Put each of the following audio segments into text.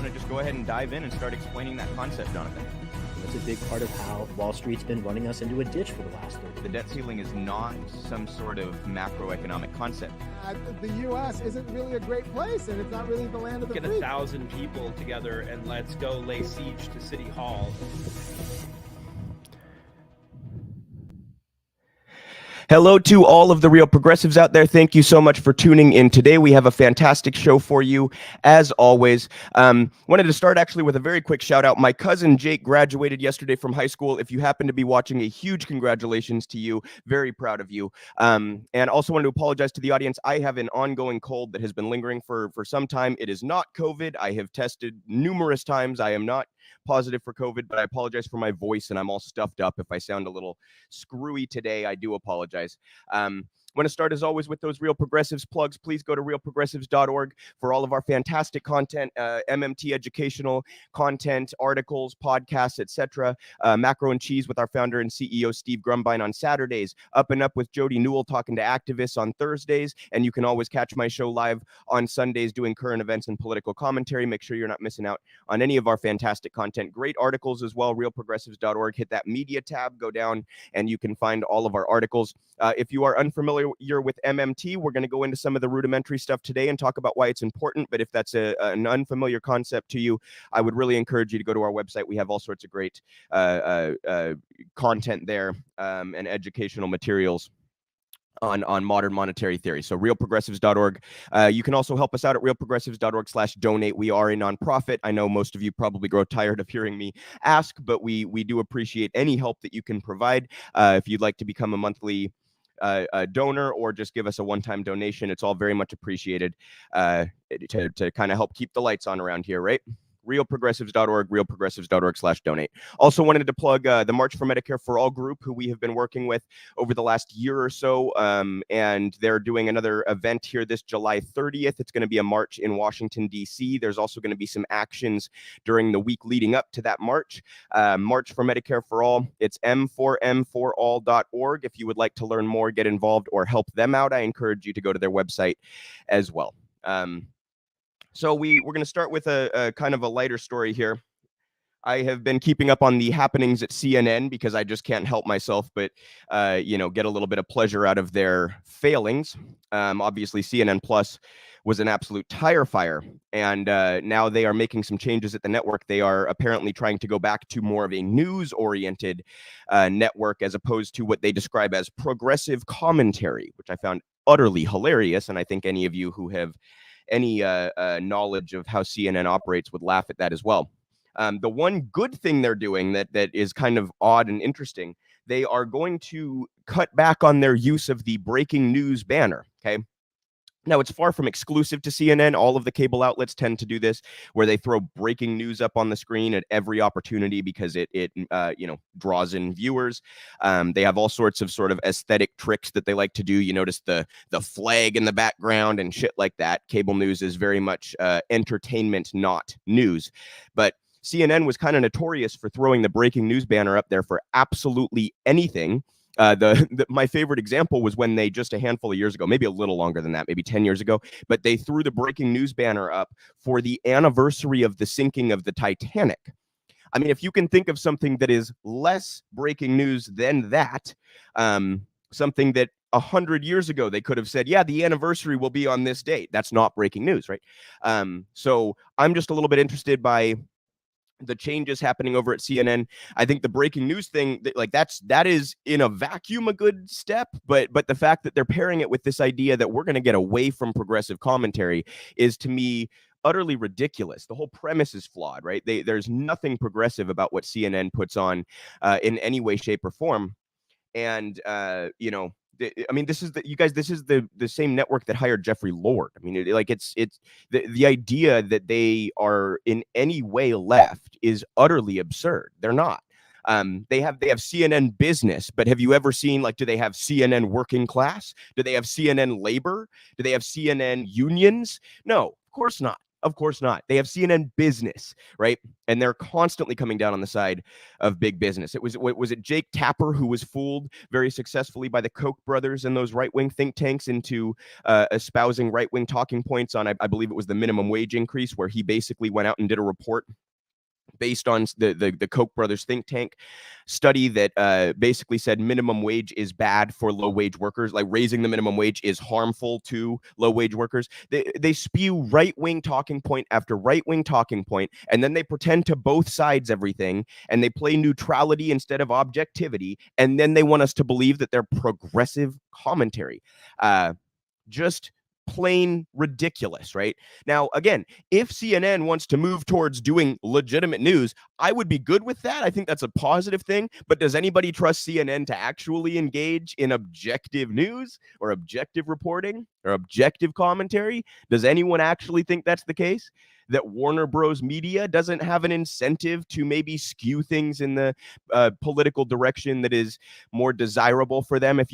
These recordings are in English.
going to just go ahead and dive in and start explaining that concept, Jonathan. That's a big part of how Wall Street's been running us into a ditch for the last 30 years. The debt ceiling is not some sort of macroeconomic concept. The U.S. isn't really a great place, and it's not really the land of the free. Get 1,000 people together and let's go lay siege to City Hall. Hello to all of the real progressives out there. Thank you so much for tuning in. Today we have a fantastic show for you, as always. Wanted to start actually with a very quick shout out. My cousin Jake graduated yesterday from high school. If you happen to be watching, a huge congratulations to you. Very proud of you. And also wanted to apologize to the audience. I have an ongoing cold that has been lingering for some time. It is not COVID. I have tested numerous times. I am not positive for COVID, but I apologize for my voice, and I'm all stuffed up. If I sound a little screwy today, I do apologize. Want to start, as always, with those Real Progressives plugs. Please go to realprogressives.org for all of our fantastic content, MMT educational content, articles, podcasts, etc. Macro and Cheese with our founder and CEO, Steve Grumbine, on Saturdays. Up and Up with Jody Newell talking to activists on Thursdays. And you can always catch my show live on Sundays doing current events and political commentary. Make sure you're not missing out on any of our fantastic content. Great articles as well, realprogressives.org. Hit that media tab, go down, and you can find all of our articles. If you are unfamiliar with MMT, we're going to go into some of the rudimentary stuff today and talk about why it's important. But if that's an unfamiliar concept to you, I would really encourage you to go to our website. We have all sorts of great content there and educational materials on modern monetary theory. So realprogressives.org. You can also help us out at realprogressives.org/donate. We are a nonprofit. I know most of you probably grow tired of hearing me ask, but we do appreciate any help that you can provide. If you'd like to become a monthly donor or just give us a one-time donation, it's all very much appreciated to kind of help keep the lights on around here, right? realprogressives.org, realprogressives.org/donate. Also wanted to plug the March for Medicare for All group, who we have been working with over the last year or so, and they're doing another event here this July 30th. It's going to be a march in Washington, D.C. There's also going to be some actions during the week leading up to that march. March for Medicare for All. It's m4m4all.org. If you would like to learn more, get involved, or help them out, I encourage you to go to their website as well. So we're going to start with a kind of a lighter story here. I have been keeping up on the happenings at CNN because I just can't help myself but, get a little bit of pleasure out of their failings. Obviously, CNN Plus was an absolute tire fire, and now they are making some changes at the network. They are apparently trying to go back to more of a news-oriented network as opposed to what they describe as progressive commentary, which I found utterly hilarious, and I think any of you who have any knowledge of how CNN operates would laugh at that as well. The one good thing they're doing that is kind of odd and interesting, they are going to cut back on their use of the breaking news banner, okay? Now, it's far from exclusive to CNN. All of the cable outlets tend to do this, where they throw breaking news up on the screen at every opportunity because it draws in viewers. They have all sorts of sort of aesthetic tricks that they like to do. You notice the flag in the background and shit like that. Cable news is very much entertainment, not news. But CNN was kind of notorious for throwing the breaking news banner up there for absolutely anything. My favorite example was when they, just a handful of years ago, maybe a little longer than that, maybe 10 years ago, but they threw the breaking news banner up for the anniversary of the sinking of the Titanic. I mean, if you can think of something that is less breaking news than that, something that 100 years ago they could have said, yeah, the anniversary will be on this date. That's not breaking news, right? So I'm just a little bit interested by the changes happening over at CNN. I think the breaking news thing, that is in a vacuum a good step, but the fact that they're pairing it with this idea that we're going to get away from progressive commentary is, to me, utterly ridiculous. The whole premise is flawed, right? There's nothing progressive about what CNN puts on in any way, shape, or form. And this is the same network that hired Jeffrey Lord. I mean, it's the idea that they are in any way left is utterly absurd. They're not. They have CNN Business, but have you ever seen, do they have CNN Working Class? Do they have CNN Labor? Do they have CNN Unions? No, of course not. Of course not. They have CNN Business, right? And they're constantly coming down on the side of big business. Was it Jake Tapper who was fooled very successfully by the Koch brothers and those right-wing think tanks into espousing right-wing talking points on, I believe it was the minimum wage increase, where he basically went out and did a report based on the Koch brothers think tank study that basically said minimum wage is bad for low wage workers. Like raising the minimum wage is harmful to low wage workers. They spew right wing talking point after right wing talking point, and then they pretend to both sides everything, and they play neutrality instead of objectivity, and then they want us to believe that they're progressive commentary. Just plain ridiculous, right? Now, again, if CNN wants to move towards doing legitimate news, I would be good with that. I think that's a positive thing. But does anybody trust CNN to actually engage in objective news or objective reporting or objective commentary? Does anyone actually think that's the case? That Warner Bros. Media doesn't have an incentive to maybe skew things in the political direction that is more desirable for them? If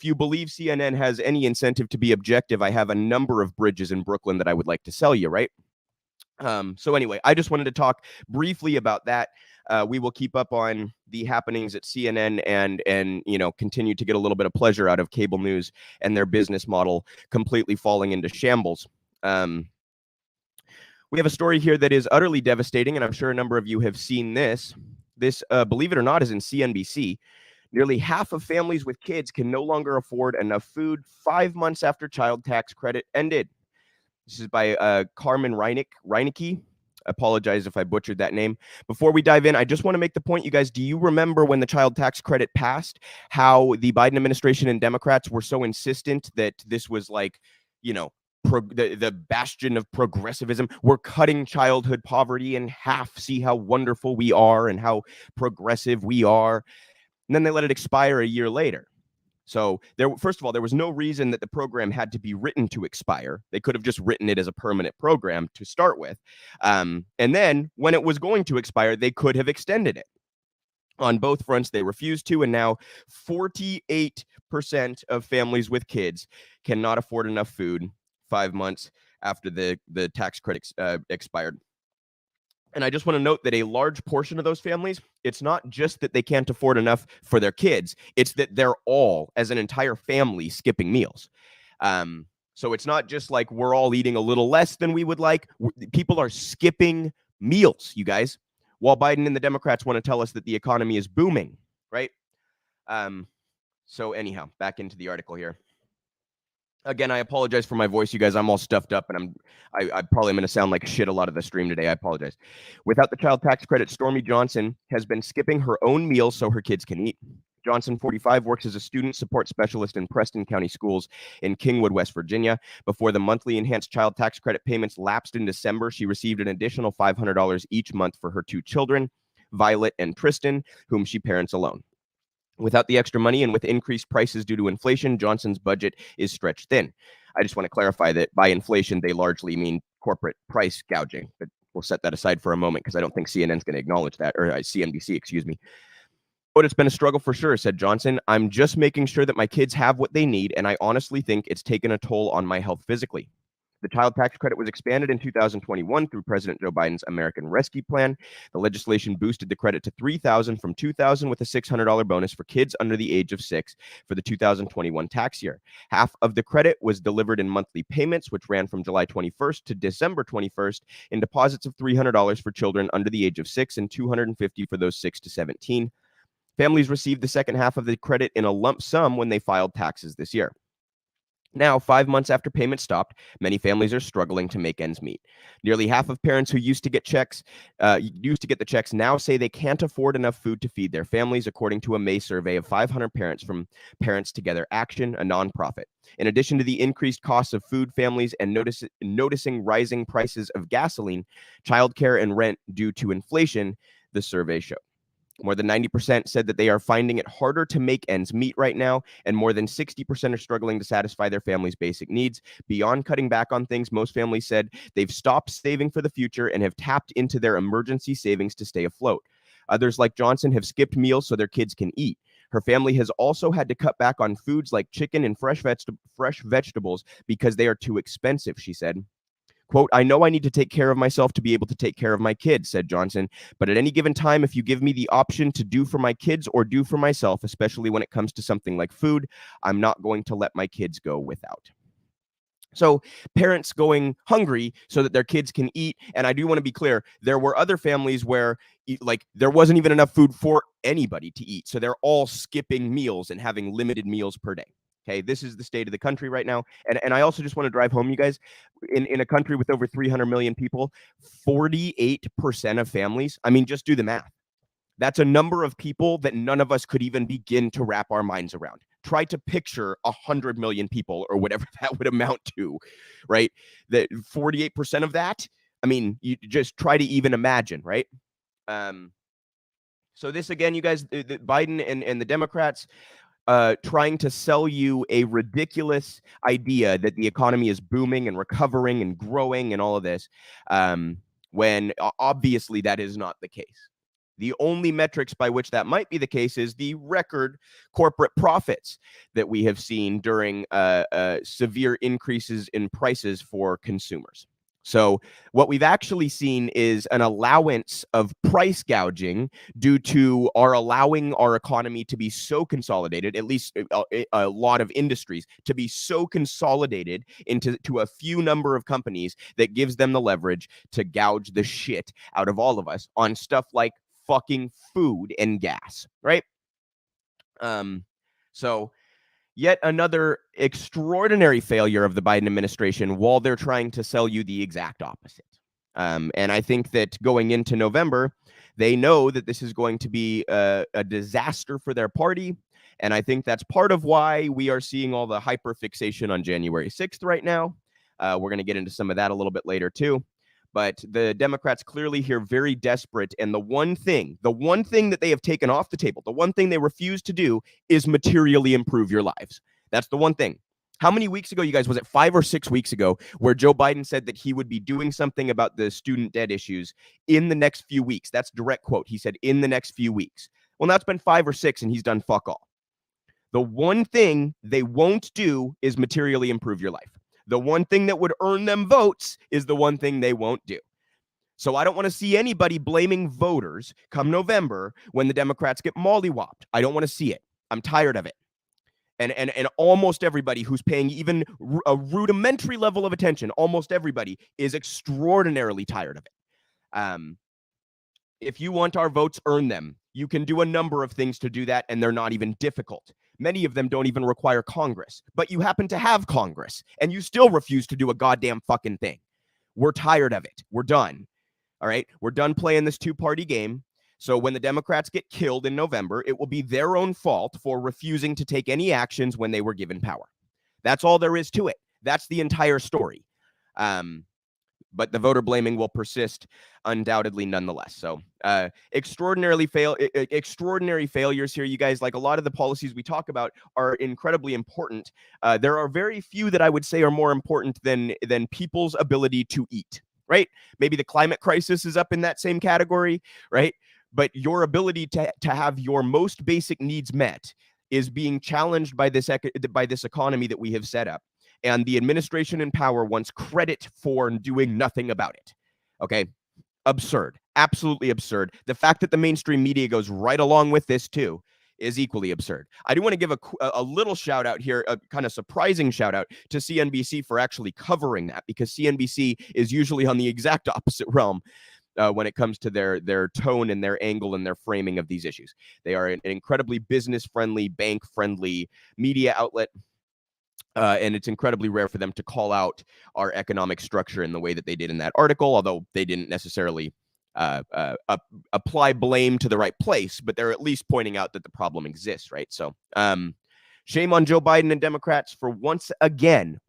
you believe CNN has any incentive to be objective, I have a number of bridges in Brooklyn that I would like to sell you, right? So anyway, I just wanted to talk briefly about that. We will keep up on the happenings at CNN and continue to get a little bit of pleasure out of cable news and their business model completely falling into shambles. We have a story here that is utterly devastating, and I'm sure a number of you have seen this. This, believe it or not, is in CNBC. Nearly half of families with kids can no longer afford enough food 5 months after child tax credit ended. This is by Carmen Reinecke. Apologize if I butchered that name. Before we dive in, I just want to make the point, you guys, do you remember when the child tax credit passed, how the Biden administration and Democrats were so insistent that this was like, the bastion of progressivism? We're cutting childhood poverty in half. See how wonderful we are and how progressive we are. And then they let it expire a year later. So first of all, there was no reason that the program had to be written to expire. They could have just written it as a permanent program to start with. And then when it was going to expire, they could have extended it. On both fronts, they refused to, and now 48% of families with kids cannot afford enough food 5 months after the tax credit expired. And I just want to note that a large portion of those families, it's not just that they can't afford enough for their kids, it's that they're all, as an entire family, skipping meals. So it's not just like we're all eating a little less than we would like. People are skipping meals, you guys, while Biden and the Democrats want to tell us that the economy is booming, right? So anyhow, back into the article here. Again, I apologize for my voice, you guys. I'm all stuffed up, and I probably am going to sound like shit a lot of the stream today. I apologize. Without the child tax credit, Stormy Johnson has been skipping her own meals so her kids can eat. Johnson, 45, works as a student support specialist in Preston County Schools in Kingwood, West Virginia. Before the monthly enhanced child tax credit payments lapsed in December, she received an additional $500 each month for her two children, Violet and Tristan, whom she parents alone. Without the extra money and with increased prices due to inflation, Johnson's budget is stretched thin. I just want to clarify that by inflation, they largely mean corporate price gouging, but we'll set that aside for a moment because I don't think CNN's going to acknowledge that, or CNBC, excuse me. But it's been a struggle for sure, said Johnson. I'm just making sure that my kids have what they need, and I honestly think it's taken a toll on my health physically. The child tax credit was expanded in 2021 through President Joe Biden's American Rescue Plan. The legislation boosted the credit to $3,000 from $2,000 with a $600 bonus for kids under the age of 6 for the 2021 tax year. Half of the credit was delivered in monthly payments, which ran from July 21st to December 21st, in deposits of $300 for children under the age of 6 and $250 for those 6 to 17. Families received the second half of the credit in a lump sum when they filed taxes this year. Now, 5 months after payment stopped, many families are struggling to make ends meet. Nearly half of parents who used to get the checks now say they can't afford enough food to feed their families, according to a May survey of 500 parents from Parents Together Action, a nonprofit. In addition to the increased costs of food, families and noticing rising prices of gasoline, childcare, and rent due to inflation, the survey showed. More than 90% said that they are finding it harder to make ends meet right now, and more than 60% are struggling to satisfy their family's basic needs. Beyond cutting back on things, most families said they've stopped saving for the future and have tapped into their emergency savings to stay afloat. Others, like Johnson, have skipped meals so their kids can eat. Her family has also had to cut back on foods like chicken and fresh vegetables because they are too expensive, she said. Quote, "I know I need to take care of myself to be able to take care of my kids," said Johnson. "But at any given time, if you give me the option to do for my kids or do for myself, especially when it comes to something like food, I'm not going to let my kids go without." So parents going hungry so that their kids can eat. And I do want to be clear, there were other families where like there wasn't even enough food for anybody to eat. So they're all skipping meals and having limited meals per day. Okay, this is the state of the country right now. And I also just want to drive home, you guys, in a country with over 300 million people, 48% of families, I mean, just do the math. That's a number of people that none of us could even begin to wrap our minds around. Try to picture 100 million people or whatever that would amount to, right? That 48% of that, I mean, you just try to even imagine, right? So this, again, you guys, Biden and the Democrats, trying to sell you a ridiculous idea that the economy is booming and recovering and growing and all of this, when obviously that is not the case. The only metrics by which that might be the case is the record corporate profits that we have seen during severe increases in prices for consumers. So what we've actually seen is an allowance of price gouging due to our allowing our economy to be so consolidated, at least a lot of industries, to be so consolidated into a few number of companies that gives them the leverage to gouge the shit out of all of us on stuff like fucking food and gas, right? So yet another extraordinary failure of the Biden administration while they're trying to sell you the exact opposite. And I think that going into November, they know that this is going to be a disaster for their party. And I think that's part of why we are seeing all the hyperfixation on January 6th right now. We're going to get into some of that a little bit later too. But the Democrats clearly here very desperate. And the one thing that they have taken off the table, the one thing they refuse to do is materially improve your lives. That's the one thing. How many weeks ago, you guys, was it 5 or 6 weeks ago, where Joe Biden said that he would be doing something about the student debt issues in the next few weeks? That's direct quote. He said in the next few weeks. Well, now it's been 5 or 6 and he's done fuck all. The one thing they won't do is materially improve your life. The one thing that would earn them votes is the one thing they won't do. So I don't want to see anybody blaming voters come November when the Democrats get mollywopped. I don't want to see it. I'm tired of it. And almost everybody who's paying even a rudimentary level of attention, almost everybody is extraordinarily tired of it. If you want our votes, earn them. You can do a number of things to do that, and they're not even difficult. Many of them don't even require Congress, but you happen to have Congress, and you still refuse to do a goddamn fucking thing. We're tired of it. We're done. All right? We're done playing this two-party game. So when the Democrats get killed in November, it will be their own fault for refusing to take any actions when they were given power. That's all there is to it. That's the entire story. But the voter blaming will persist undoubtedly nonetheless. So extraordinary failures here, you guys. Like a lot of the policies we talk about are incredibly important. There are very few that I would say are more important than people's ability to eat, right? Maybe the climate crisis is up in that same category, right? But your ability to have your most basic needs met is being challenged by this economy that we have set up. And the administration in power wants credit for doing nothing about it. Okay? Absurd. Absolutely absurd. The fact that the mainstream media goes right along with this too is equally absurd. I do want to give a little shout out here, a kind of surprising shout out to CNBC for actually covering that, because CNBC is usually on the exact opposite realm when it comes to their tone and their angle and their framing of these issues. They are an incredibly business-friendly, bank-friendly media outlet. And it's incredibly rare for them to call out our economic structure in the way that they did in that article, although they didn't necessarily apply blame to the right place, but they're at least pointing out that the problem exists, right? So shame on Joe Biden and Democrats for once again,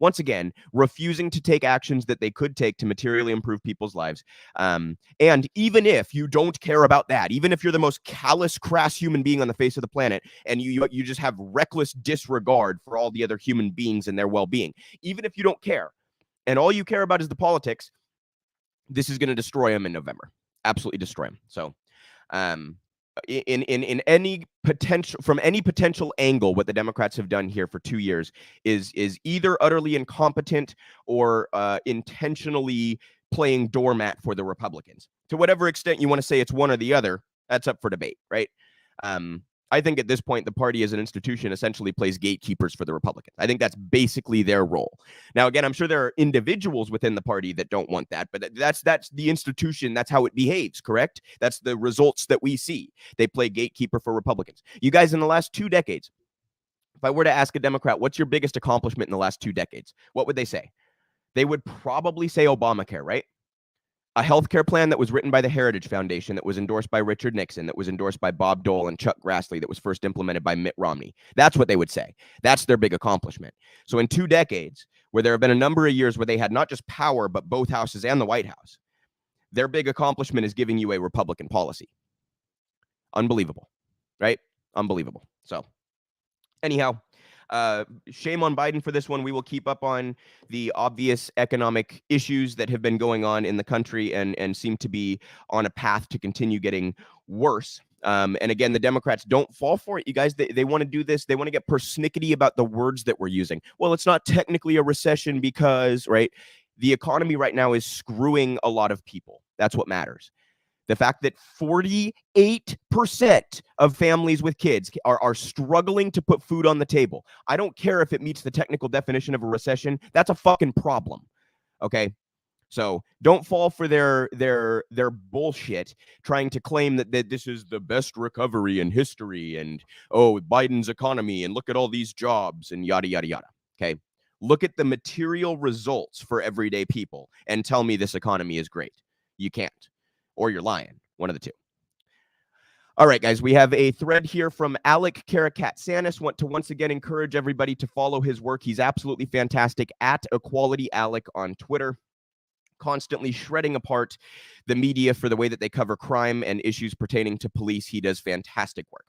refusing to take actions that they could take to materially improve people's lives. And even if you don't care about that, even if you're the most callous, crass human being on the face of the planet, and you just have reckless disregard for all the other human beings and their well-being, even if you don't care, and all you care about is the politics, this is going to destroy them in November. Absolutely destroy them. So in any potential, from any potential angle, what the Democrats have done here for 2 years is either utterly incompetent or intentionally playing doormat for the Republicans. To whatever extent you want to say it's one or the other, that's up for debate, right? I think at this point, the party as an institution essentially plays gatekeepers for the Republicans. I think that's basically their role. Now, again, I'm sure there are individuals within the party that don't want that, but that's the institution. That's how it behaves, correct? That's the results that we see. They play gatekeeper for Republicans. You guys, in the last 2 decades, if I were to ask a Democrat, what's your biggest accomplishment in the last 2 decades? What would they say? They would probably say Obamacare, right? A healthcare plan that was written by the Heritage Foundation, that was endorsed by Richard Nixon, that was endorsed by Bob Dole and Chuck Grassley, that was first implemented by Mitt Romney. That's what they would say. That's their big accomplishment. So in 2 decades, where there have been a number of years where they had not just power, but both houses and the White House, their big accomplishment is giving you a Republican policy. Unbelievable, right? Unbelievable. So anyhow, shame on Biden for this one. We will keep up on the obvious economic issues that have been going on in the country and seem to be on a path to continue getting worse. And again, the Democrats, don't fall for it. You guys, they want to do this. They want to get persnickety about the words that we're using. Well, it's not technically a recession because, right, the economy right now is screwing a lot of people. That's what matters. The fact that 48% of families with kids are struggling to put food on the table. I don't care if it meets the technical definition of a recession. That's a fucking problem. Okay? So don't fall for their bullshit trying to claim that this is the best recovery in history and, oh, Biden's economy and look at all these jobs and yada, yada, yada. Okay? Look at the material results for everyday people and tell me this economy is great. You can't. Or you're lying. One of the two. All right, guys, we have a thread here from Alec Karakatsanis. Want to once again encourage everybody to follow his work. He's absolutely fantastic at Equality Alec on Twitter, constantly shredding apart the media for the way that they cover crime and issues pertaining to police. He does fantastic work.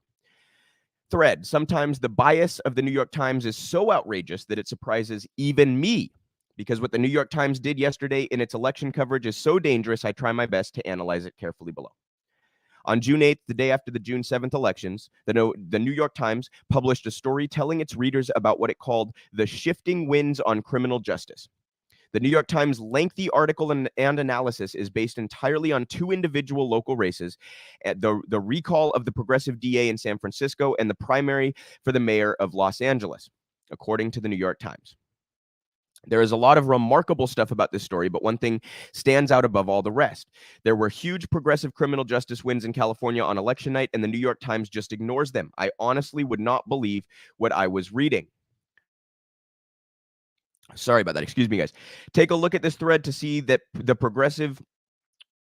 Thread: sometimes the bias of the New York Times is so outrageous that it surprises even me. Because what the New York Times did yesterday in its election coverage is so dangerous, I try my best to analyze it carefully below. On June 8th, the day after the June 7th elections, the New York Times published a story telling its readers about what it called the shifting winds on criminal justice. The New York Times' lengthy article and analysis is based entirely on 2 individual local races, the recall of the progressive DA in San Francisco and the primary for the mayor of Los Angeles, according to the New York Times. There is a lot of remarkable stuff about this story, but one thing stands out above all the rest. There were huge progressive criminal justice wins in California on election night, and the New York Times just ignores them. I honestly would not believe what I was reading. Sorry about that. Excuse me, guys. Take a look at this thread to see that the progressive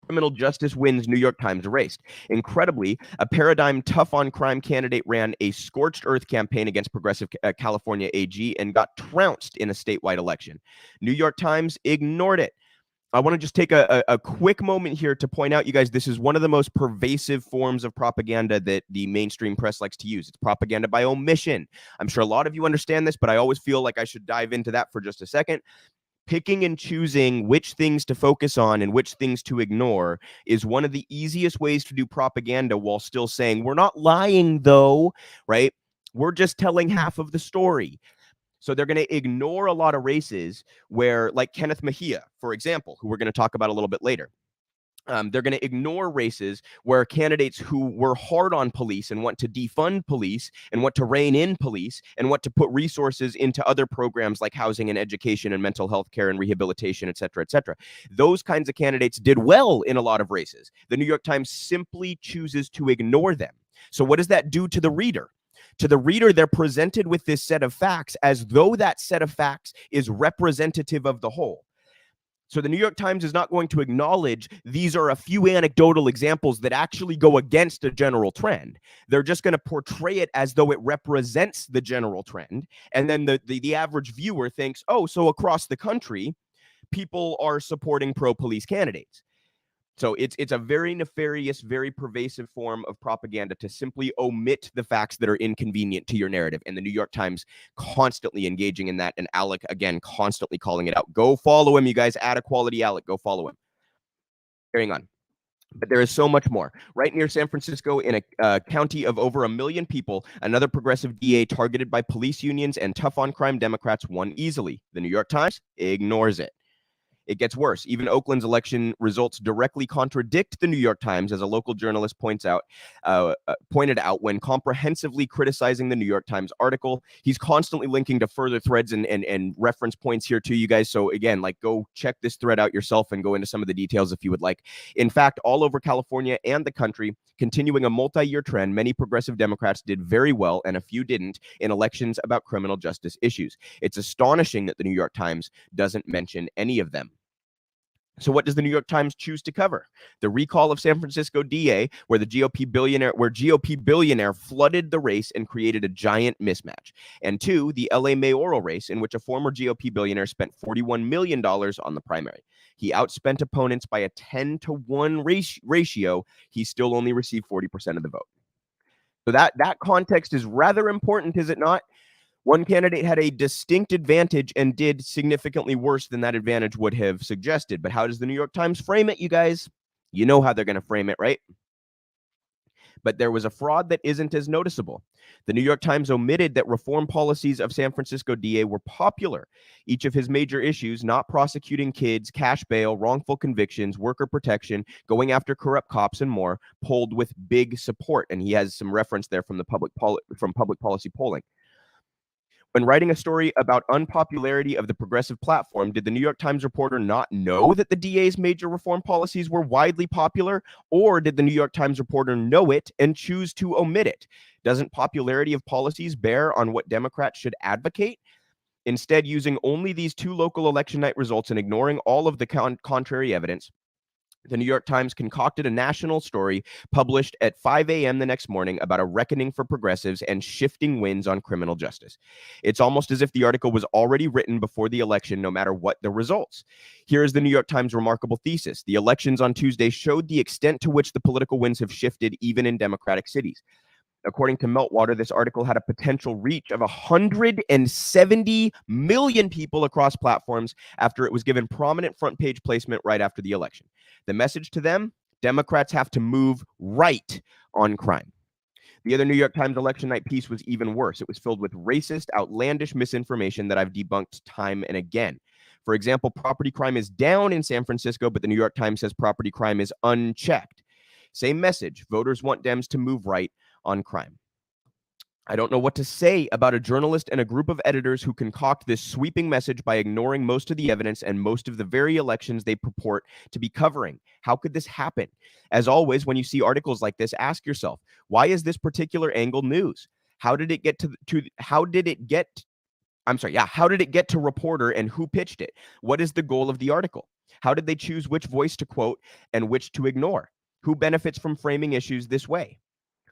criminal justice wins New York Times erased. Incredibly, a paradigm tough on crime candidate ran a scorched earth campaign against progressive California AG and got trounced in a statewide election. New York Times ignored it. I want to just take a quick moment here to point out, you guys, this is one of the most pervasive forms of propaganda that the mainstream press likes to use. It's propaganda by omission. I'm sure a lot of you understand this, but I always feel like I should dive into that for just a second. Picking and choosing which things to focus on and which things to ignore is one of the easiest ways to do propaganda while still saying, we're not lying though, right? We're just telling half of the story. So they're going to ignore a lot of races where, like Kenneth Mejia, for example, who we're going to talk about a little bit later. They're going to ignore races where candidates who were hard on police and want to defund police and want to rein in police and want to put resources into other programs like housing and education and mental health care and rehabilitation, et cetera, et cetera. Those kinds of candidates did well in a lot of races. The New York Times simply chooses to ignore them. So what does that do to the reader? To the reader, they're presented with this set of facts as though that set of facts is representative of the whole. So the New York Times is not going to acknowledge these are a few anecdotal examples that actually go against a general trend. They're just going to portray it as though it represents the general trend. And then the average viewer thinks, oh, so across the country, people are supporting pro-police candidates. So it's a very nefarious, very pervasive form of propaganda to simply omit the facts that are inconvenient to your narrative. And the New York Times constantly engaging in that. And Alec, again, constantly calling it out. Go follow him, you guys. At Equality Alec. Go follow him. Carrying on. But there is so much more. Right near San Francisco, in a county of over 1 million people, another progressive DA targeted by police unions and tough-on-crime Democrats won easily. The New York Times ignores it. It gets worse. Even Oakland's election results directly contradict the New York Times, as a local journalist pointed out when comprehensively criticizing the New York Times article. He's constantly linking to further threads and reference points here to you guys. So again, like, go check this thread out yourself and go into some of the details if you would like. In fact, all over California and the country, continuing a multi-year trend, many progressive Democrats did very well and a few didn't in elections about criminal justice issues. It's astonishing that the New York Times doesn't mention any of them. So what does the New York Times choose to cover? The recall of San Francisco DA, where GOP billionaire flooded the race and created a giant mismatch. And 2, the LA mayoral race, in which a former GOP billionaire spent $41 million on the primary. He outspent opponents by a 10-to-1 ratio. He still only received 40% of the vote. So that context is rather important, is it not? One candidate had a distinct advantage and did significantly worse than that advantage would have suggested. But how does the New York Times frame it, you guys? You know how they're going to frame it, right? But there was a fraud that isn't as noticeable. The New York Times omitted that reform policies of San Francisco DA were popular. Each of his major issues, not prosecuting kids, cash bail, wrongful convictions, worker protection, going after corrupt cops, and more, polled with big support. And he has some reference there from the public policy polling. When writing a story about unpopularity of the progressive platform, did the New York Times reporter not know that the DA's major reform policies were widely popular? Or did the New York Times reporter know it and choose to omit it? Doesn't popularity of policies bear on what Democrats should advocate? Instead, using only these 2 local election night results and ignoring all of the contrary evidence, the New York Times concocted a national story published at 5 a.m. the next morning about a reckoning for progressives and shifting winds on criminal justice. It's almost as if the article was already written before the election, no matter what the results. Here is the New York Times' remarkable thesis. The elections on Tuesday showed the extent to which the political winds have shifted, even in Democratic cities. According to Meltwater, this article had a potential reach of 170 million people across platforms after it was given prominent front page placement right after the election. The message to them: Democrats have to move right on crime. The other New York Times election night piece was even worse. It was filled with racist, outlandish misinformation that I've debunked time and again. For example, property crime is down in San Francisco, but the New York Times says property crime is unchecked. Same message. Voters want Dems to move right on crime. I don't know what to say about a journalist and a group of editors who concoct this sweeping message by ignoring most of the evidence and most of the very elections they purport to be covering. How could this happen? As always, when you see articles like this, ask yourself, why is this particular angle news? How did it get to reporter, and who pitched it? What is the goal of the article? How did they choose which voice to quote and which to ignore? Who benefits from framing issues this way?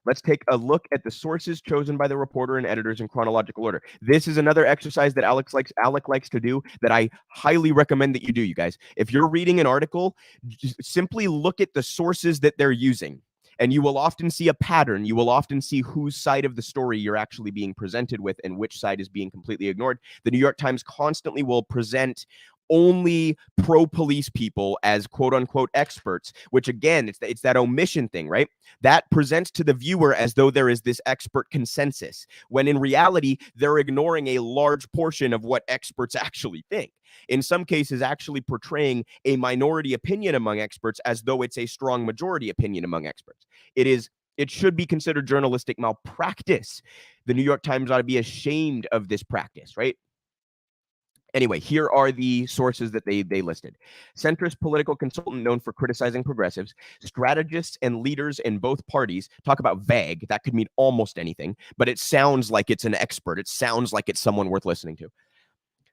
Let's take a look at the sources chosen by the reporter and editors in chronological order. This is another exercise that Alec likes to do that I highly recommend that you do, you guys. If you're reading an article, just simply look at the sources that they're using, and you will often see a pattern. You will often see whose side of the story you're actually being presented with and which side is being completely ignored. The New York Times constantly will present only pro-police people as quote-unquote experts, which again, it's that omission thing, right? That presents to the viewer as though there is this expert consensus, when in reality, they're ignoring a large portion of what experts actually think. In some cases, actually portraying a minority opinion among experts as though it's a strong majority opinion among experts. It should be considered journalistic malpractice. The New York Times ought to be ashamed of this practice, right? Anyway, here are the sources that they listed. Centrist political consultant known for criticizing progressives, strategists and leaders in both parties. Talk about vague. That could mean almost anything, but it sounds like it's an expert. It sounds like it's someone worth listening to.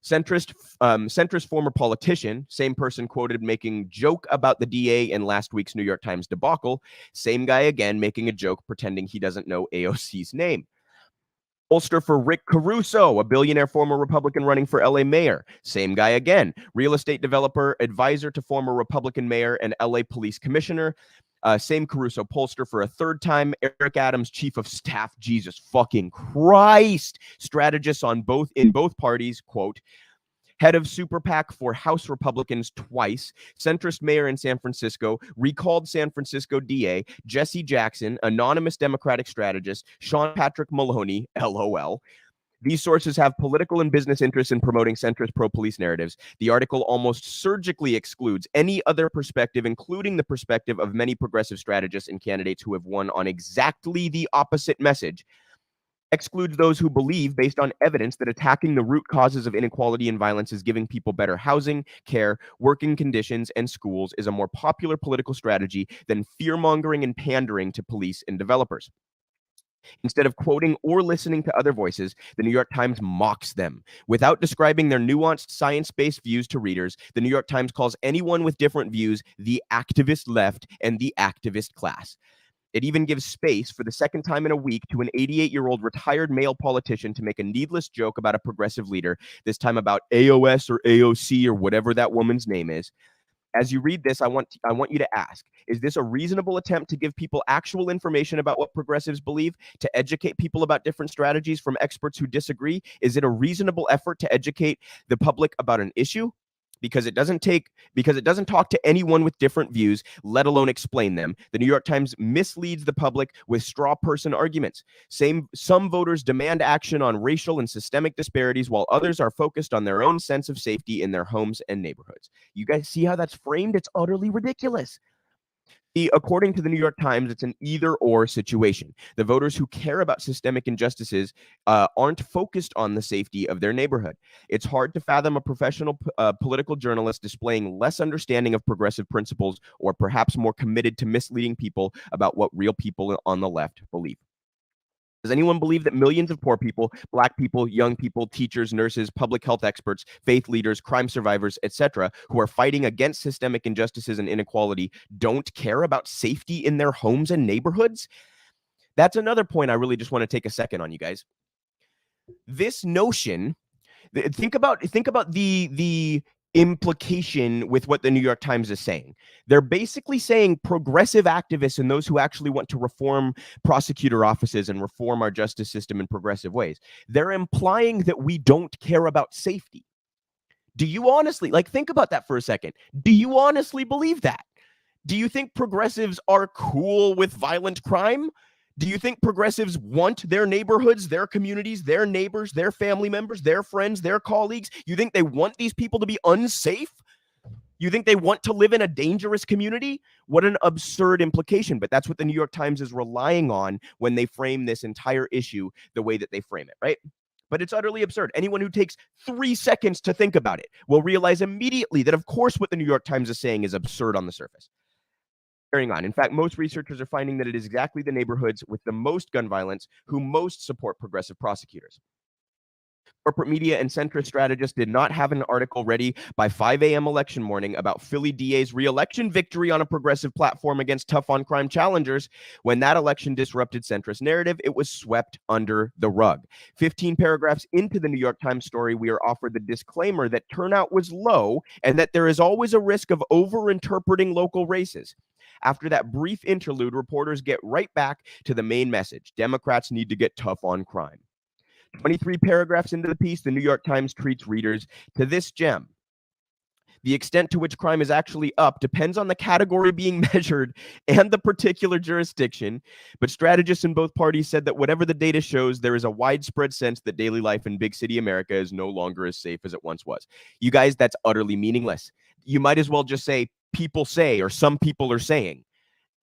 Centrist former politician, same person quoted making joke about the DA in last week's New York Times debacle. Same guy again making a joke pretending he doesn't know AOC's name. Pollster for Rick Caruso, a billionaire former Republican running for LA mayor. Same guy again. Real estate developer, advisor to former Republican mayor and LA police commissioner. Same Caruso pollster for a third time. Eric Adams, chief of staff. Jesus fucking Christ. Strategists in both parties, quote, head of super PAC for House Republicans twice, centrist mayor in San Francisco, recalled San Francisco DA, Jesse Jackson, anonymous Democratic strategist, Sean Patrick Maloney, LOL. These sources have political and business interests in promoting centrist pro-police narratives. The article almost surgically excludes any other perspective, including the perspective of many progressive strategists and candidates who have won on exactly the opposite message. Excludes those who believe, based on evidence, that attacking the root causes of inequality and violence is giving people better housing, care, working conditions, and schools is a more popular political strategy than fear-mongering and pandering to police and developers. Instead of quoting or listening to other voices, the New York Times mocks them. Without describing their nuanced, science-based views to readers, the New York Times calls anyone with different views the activist left and the activist class. It even gives space for the second time in a week to an 88-year-old retired male politician to make a needless joke about a progressive leader, this time about AOS or AOC or whatever that woman's name is. As you read this, I want you to ask, is this a reasonable attempt to give people actual information about what progressives believe, to educate people about different strategies from experts who disagree? Is it a reasonable effort to educate the public about an issue? Because it doesn't talk to anyone with different views, let alone explain them. The New York Times misleads the public with straw person arguments. Some voters demand action on racial and systemic disparities, while others are focused on their own sense of safety in their homes and neighborhoods. You guys see how that's framed? It's utterly ridiculous. According to the New York Times, it's an either-or situation. The voters who care about systemic injustices aren't focused on the safety of their neighborhood. It's hard to fathom a professional political journalist displaying less understanding of progressive principles, or perhaps more committed to misleading people about what real people on the left believe. Does anyone believe that millions of poor people, black people, young people, teachers, nurses, public health experts, faith leaders, crime survivors, etc., who are fighting against systemic injustices and inequality don't care about safety in their homes and neighborhoods? That's another point I really just want to take a second on, you guys. This notion, think about the implication with what the New York Times is saying. They're basically saying progressive activists and those who actually want to reform prosecutor offices and reform our justice system in progressive ways, they're implying that we don't care about safety. Do you honestly, think about that for a second? Do you honestly believe that? Do you think progressives are cool with violent crime? Do you think progressives want their neighborhoods, their communities, their neighbors, their family members, their friends, their colleagues? You think they want these people to be unsafe? You think they want to live in a dangerous community? What an absurd implication. But that's what the New York Times is relying on when they frame this entire issue the way that they frame it, right? But it's utterly absurd. Anyone who takes 3 seconds to think about it will realize immediately that, of course, what the New York Times is saying is absurd on the surface. Carrying on. In fact, most researchers are finding that it is exactly the neighborhoods with the most gun violence who most support progressive prosecutors. Corporate media and centrist strategists did not have an article ready by 5 a.m. election morning about Philly DA's re-election victory on a progressive platform against tough-on-crime challengers. When that election disrupted centrist narrative, it was swept under the rug. 15 paragraphs into the New York Times story, we are offered the disclaimer that turnout was low and that there is always a risk of over-interpreting local races. After that brief interlude, reporters get right back to the main message. Democrats need to get tough on crime. 23 paragraphs into the piece, the New York Times treats readers to this gem. The extent to which crime is actually up depends on the category being measured and the particular jurisdiction, but strategists in both parties said that whatever the data shows, there is a widespread sense that daily life in big city America is no longer as safe as it once was. You guys, that's utterly meaningless. You might as well just say, people say, or some people are saying.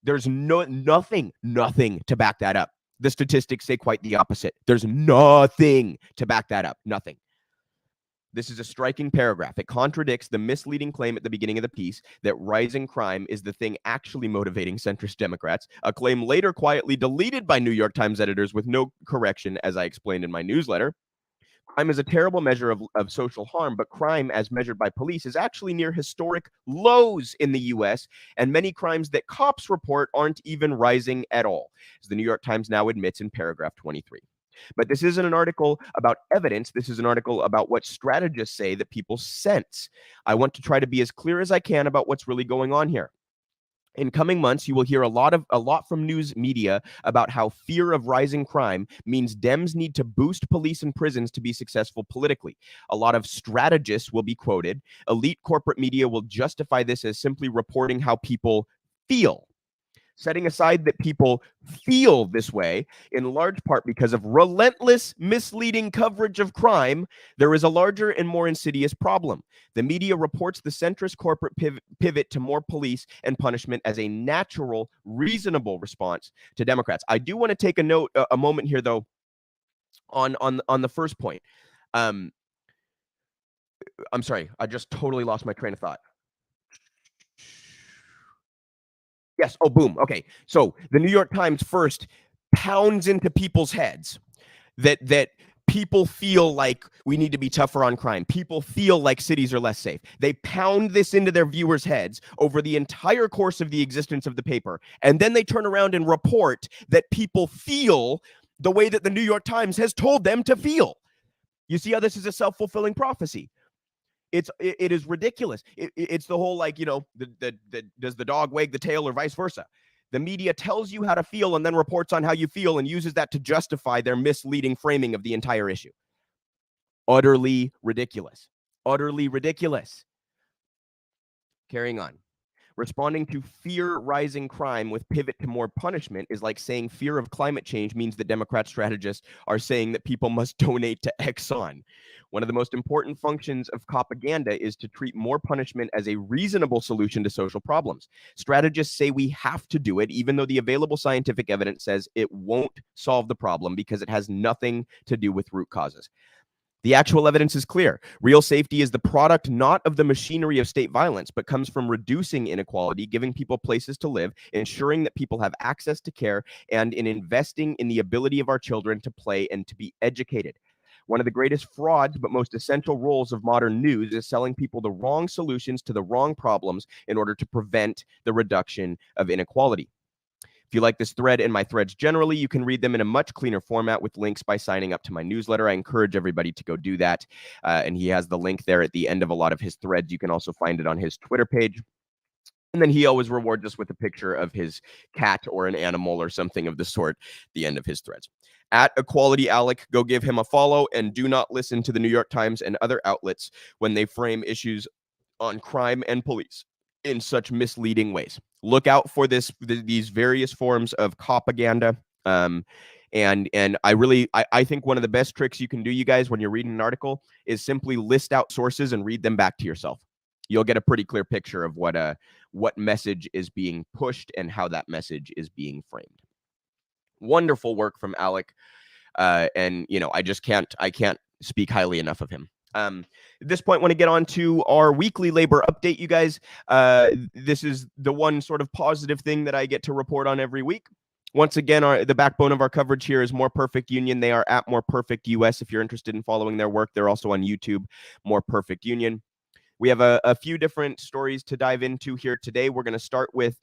There's nothing to back that up. The statistics say quite the opposite. There's nothing to back that up. Nothing. This is a striking paragraph. It contradicts the misleading claim at the beginning of the piece that rising crime is the thing actually motivating centrist Democrats, a claim later quietly deleted by New York Times editors with no correction, as I explained in my newsletter. Crime is a terrible measure of social harm, but crime as measured by police is actually near historic lows in the U.S., and many crimes that cops report aren't even rising at all, as the New York Times now admits in paragraph 23. But this isn't an article about evidence. This is an article about what strategists say that people sense. I want to try to be as clear as I can about what's really going on here. In coming months, you will hear a lot from news media about how fear of rising crime means Dems need to boost police and prisons to be successful politically. A lot of strategists will be quoted. Elite corporate media will justify this as simply reporting how people feel. Setting aside that people feel this way, in large part because of relentless, misleading coverage of crime, there is a larger and more insidious problem. The media reports the centrist corporate pivot to more police and punishment as a natural, reasonable response to Democrats. I do want to take a moment here, though, on the first point. I'm sorry, I just totally lost my train of thought. Yes. Oh, boom. Okay. So the New York Times first pounds into people's heads that people feel like we need to be tougher on crime. People feel like cities are less safe. They pound this into their viewers' heads over the entire course of the existence of the paper. And then they turn around and report that people feel the way that the New York Times has told them to feel. You see how this is a self-fulfilling prophecy? It is ridiculous. It's the whole, like, does the dog wag the tail or vice versa? The media tells you how to feel and then reports on how you feel and uses that to justify their misleading framing of the entire issue. Utterly ridiculous. Utterly ridiculous. Carrying on. Responding to fear rising crime with pivot to more punishment is like saying fear of climate change means that Democrat strategists are saying that people must donate to Exxon. One of the most important functions of propaganda is to treat more punishment as a reasonable solution to social problems. Strategists say we have to do it, even though the available scientific evidence says it won't solve the problem because it has nothing to do with root causes. The actual evidence is clear. Real safety is the product not of the machinery of state violence, but comes from reducing inequality, giving people places to live, ensuring that people have access to care, and in investing in the ability of our children to play and to be educated. One of the greatest frauds but most essential roles of modern news is selling people the wrong solutions to the wrong problems in order to prevent the reduction of inequality. If you like this thread and my threads generally, you can read them in a much cleaner format with links by signing up to my newsletter. I encourage everybody to go do that. And he has the link there at the end of a lot of his threads. You can also find it on his Twitter page. And then he always rewards us with a picture of his cat or an animal or something of the sort at the end of his threads. At Equality Alec, go give him a follow and do not listen to the New York Times and other outlets when they frame issues on crime and police in such misleading ways. Look out for these various forms of propaganda. And I think one of the best tricks you can do, you guys, when you're reading an article is simply list out sources and read them back to yourself. You'll get a pretty clear picture of what message is being pushed and how that message is being framed. Wonderful work from Alec. And I can't speak highly enough of him. At this point, I want to get on to our weekly labor update, you guys. This is the one sort of positive thing that I get to report on every week. Once again, the backbone of our coverage here is More Perfect Union. They are at More Perfect US. If you're interested in following their work, they're also on YouTube, More Perfect Union. We have a few different stories to dive into here today. We're going to start with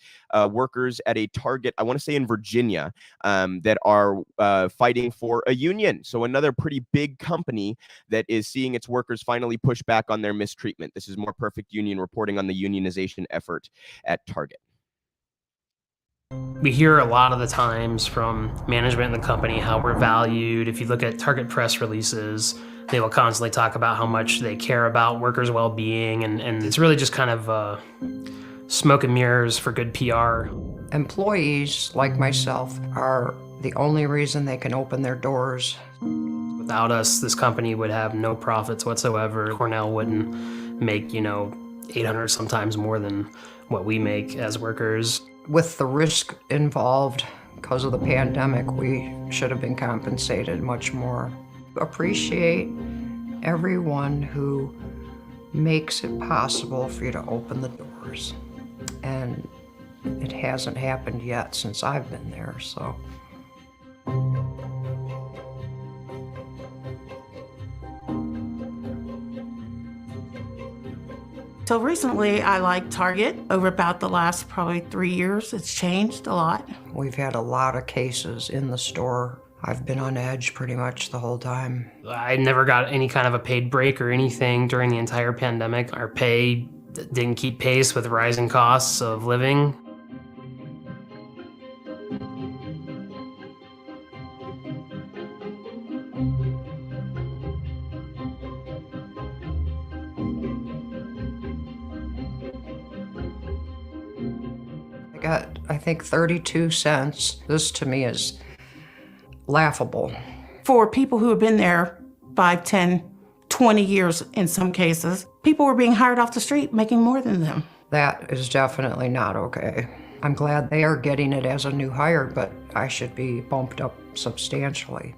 workers at a Target, I want to say in Virginia, that are fighting for a union. So another pretty big company that is seeing its workers finally push back on their mistreatment. This is More Perfect Union reporting on the unionization effort at Target. We hear a lot of the times from management in the company how we're valued. If you look at Target press releases, they will constantly talk about how much they care about workers' well-being, and it's really just kind of smoke and mirrors for good PR. Employees like myself are the only reason they can open their doors. Without us, this company would have no profits whatsoever. Cornell wouldn't make, 800 sometimes more than what we make as workers. With the risk involved because of the pandemic, we should have been compensated much more. Appreciate everyone who makes it possible for you to open the doors. And it hasn't happened yet since I've been there, so. So recently I like Target. Over about the last probably 3 years, it's changed a lot. We've had a lot of cases in the store. I've been on edge pretty much the whole time. I never got any kind of a paid break or anything during the entire pandemic. Our pay didn't keep pace with rising costs of living. got, I think, 32 cents. This to me is laughable. For people who have been there 5, 10, 20 years in some cases, people were being hired off the street making more than them. That is definitely not okay. I'm glad they are getting it as a new hire, but I should be bumped up substantially.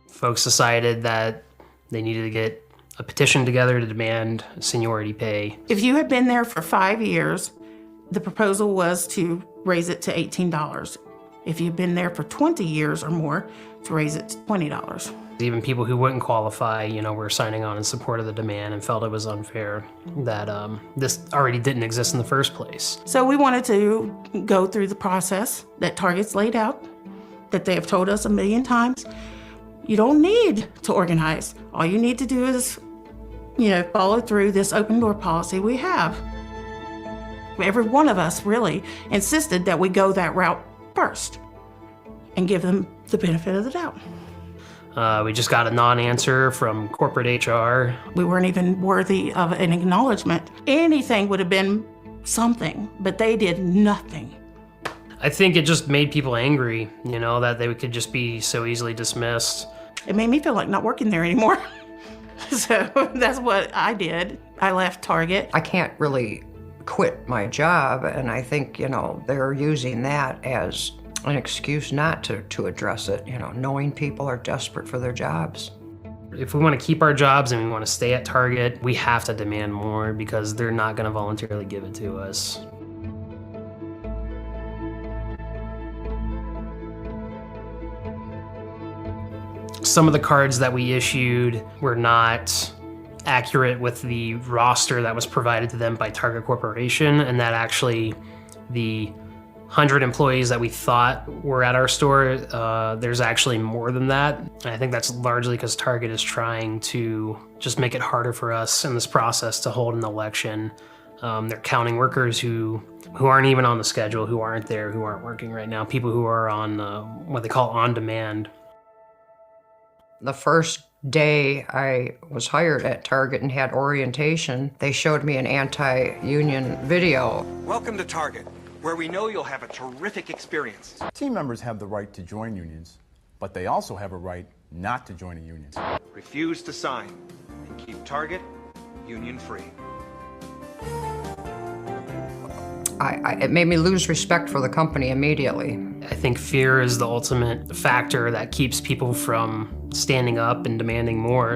Folks decided that they needed to get a petition together to demand seniority pay. If you had been there for 5 years, the proposal was to raise it to $18. If you've been there for 20 years or more, to raise it to $20. Even people who wouldn't qualify, were signing on in support of the demand and felt it was unfair that this already didn't exist in the first place. So we wanted to go through the process that Target's laid out, that they have told us a million times. You don't need to organize. All you need to do is, follow through this open door policy we have. Every one of us really insisted that we go that route first and give them the benefit of the doubt. We just got a non-answer from corporate HR. We weren't even worthy of an acknowledgement. Anything would have been something, but they did nothing. I think it just made people angry, that they could just be so easily dismissed. It made me feel like not working there anymore. So that's what I did. I left Target. I can't really quit my job, and I think, they're using that as an excuse not to address it, knowing people are desperate for their jobs. If we want to keep our jobs and we want to stay at Target, we have to demand more because they're not going to voluntarily give it to us. Some of the cards that we issued were not accurate with the roster that was provided to them by Target Corporation, and that actually the 100 employees that we thought were at our store, there's actually more than that. And I think that's largely because Target is trying to just make it harder for us in this process to hold an election. They're counting workers who aren't even on the schedule, who aren't there, who aren't working right now, people who are on what they call on demand. The first day I was hired at Target and had orientation, they showed me an anti-union video. Welcome to Target, where we know you'll have a terrific experience. Team members have the right to join unions, but they also have a right not to join a union. Refuse to sign and keep Target union-free. It made me lose respect for the company immediately. I think fear is the ultimate factor that keeps people from standing up and demanding more.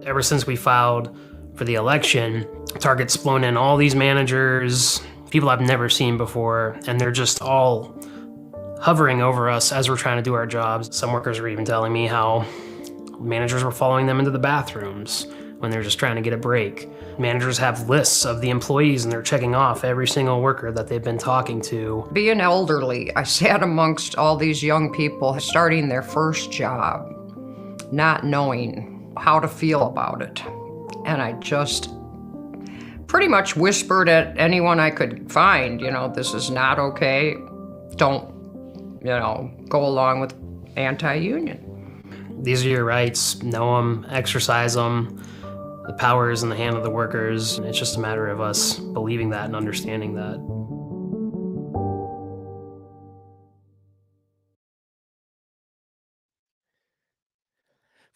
Ever since we filed for the election, Target's flown in all these managers, people I've never seen before, and they're just all hovering over us as we're trying to do our jobs. Some workers were even telling me how managers were following them into the bathrooms when they're just trying to get a break. Managers have lists of the employees and they're checking off every single worker that they've been talking to. Being elderly, I sat amongst all these young people starting their first job, not knowing how to feel about it. And I just pretty much whispered at anyone I could find, this is not okay. Don't, go along with anti-union. These are your rights, know them, exercise them. The power is in the hand of the workers, and it's just a matter of us believing that and understanding that.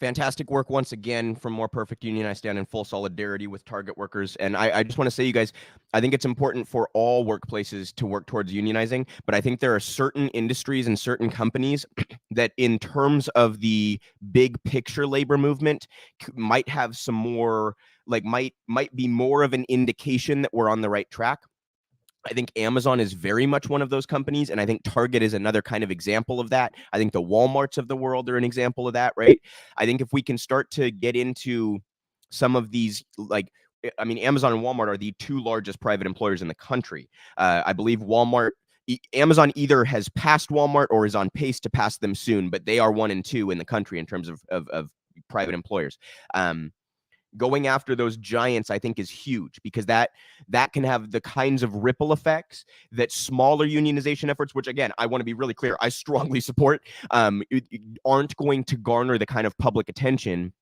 Fantastic work once again from More Perfect Union. I stand in full solidarity with Target workers. And I just want to say, you guys, I think it's important for all workplaces to work towards unionizing, but I think there are certain industries and certain companies that in terms of the big picture labor movement might have some more, might be more of an indication that we're on the right track. I think Amazon is very much one of those companies, and I think Target is another kind of example of that. I think the Walmarts of the world are an example of that, right? I think if we can start to get into some of these, Amazon and Walmart are the two largest private employers in the country. I believe Amazon either has passed Walmart or is on pace to pass them soon, but they are 1 and 2 in the country in terms of private employers. Going after those giants, I think, is huge, because that can have the kinds of ripple effects that smaller unionization efforts, which, again, I want to be really clear, I strongly support, aren't going to garner the kind of public attention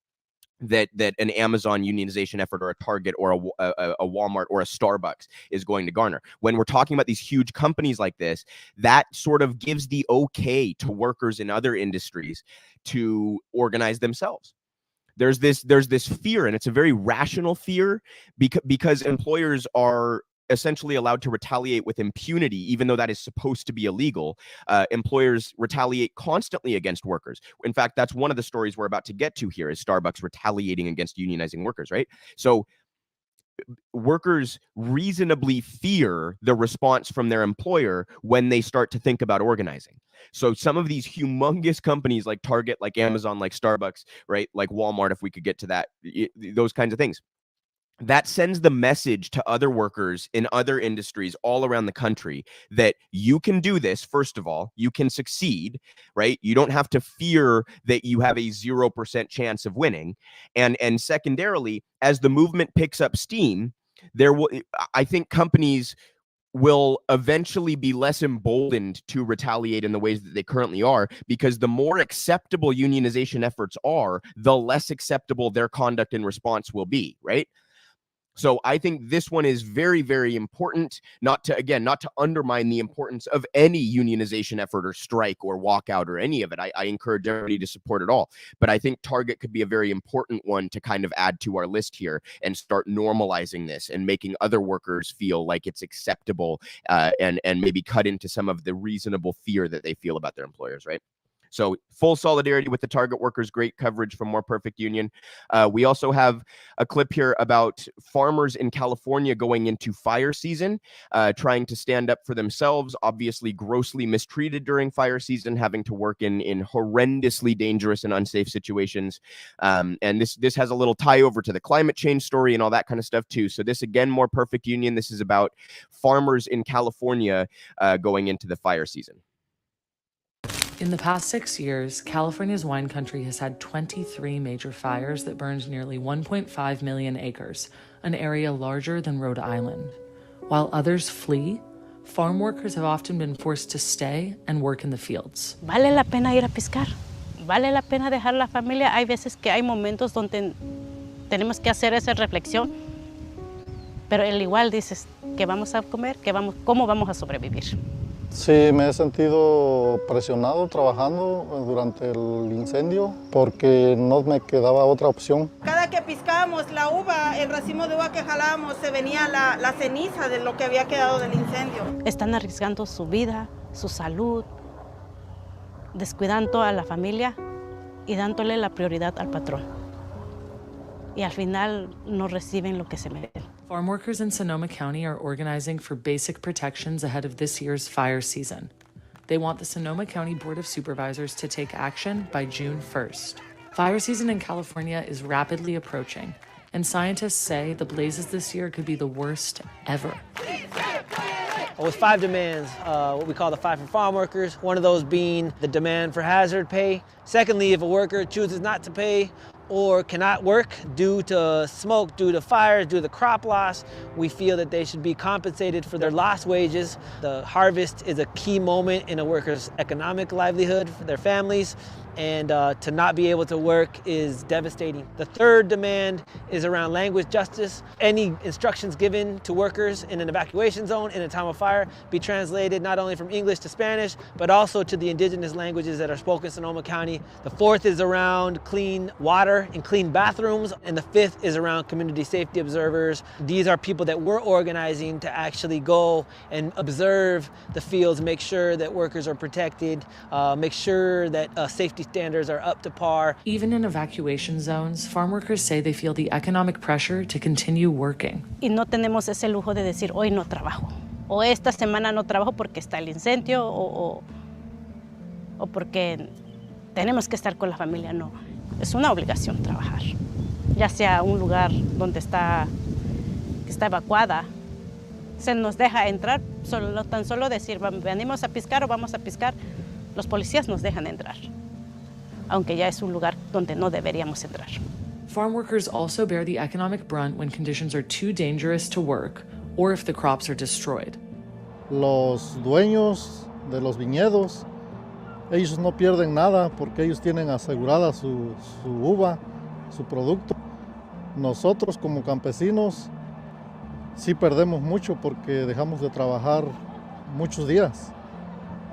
that an Amazon unionization effort or a Target or a Walmart or a Starbucks is going to garner. When we're talking about these huge companies like this, that sort of gives the okay to workers in other industries to organize themselves. There's this fear, and it's a very rational fear, because employers are essentially allowed to retaliate with impunity, even though that is supposed to be illegal. Employers retaliate constantly against workers. In fact, that's one of the stories we're about to get to here, is Starbucks retaliating against unionizing workers, right? So workers reasonably fear the response from their employer when they start to think about organizing. So some of these humongous companies like Target, like Amazon, like Starbucks, right, like Walmart, if we could get to that, those kinds of things, that sends the message to other workers in other industries all around the country that you can do this. First of all, you can succeed, right? You don't have to fear that you have a 0% chance of winning. And secondarily, as the movement picks up steam, I think companies will eventually be less emboldened to retaliate in the ways that they currently are, because the more acceptable unionization efforts are, the less acceptable their conduct in response will be, right? So I think this one is very, very important, not to undermine the importance of any unionization effort or strike or walkout or any of it. I encourage everybody to support it all. But I think Target could be a very important one to kind of add to our list here and start normalizing this and making other workers feel like it's acceptable, and maybe cut into some of the reasonable fear that they feel about their employers, right? So full solidarity with the Target workers. Great coverage from More Perfect Union. We also have a clip here about farmers in California going into fire season, trying to stand up for themselves, obviously grossly mistreated during fire season, having to work in horrendously dangerous and unsafe situations. And this has a little tie over to the climate change story and all that kind of stuff too. So this, again, More Perfect Union. This is about farmers in California going into the fire season. In the past 6 years, California's wine country has had 23 major fires that burned nearly 1.5 million acres, an area larger than Rhode Island. While others flee, farm workers have often been forced to stay and work in the fields. Vale la pena ir a pescar. Vale la pena dejar la familia. Hay veces que hay momentos donde tenemos que hacer esa reflexión, pero al igual dices, ¿qué vamos a comer? ¿Cómo vamos a sobrevivir? Sí, me he sentido presionado trabajando durante el incendio porque no me quedaba otra opción. Cada que piscábamos la uva, el racimo de uva que jalábamos, se venía la ceniza de lo que había quedado del incendio. Están arriesgando su vida, su salud, descuidando a la familia y dándole la prioridad al patrón. Y al final no reciben lo que se merecen. Farm workers in Sonoma County are organizing for basic protections ahead of this year's fire season. They want the Sonoma County Board of Supervisors to take action by June 1st. Fire season in California is rapidly approaching, and scientists say the blazes this year could be the worst ever. With 5 demands, what we call the 5 for farm workers, one of those being the demand for hazard pay. Secondly, if a worker chooses not to pay or cannot work due to smoke, due to fires, due to crop loss, we feel that they should be compensated for their lost wages. The harvest is a key moment in a worker's economic livelihood for their families, and to not be able to work is devastating. The third demand is around language justice. Any instructions given to workers in an evacuation zone in a time of fire be translated not only from English to Spanish, but also to the indigenous languages that are spoken in Sonoma County. The fourth is around clean water and clean bathrooms, and the fifth is around community safety observers. These are people that we're organizing to actually go and observe the fields, make sure that workers are protected, make sure that safety standards are up to par. Even in evacuation zones, farm workers say they feel the economic pressure to continue working. Y no tenemos ese lujo de decir, hoy no trabajo, o esta semana no trabajo porque está el incendio, o porque tenemos que estar con la familia. No, es una obligación trabajar, ya sea un lugar donde está evacuada, se nos deja entrar, tan solo decir, venimos a piscar o vamos a piscar, los policías nos dejan entrar, aunque ya es un lugar donde no deberíamos entrar. Farm workers also bear the economic brunt when conditions are too dangerous to work or if the crops are destroyed. Los dueños de los viñedos, ellos no pierden nada porque ellos tienen asegurada su uva, su producto. Nosotros como campesinos sí perdemos mucho porque dejamos de trabajar muchos días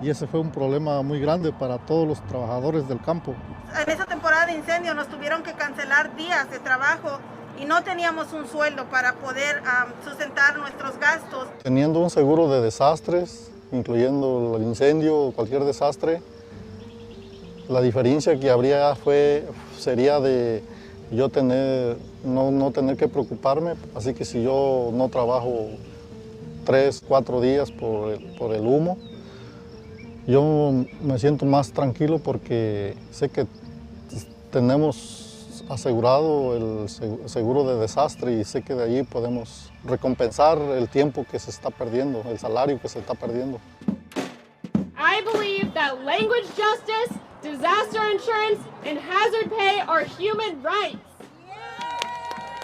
y ese fue un problema muy grande para todos los trabajadores del campo. En esa temporada de incendio nos tuvieron que cancelar días de trabajo y no teníamos un sueldo para poder sustentar nuestros gastos. Teniendo un seguro de desastres, incluyendo el incendio o cualquier desastre, la diferencia que habría sería de yo no tener que preocuparme, así que si yo no trabajo 3, 4 días por el humo, yo me siento más tranquilo porque sé que tenemos asegurado el seguro de desastre y sé que de allí podemos recompensar el tiempo que se está perdiendo, el salario que se está perdiendo. I believe that language justice, disaster insurance, and hazard pay are human rights.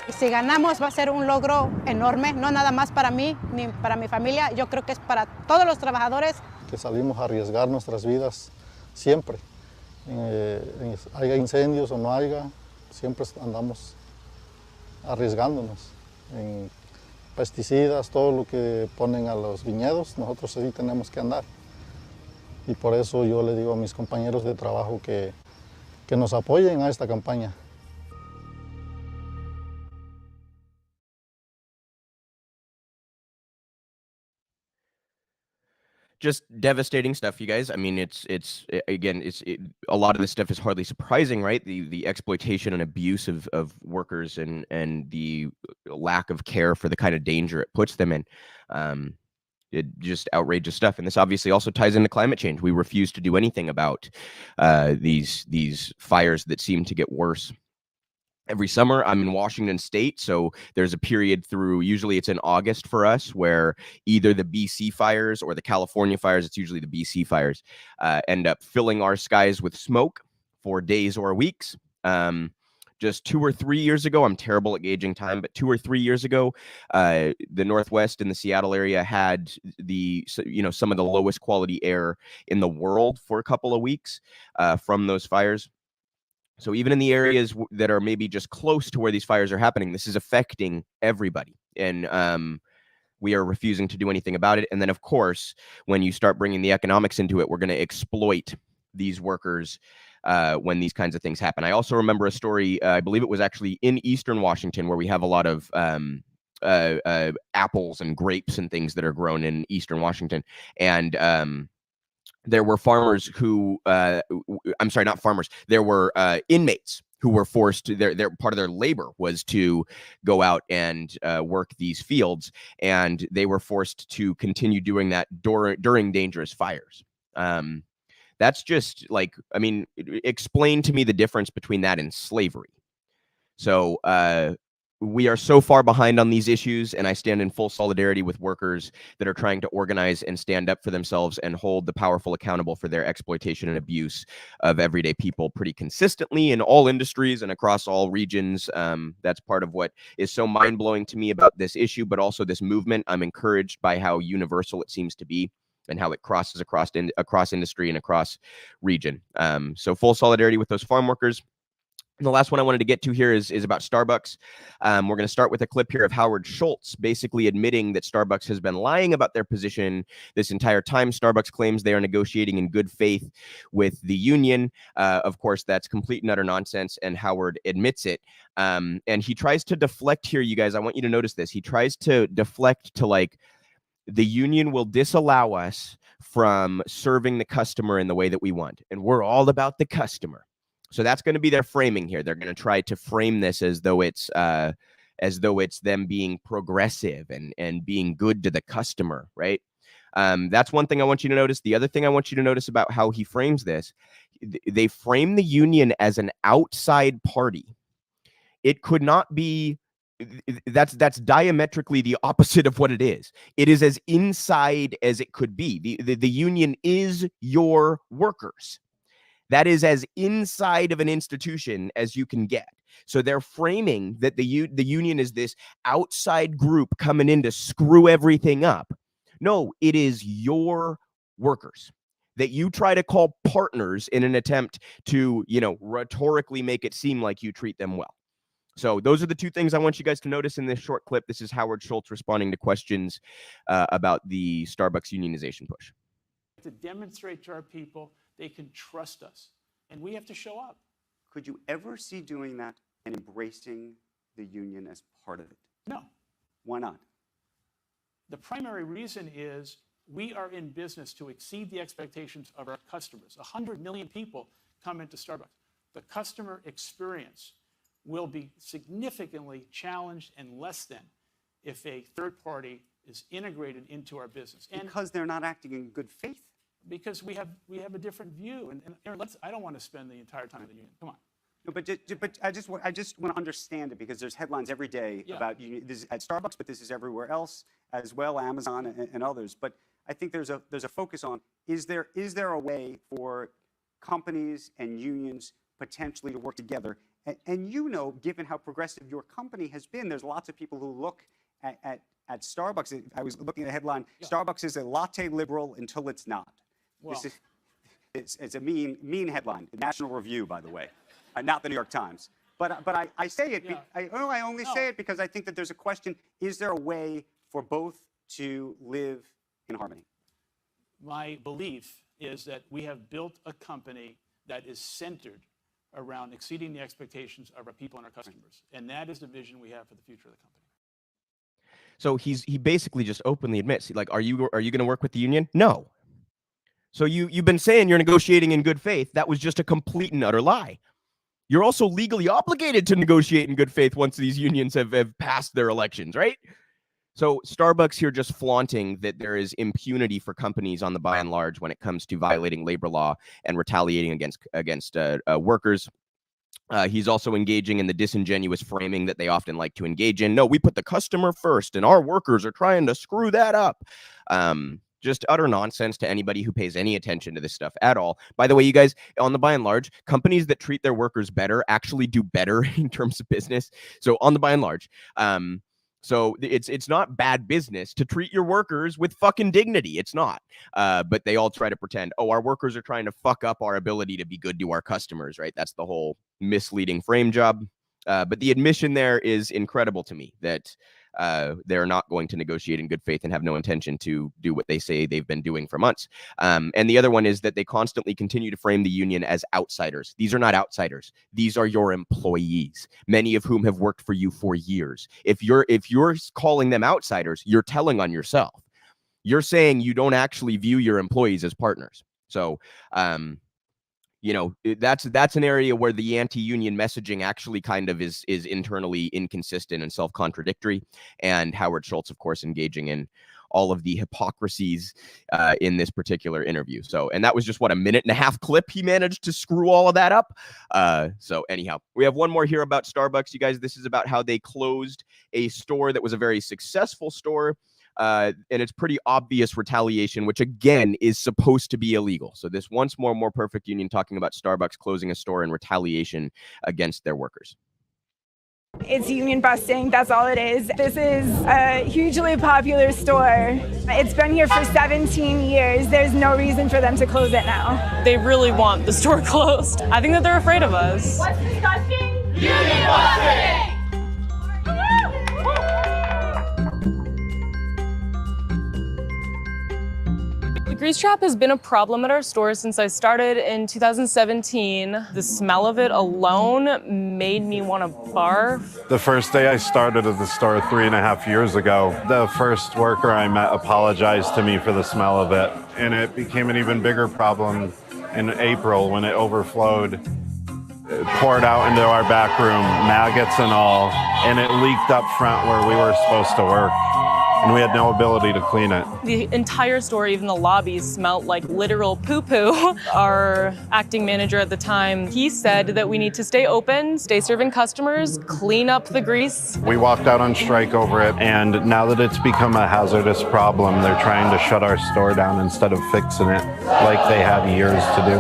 Y si ganamos va a ser un logro enorme, no nada más para mí ni para mi familia, yo creo que es para todos los trabajadores. Que salimos a arriesgar nuestras vidas siempre, haya incendios o no haya, siempre andamos arriesgándonos en pesticidas, todo lo que ponen a los viñedos, nosotros sí tenemos que andar. Y por eso yo le digo a mis compañeros de trabajo que nos apoyen a esta campaña. Just devastating stuff, you guys. I mean, it's a lot of this stuff is hardly surprising, right? The exploitation and abuse of workers and the lack of care for the kind of danger it puts them in. It just outrageous stuff, and this obviously also ties into climate change. We refuse to do anything about these fires that seem to get worse every summer. I'm in Washington State, so there's a period through, usually it's in August for us, where either the BC fires or the California fires, it's usually the BC fires, end up filling our skies with smoke for days or weeks. Just 2 or 3 years ago, I'm terrible at gauging time, but 2 or 3 years ago, the Northwest and the Seattle area had some of the lowest quality air in the world for a couple of weeks from those fires. So even in the areas that are maybe just close to where these fires are happening, this is affecting everybody. And we are refusing to do anything about it. And then, of course, when you start bringing the economics into it, we're going to exploit these workers when these kinds of things happen. I also remember a story, I believe it was actually in Eastern Washington, where we have a lot of apples and grapes and things that are grown in Eastern Washington. And there were farmers who, I'm sorry, not farmers. There were inmates who were forced to, their part of their labor was to go out and work these fields, and they were forced to continue doing that during dangerous fires. That's just like, I mean, explain to me the difference between that and slavery. So we are so far behind on these issues, and I stand in full solidarity with workers that are trying to organize and stand up for themselves and hold the powerful accountable for their exploitation and abuse of everyday people pretty consistently in all industries and across all regions. That's part of what is so mind-blowing to me about this issue, but also this movement. I'm encouraged by how universal it seems to be and how it crosses across industry and across region. So full solidarity with those farm workers. And the last one I wanted to get to here is about Starbucks. We're going to start with a clip here of Howard Schultz basically admitting that Starbucks has been lying about their position this entire time. Starbucks claims they are negotiating in good faith with the union. Of course, that's complete and utter nonsense, and Howard admits it. And he tries to deflect here, you guys. I want you to notice this. He tries to deflect to, like, the union will disallow us from serving the customer in the way that we want, and we're all about the customer. So that's going to be their framing here. They're going to try to frame this as though it's them being progressive and being good to the customer, right? That's one thing I want you to notice. The other thing I want you to notice about how he frames this, they frame the union as an outside party. It could not be. That's diametrically the opposite of what it is. It is as inside as it could be. The union is your workers. That is as inside of an institution as you can get. So they're framing that the union is this outside group coming in to screw everything up. No, it is your workers that you try to call partners in an attempt to, rhetorically make it seem like you treat them well. So those are the two things I want you guys to notice in this short clip. This is Howard Schultz responding to questions about the Starbucks unionization push. To demonstrate to our people they can trust us, and we have to show up. Could you ever see doing that and embracing the union as part of it? No. Why not? The primary reason is we are in business to exceed the expectations of our customers. 100 million people come into Starbucks. The customer experience will be significantly challenged and less than if a third party is integrated into our business. Because they're not acting in good faith? Because we have a different view. And Aaron, I don't want to spend the entire time in the union. Come on. No, but I just want to understand it, because there's headlines every day about union. This is at Starbucks, but this is everywhere else as well, Amazon and others. But I think there's a focus on, is there a way for companies and unions potentially to work together? And given how progressive your company has been, there's lots of people who look at Starbucks. I was looking at a headline, Starbucks is a latte liberal until it's not. Well, It's a mean headline. National Review, by the way, not the New York Times. But I say it. I only say it because I think that there's a question: is there a way for both to live in harmony? My belief is that we have built a company that is centered around exceeding the expectations of our people and our customers, and that is the vision we have for the future of the company. So he basically just openly admits, like, are you going to work with the union? No. So you've been saying you're negotiating in good faith. That was just a complete and utter lie. You're also legally obligated to negotiate in good faith once these unions have passed their elections, right? So Starbucks here just flaunting that there is impunity for companies on the by and large when it comes to violating labor law and retaliating against workers. He's also engaging in the disingenuous framing that they often like to engage in. No, we put the customer first and our workers are trying to screw that up. Just utter nonsense to anybody who pays any attention to this stuff at all. By the way, you guys, on the by and large, companies that treat their workers better actually do better in terms of business. So on the by and large, so it's not bad business to treat your workers with fucking dignity. It's not. But they all try to pretend, oh, our workers are trying to fuck up our ability to be good to our customers, right? That's the whole misleading frame job. But the admission there is incredible to me that they're not going to negotiate in good faith and have no intention to do what they say they've been doing for months. And the other one is that they constantly continue to frame the union as outsiders. These are not outsiders. These are your employees, many of whom have worked for you for years. If you're calling them outsiders, you're telling on yourself. You're saying you don't actually view your employees as partners. So, that's an area where the anti-union messaging actually kind of is internally inconsistent and self-contradictory. And Howard Schultz, of course, engaging in all of the hypocrisies in this particular interview. So, and that was just, what, a 1.5-minute clip he managed to screw all of that up. So anyhow, we have one more here about Starbucks, you guys. This is about how they closed a store that was a very successful store. And it's pretty obvious retaliation, which again is supposed to be illegal. So this once more perfect union talking about Starbucks closing a store in retaliation against their workers. It's union busting, that's all it is. This is a hugely popular store. It's been here for 17 years. There's no reason for them to close it now. They really want the store closed. I think that they're afraid of us. What's disgusting? Union busting! The grease trap has been a problem at our store since I started in 2017. The smell of it alone made me want to barf. The first day I started at the store 3.5 years ago, the first worker I met apologized to me for the smell of it. And it became an even bigger problem in April when it overflowed. It poured out into our back room, maggots and all, and it leaked up front where we were supposed to work. And we had no ability to clean it. The entire store, even the lobbies, smelled like literal poo-poo. Our acting manager at the time, he said that we need to stay open, stay serving customers, clean up the grease. We walked out on strike over it, and now that it's become a hazardous problem, they're trying to shut our store down instead of fixing it like they had years to do.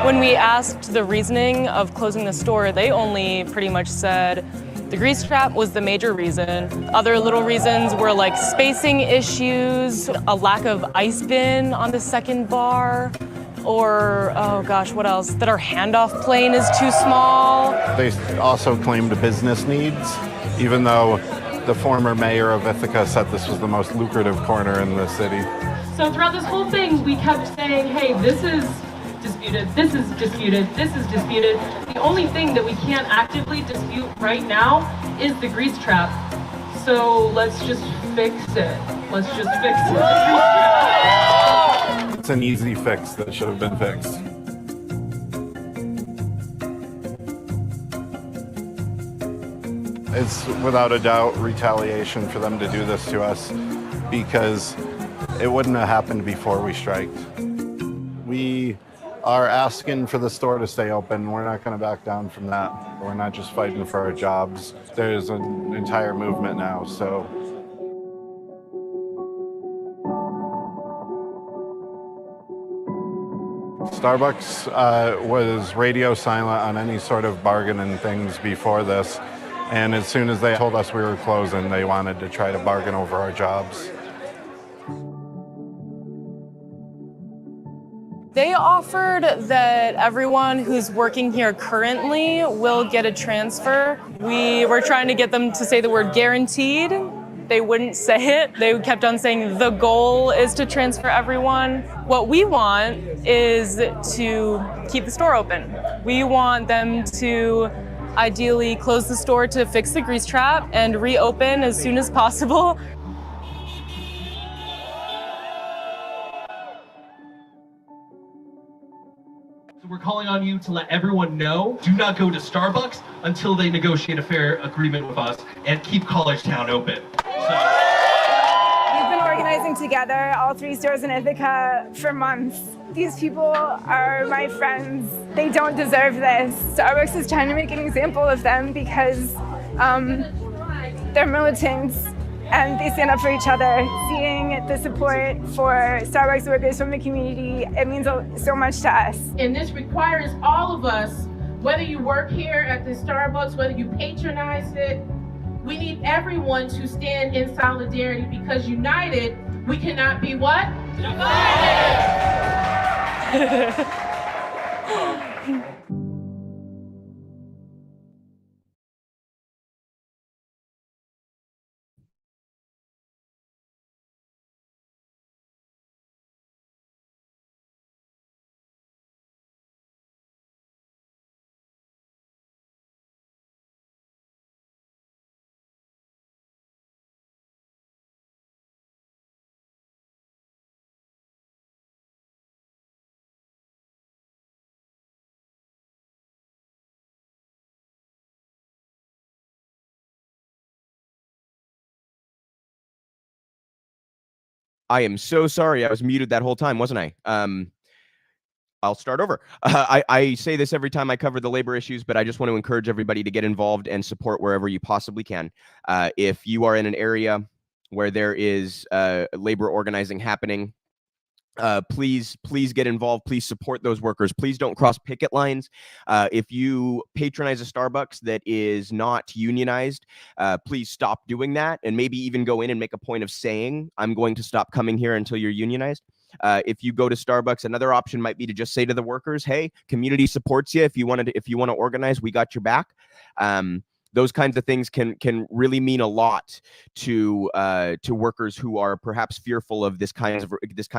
When we asked the reasoning of closing the store, they only pretty much said the grease trap was the major reason. Other little reasons were like spacing issues, a lack of ice bin on the second bar, or, oh gosh, what else? That our handoff plane is too small. They also claimed business needs, even though the former mayor of Ithaca said this was the most lucrative corner in the city. So throughout this whole thing, we kept saying, hey, this is disputed, this is disputed, this is disputed. The only thing that we can't actively dispute right now is the grease trap. So let's just fix it. Let's just fix it. It's an easy fix that should have been fixed. It's without a doubt retaliation for them to do this to us, because it wouldn't have happened before we striked. We are asking for the store to stay open. We're not going to back down from that. We're not just fighting for our jobs. There's an entire movement now, so. Starbucks was radio silent on any sort of bargaining things before this. And as soon as they told us we were closing, they wanted to try to bargain over our jobs. They offered that everyone who's working here currently will get a transfer. We were trying to get them to say the word guaranteed. They wouldn't say it. They kept on saying the goal is to transfer everyone. What we want is to keep the store open. We want them to ideally close the store to fix the grease trap and reopen as soon as possible. We're calling on you to let everyone know, do not go to Starbucks until they negotiate a fair agreement with us, and keep College Town open. We've been organizing together, all 3 stores in Ithaca, for months. These people are my friends. They don't deserve this. Starbucks is trying to make an example of them because they're militants and they stand up for each other. Seeing the support for Starbucks workers from the community, it means so much to us. And this requires all of us, whether you work here at the Starbucks, whether you patronize it, we need everyone to stand in solidarity, because united, we cannot be what? Divided! I am so sorry. I was muted that whole time, wasn't I? I'll start over. I say this every time I cover the labor issues, but I just want to encourage everybody to get involved and support wherever you possibly can. If you are in an area where there is labor organizing happening, please get involved. Please support those workers. Please don't cross picket lines. If you patronize a Starbucks that is not unionized, please stop doing that, and maybe even go in and make a point of saying, I'm going to stop coming here until you're unionized. If you go to Starbucks, another option might be to just say to the workers, hey, community supports you. If you want to organize, we got your back. Those kinds of things can really mean a lot to workers who are perhaps fearful of this kind of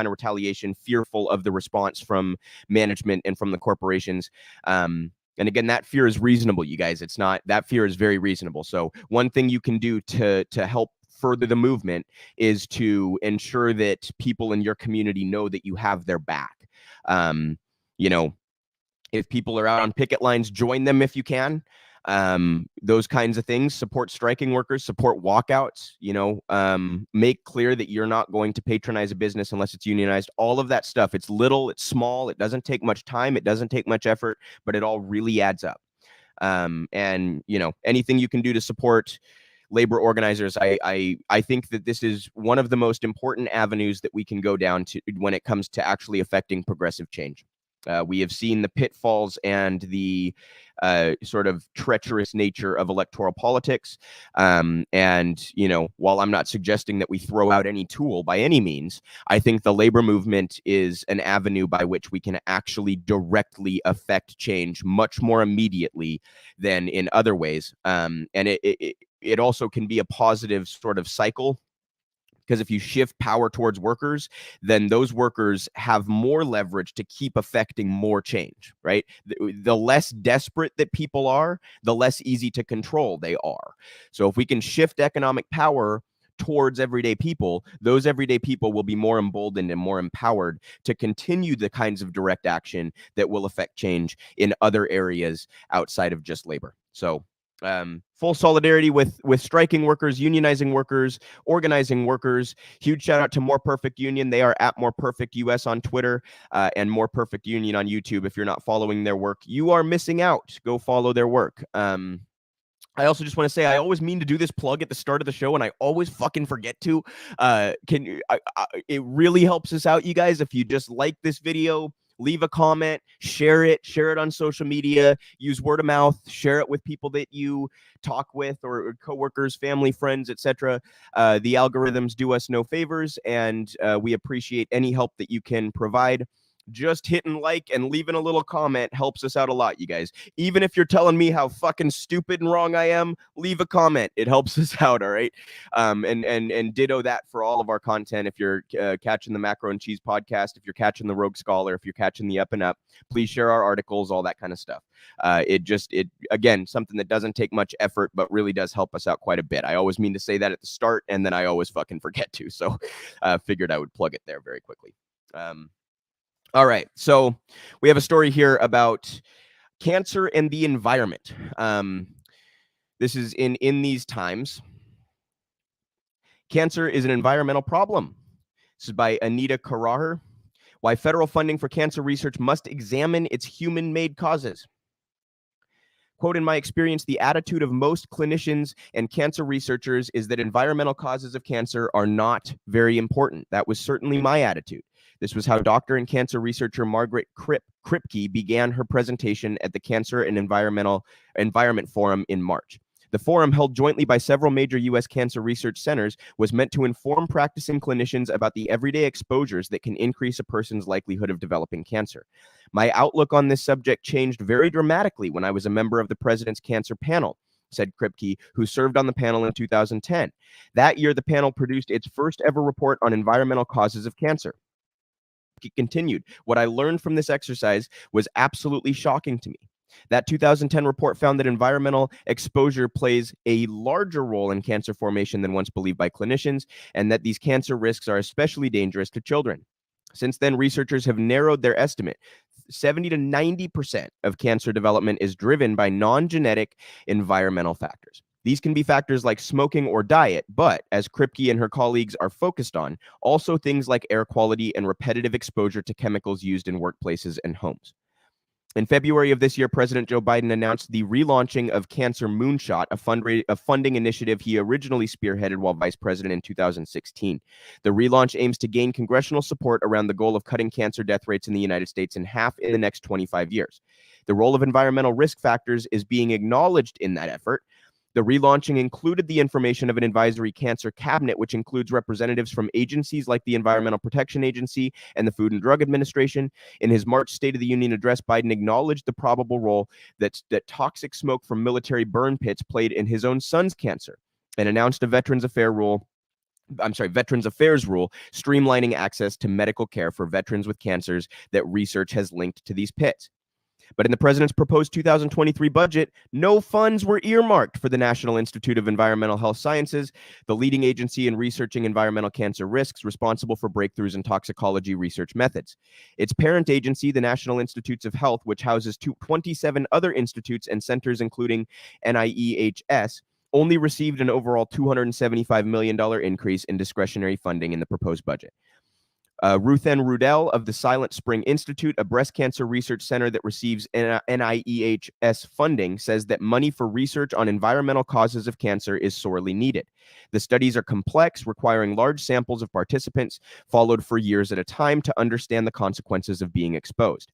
retaliation, fearful of the response from management and from the corporations. And again, that fear is reasonable, you guys. That fear is very reasonable. So one thing you can do to help further the movement is to ensure that people in your community know that you have their back. If people are out on picket lines, join them if you can. Those kinds of things. Support striking workers, support walkouts, make clear that you're not going to patronize a business unless it's unionized. All of that stuff. It's little, it's small, it doesn't take much time, it doesn't take much effort, but it all really adds up. And anything you can do to support labor organizers, I think that this is one of the most important avenues that we can go down to when it comes to actually affecting progressive change. We have seen the pitfalls and the sort of treacherous nature of electoral politics. And, you know, while I'm not suggesting that we throw out any tool by any means, I think the labor movement is an avenue by which we can actually directly affect change much more immediately than in other ways. And it also can be a positive sort of cycle, because if you shift power towards workers, then those workers have more leverage to keep affecting more change, right? The less desperate that people are, the less easy to control they are. So if we can shift economic power towards everyday people, those everyday people will be more emboldened and more empowered to continue the kinds of direct action that will affect change in other areas outside of just labor. So full solidarity with striking workers, unionizing workers, organizing workers. Huge shout out to More Perfect Union. They are at More Perfect US on Twitter and More Perfect Union on YouTube. If you're not following their work, you are missing out. Go follow their work. I also just want to say I always mean to do this plug at the start of the show, and I always fucking forget to. It really helps us out, you guys, if you just like this video, leave a comment, share it on social media, use word of mouth, share it with people that you talk with or coworkers, family, friends, etc. The algorithms do us no favors, and we appreciate any help that you can provide. Just hitting like and leaving a little comment helps us out a lot, you guys. Even if you're telling me how fucking stupid and wrong I am, leave a comment. It helps us out, all right? And ditto that for all of our content. If you're catching the Macro and Cheese podcast, if you're catching the Rogue Scholar, if you're catching the Up and Up, please share our articles, all that kind of stuff. It again, something that doesn't take much effort, but really does help us out quite a bit. I always mean to say that at the start, and then I always fucking forget to. So figured I would plug it there very quickly. All right, so we have a story here about cancer and the environment. This is in these times. Cancer is an environmental problem. This is by Anita Karaher. Why federal funding for cancer research must examine its human-made causes. Quote, in my experience, the attitude of most clinicians and cancer researchers is that environmental causes of cancer are not very important. That was certainly my attitude. This was how doctor and cancer researcher Margaret Kripke began her presentation at the Cancer and Environment Forum in March. The forum, held jointly by several major U.S. cancer research centers, was meant to inform practicing clinicians about the everyday exposures that can increase a person's likelihood of developing cancer. My outlook on this subject changed very dramatically when I was a member of the President's Cancer Panel, said Kripke, who served on the panel in 2010. That year, the panel produced its first ever report on environmental causes of cancer. It continued, what I learned from this exercise was absolutely shocking to me. That 2010 report found that environmental exposure plays a larger role in cancer formation than once believed by clinicians, and that these cancer risks are especially dangerous to children. Since then, researchers have narrowed their estimate. 70 to 90% of cancer development is driven by non-genetic environmental factors. These can be factors like smoking or diet, but as Kripke and her colleagues are focused on, also things like air quality and repetitive exposure to chemicals used in workplaces and homes. In February of this year, President Joe Biden announced the relaunching of Cancer Moonshot, a funding initiative he originally spearheaded while vice president in 2016. The relaunch aims to gain congressional support around the goal of cutting cancer death rates in the United States in half in the next 25 years. The role of environmental risk factors is being acknowledged in that effort. The relaunching included the information of an advisory cancer cabinet, which includes representatives from agencies like the Environmental Protection Agency and the Food and Drug Administration. In his March State of the Union address, Biden acknowledged the probable role that toxic smoke from military burn pits played in his own son's cancer, and announced a Veterans Affairs rule streamlining access to medical care for veterans with cancers that research has linked to these pits. But in the president's proposed 2023 budget, no funds were earmarked for the National Institute of Environmental Health Sciences, the leading agency in researching environmental cancer risks responsible for breakthroughs in toxicology research methods. Its parent agency, the National Institutes of Health, which houses 27 other institutes and centers, including NIEHS, only received an overall $275 million increase in discretionary funding in the proposed budget. Ruth N. Rudell of the Silent Spring Institute, a breast cancer research center that receives NIEHS funding, says that money for research on environmental causes of cancer is sorely needed. The studies are complex, requiring large samples of participants, followed for years at a time to understand the consequences of being exposed.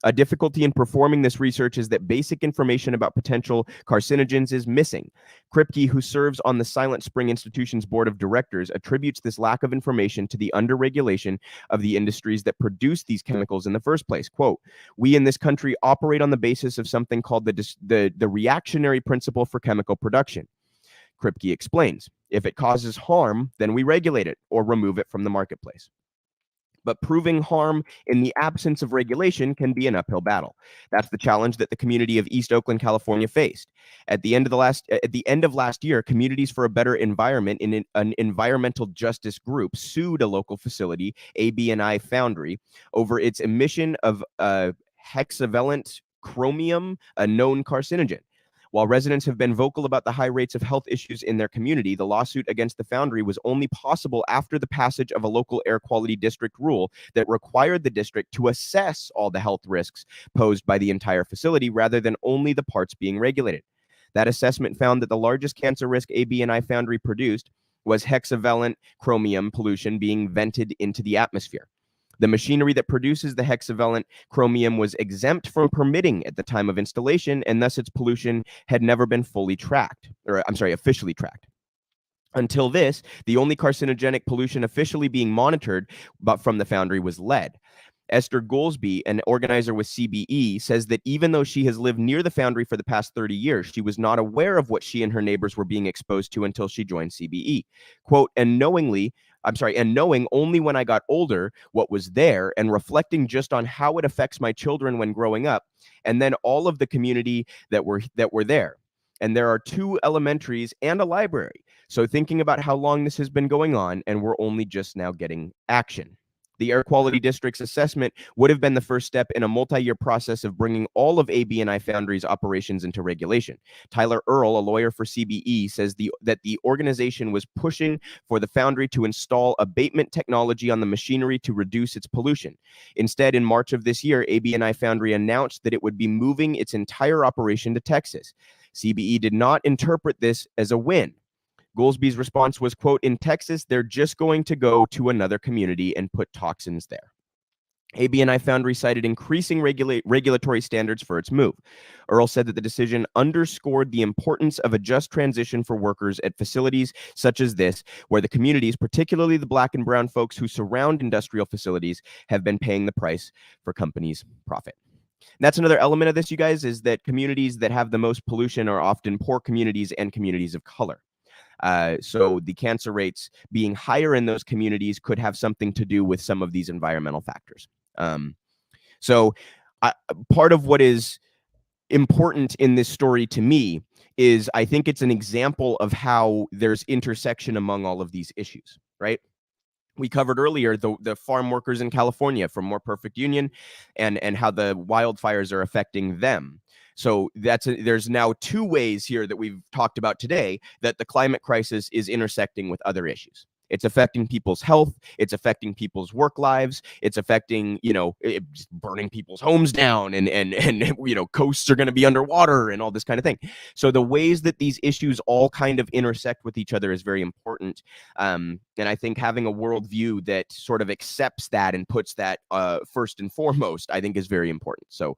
A difficulty in performing this research is that basic information about potential carcinogens is missing. Kripke, who serves on the Silent Spring Institution's board of directors, attributes this lack of information to the underregulation of the industries that produce these chemicals in the first place. Quote, "We in this country operate on the basis of something called the reactionary principle for chemical production." Kripke explains, "If it causes harm, then we regulate it or remove it from the marketplace. But proving harm in the absence of regulation can be an uphill battle. That's the challenge that the community of East Oakland, California faced. At the end of last year, Communities for a Better Environment in an environmental justice group sued a local facility, AB&I Foundry, over its emission of hexavalent chromium, a known carcinogen. While residents have been vocal about the high rates of health issues in their community, the lawsuit against the foundry was only possible after the passage of a local air quality district rule that required the district to assess all the health risks posed by the entire facility rather than only the parts being regulated. That assessment found that the largest cancer risk AB&I Foundry produced was hexavalent chromium pollution being vented into the atmosphere. The machinery that produces the hexavalent chromium was exempt from permitting at the time of installation, and thus its pollution had never been officially tracked. Until this, the only carcinogenic pollution officially being monitored from the foundry was lead. Esther Goolsby, an organizer with CBE, says that even though she has lived near the foundry for the past 30 years, she was not aware of what she and her neighbors were being exposed to until she joined CBE. Quote, and knowing only when I got older what was there and reflecting just on how it affects my children when growing up, and then all of the community that were there. And there are 2 elementaries and a library. So thinking about how long this has been going on, and we're only just now getting action. The Air Quality District's assessment would have been the first step in a multi-year process of bringing all of AB&I Foundry's operations into regulation. Tyler Earle, a lawyer for CBE, says that the organization was pushing for the foundry to install abatement technology on the machinery to reduce its pollution. Instead, in March of this year, AB&I Foundry announced that it would be moving its entire operation to Texas. CBE did not interpret this as a win. Goolsby's response was, quote, in Texas, they're just going to go to another community and put toxins there. AB&I Foundry cited increasing regulatory standards for its move. Earle said that the decision underscored the importance of a just transition for workers at facilities such as this, where the communities, particularly the Black and brown folks who surround industrial facilities, have been paying the price for companies' profit. And that's another element of this, you guys, is that communities that have the most pollution are often poor communities and communities of color. So the cancer rates being higher in those communities could have something to do with some of these environmental factors. Part of what is important in this story to me is I think it's an example of how there's intersection among all of these issues, right? We covered earlier the farm workers in California from More Perfect Union and how the wildfires are affecting them. So there's now 2 ways here that we've talked about today that the climate crisis is intersecting with other issues. It's affecting people's health. It's affecting people's work lives. It's affecting, just burning people's homes down and coasts are going to be underwater and all this kind of thing. So the ways that these issues all kind of intersect with each other is very important. And I think having a worldview that sort of accepts that and puts that first and foremost, I think is very important. So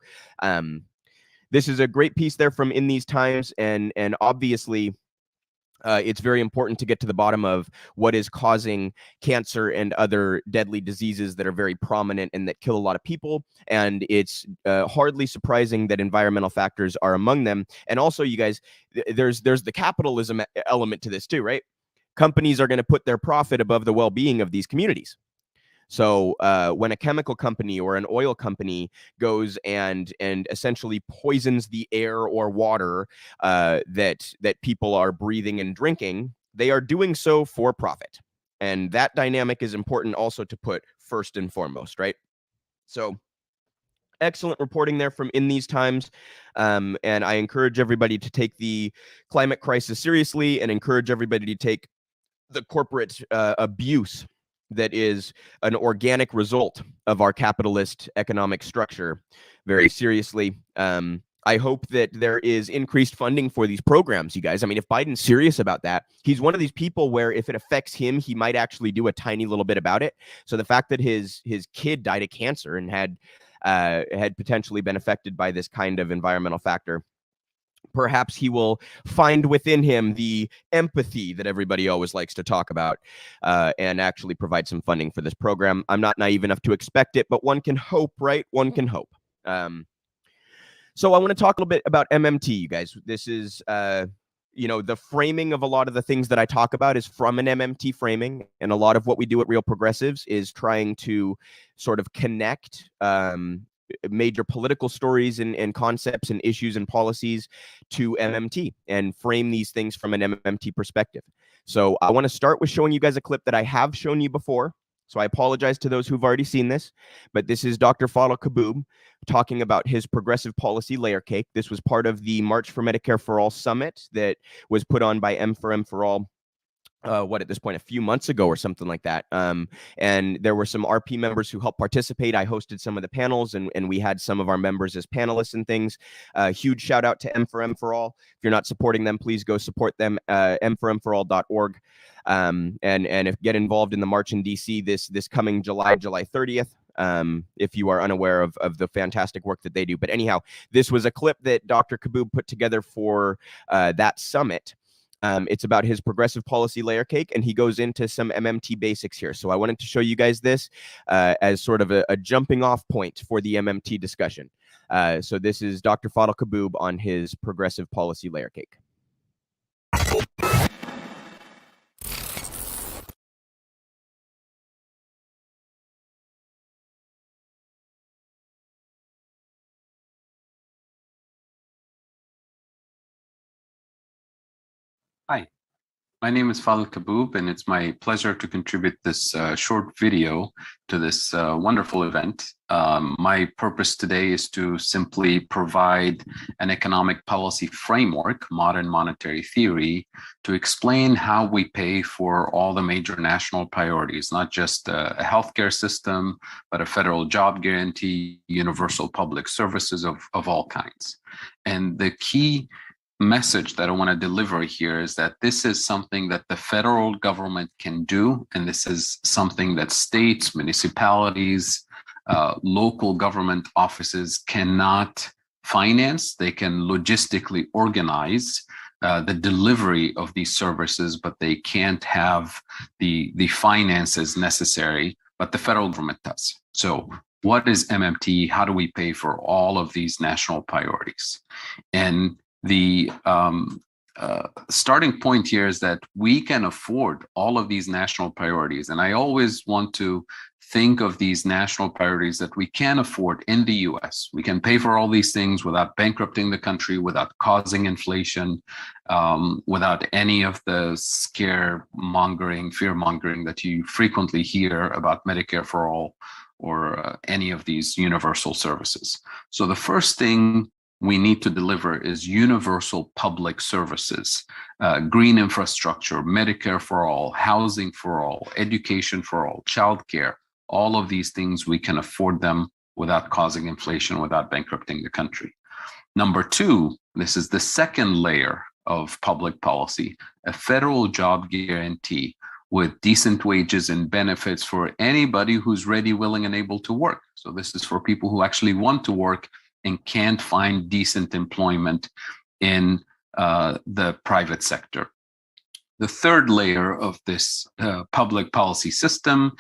this is a great piece there from In These Times. And obviously, it's very important to get to the bottom of what is causing cancer and other deadly diseases that are very prominent and that kill a lot of people. And it's hardly surprising that environmental factors are among them. And also, you guys, there's the capitalism element to this too, right? Companies are going to put their profit above the well-being of these communities. So when a chemical company or an oil company goes and essentially poisons the air or water that people are breathing and drinking, they are doing so for profit. And that dynamic is important also to put first and foremost, right? So excellent reporting there from In These Times. And I encourage everybody to take the climate crisis seriously and encourage everybody to take the corporate abuse that is an organic result of our capitalist economic structure very seriously. I hope that there is increased funding for these programs, you guys. I mean, if Biden's serious about that, he's one of these people where if it affects him, he might actually do a tiny little bit about it. So the fact that his kid died of cancer and had had potentially been affected by this kind of environmental factor, perhaps he will find within him the empathy that everybody always likes to talk about, and actually provide some funding for this program. I'm not naive enough to expect it, but one can hope, right? One can hope. So I want to talk a little bit about MMT, you guys. This is, the framing of a lot of the things that I talk about is from an MMT framing. And a lot of what we do at Real Progressives is trying to sort of connect major political stories and concepts and issues and policies to MMT and frame these things from an MMT perspective. So I want to start with showing you guys a clip that I have shown you before. So I apologize to those who've already seen this, but this is Dr. Fadl Kaboub talking about his progressive policy layer cake. This was part of the March for Medicare for All summit that was put on by M for All, at this point, a few months ago or something like that. And there were some RP members who helped participate. I hosted some of the panels, and we had some of our members as panelists and things. Huge shout out to M for All. If you're not supporting them, please go support them, m4m4all.org. And if get involved in the march in DC this coming July 30th. If you are unaware of the fantastic work that they do. But anyhow, this was a clip that Dr. Kaboub put together for that summit. It's about his progressive policy layer cake, and he goes into some MMT basics here. So I wanted to show you guys this as sort of a jumping off point for the MMT discussion. So this is Dr. Fadl Kaboub on his progressive policy layer cake. Hi, my name is Fadl Kaboub, and it's my pleasure to contribute this short video to this wonderful event. My purpose today is to simply provide an economic policy framework, modern monetary theory, to explain how we pay for all the major national priorities, not just a healthcare system, but a federal job guarantee, universal public services of all kinds. And the key message that I want to deliver here is that this is something that the federal government can do, and this is something that states, municipalities, local government offices cannot finance. They can logistically organize the delivery of these services, but they can't have the finances necessary, but the federal government does. So what is MMT? How do we pay for all of these national priorities? And the starting point here is that we can afford all of these national priorities. And I always want to think of these national priorities that we can afford in the US. We can pay for all these things without bankrupting the country, without causing inflation, without any of the fear mongering that you frequently hear about Medicare for All or any of these universal services. So the first thing we need to deliver is universal public services, green infrastructure, Medicare for all, housing for all, education for all, childcare. All of these things, we can afford them without causing inflation, without bankrupting the country. Number two, this is the second layer of public policy, a federal job guarantee with decent wages and benefits for anybody who's ready, willing, and able to work. So this is for people who actually want to work and can't find decent employment in the private sector. The third layer of this public policy system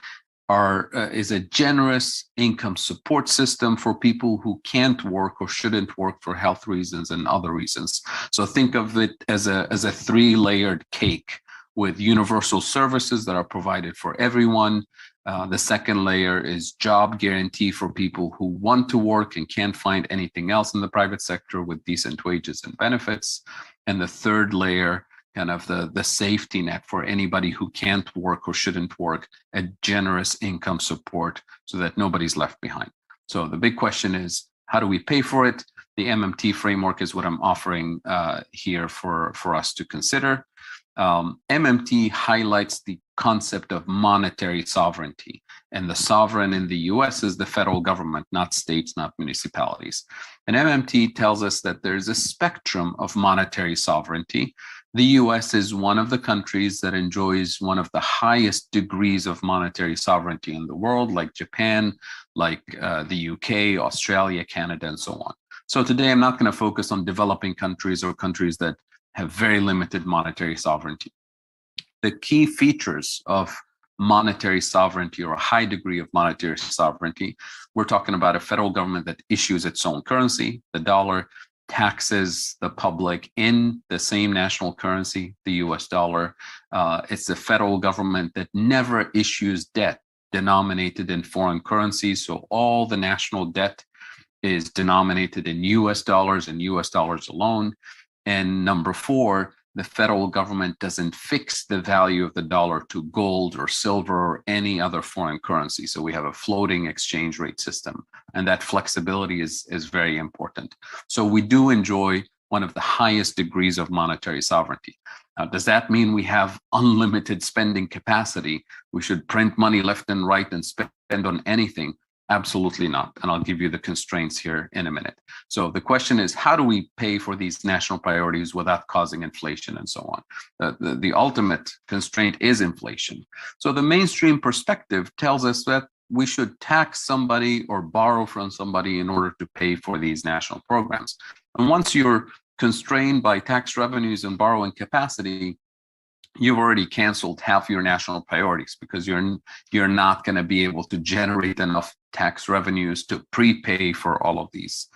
is a generous income support system for people who can't work or shouldn't work for health reasons and other reasons. So think of it as a three-layered cake with universal services that are provided for everyone. The second layer is job guarantee for people who want to work and can't find anything else in the private sector with decent wages and benefits. And the third layer, kind of the safety net for anybody who can't work or shouldn't work, a generous income support so that nobody's left behind. So the big question is, how do we pay for it? The MMT framework is what I'm offering here for us to consider. MMT highlights the concept of monetary sovereignty, and the sovereign in the US is the federal government, not states, not municipalities. And MMT tells us that there's a spectrum of monetary sovereignty. The US is one of the countries that enjoys one of the highest degrees of monetary sovereignty in the world, like Japan, like the UK, Australia, Canada, and so on. So today I'm not going to focus on developing countries or countries that have very limited monetary sovereignty. The key features of monetary sovereignty, or a high degree of monetary sovereignty, we're talking about a federal government that issues its own currency, the dollar, taxes the public in the same national currency, the US dollar. It's the federal government that never issues debt denominated in foreign currencies. So all the national debt is denominated in US dollars and US dollars alone. And number four, the federal government doesn't fix the value of the dollar to gold or silver or any other foreign currency. So we have a floating exchange rate system, and that flexibility is very important. So we do enjoy one of the highest degrees of monetary sovereignty. Now, does that mean we have unlimited spending capacity? We should print money left and right and spend on anything? Absolutely not. And I'll give you the constraints here in a minute. So the question is, how do we pay for these national priorities without causing inflation and so on? The ultimate constraint is inflation. So the mainstream perspective tells us that we should tax somebody or borrow from somebody in order to pay for these national programs. And once you're constrained by tax revenues and borrowing capacity, you've already canceled half your national priorities, because you're not going to be able to generate enough tax revenues to prepay for all of these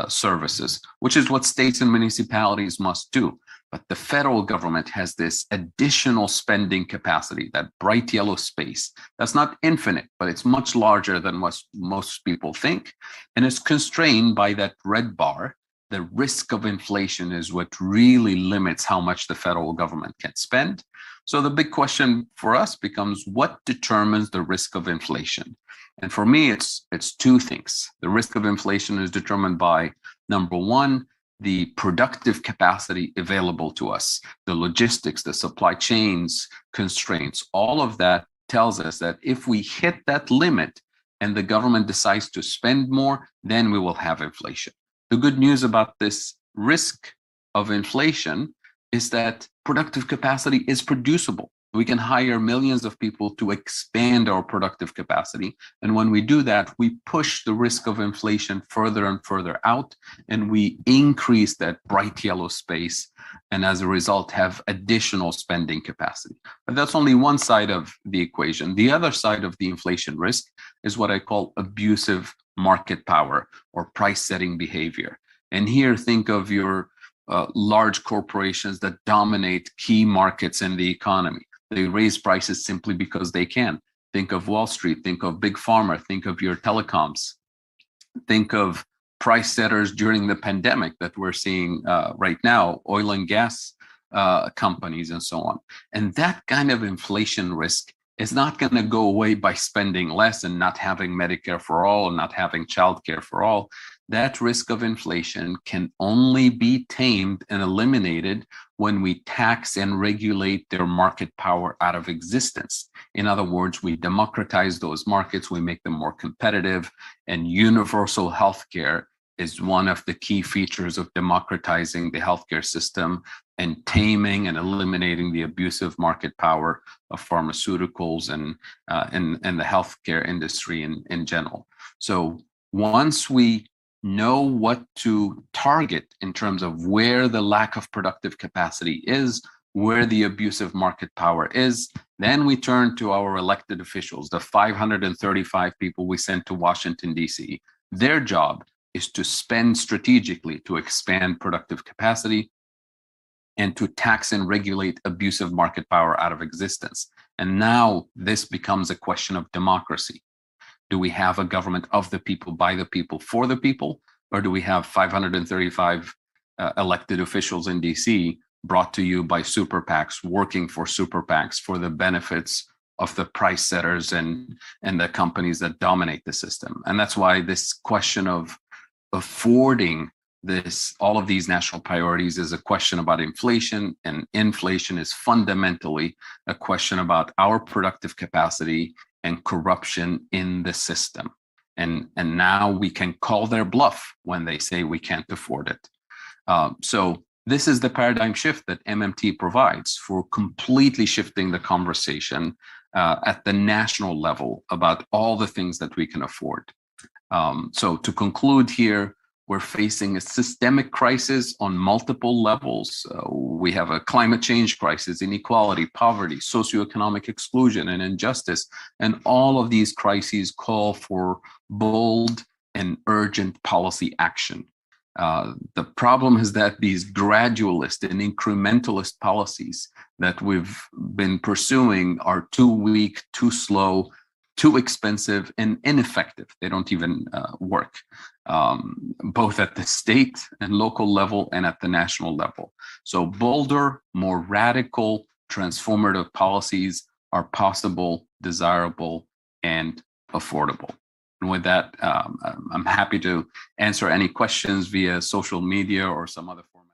services, which is what states and municipalities must do. But the federal government has this additional spending capacity, that bright yellow space. That's not infinite, but it's much larger than what most people think. And it's constrained by that red bar. The risk of inflation is what really limits how much the federal government can spend. So the big question for us becomes, what determines the risk of inflation? And for me, it's two things. The risk of inflation is determined by, number one, the productive capacity available to us, the logistics, the supply chains constraints. All of that tells us that if we hit that limit and the government decides to spend more, then we will have inflation. The good news about this risk of inflation is that productive capacity is producible. We can hire millions of people to expand our productive capacity. And when we do that, we push the risk of inflation further and further out, and we increase that bright yellow space, and as a result have additional spending capacity. But that's only one side of the equation. The other side of the inflation risk is what I call abusive market power or price setting behavior. And here, think of your large corporations that dominate key markets in the economy. They raise prices simply because they can. Think of Wall Street, think of Big Pharma, think of your telecoms, think of price setters during the pandemic that we're seeing right now, oil and gas companies and so on. And that kind of inflation risk is not going to go away by spending less and not having Medicare for all and not having childcare for all. That risk of inflation can only be tamed and eliminated when we tax and regulate their market power out of existence. In other words, we democratize those markets, we make them more competitive, and universal healthcare is one of the key features of democratizing the healthcare system and taming and eliminating the abusive market power of pharmaceuticals and the healthcare industry in general. So once we know what to target in terms of where the lack of productive capacity is, where the abusive market power is, then we turn to our elected officials, the 535 people we sent to Washington, D.C. Their job is to spend strategically to expand productive capacity and to tax and regulate abusive market power out of existence. And now this becomes a question of democracy. Do we have a government of the people, by the people, for the people? Or do we have 535 elected officials in DC brought to you by super PACs, working for super PACs for the benefits of the price setters and the companies that dominate the system? And that's why this question of affording all of these national priorities is a question about inflation, and inflation is fundamentally a question about our productive capacity and corruption in the system. And now we can call their bluff when they say we can't afford it. So This is the paradigm shift that MMT provides for completely shifting the conversation at the national level about all the things that we can afford. So to conclude here, we're facing a systemic crisis on multiple levels. We have a climate change crisis, inequality, poverty, socioeconomic exclusion, and injustice. And all of these crises call for bold and urgent policy action. The problem is that these gradualist and incrementalist policies that we've been pursuing are too weak, too slow, too expensive, and ineffective. They don't even work, both at the state and local level and at the national level. So bolder, more radical, transformative policies are possible, desirable, and affordable. And with that, I'm happy to answer any questions via social media or some other format.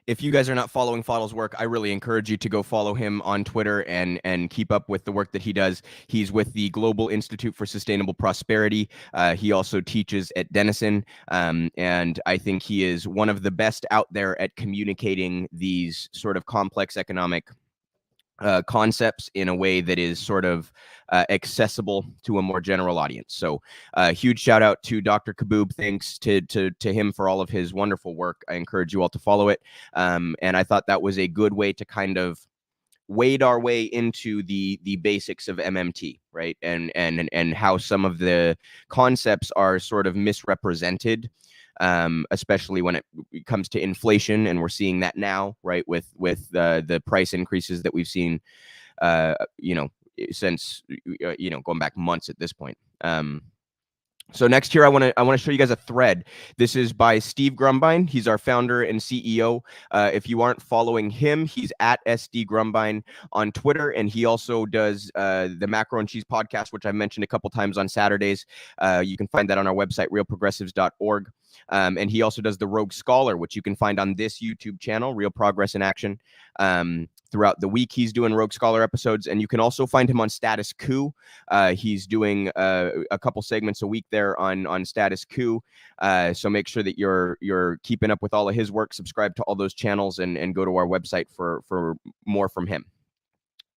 If you guys are not following Fadl's work, I really encourage you to go follow him on Twitter and keep up with the work that he does. He's with the Global Institute for Sustainable Prosperity. He also teaches at Denison, and I think he is one of the best out there at communicating these sort of complex economic concepts in a way that is sort of accessible to a more general audience. So huge shout out to Dr. Kaboub. Thanks to him for all of his wonderful work. I encourage you all to follow it. And I thought that was a good way to kind of wade our way into the basics of MMT, right? And how some of the concepts are sort of misrepresented, especially when it comes to inflation, and we're seeing that now, right, with the price increases that we've seen, since going back months at this point. So next here, I want to show you guys a thread. This is by Steve Grumbine. He's our founder and CEO. If you aren't following him, he's at SD Grumbine on Twitter, and he also does the Macro and Cheese podcast, which I mentioned a couple times on Saturdays. You can find that on our website, realprogressives.org. And he also does the Rogue Scholar, which you can find on this YouTube channel, Real Progress in Action. Throughout the week, he's doing Rogue Scholar episodes, and you can also find him on Status Coup. He's doing a couple segments a week there on Status Coup. So make sure that you're keeping up with all of his work. Subscribe to all those channels and go to our website for more from him.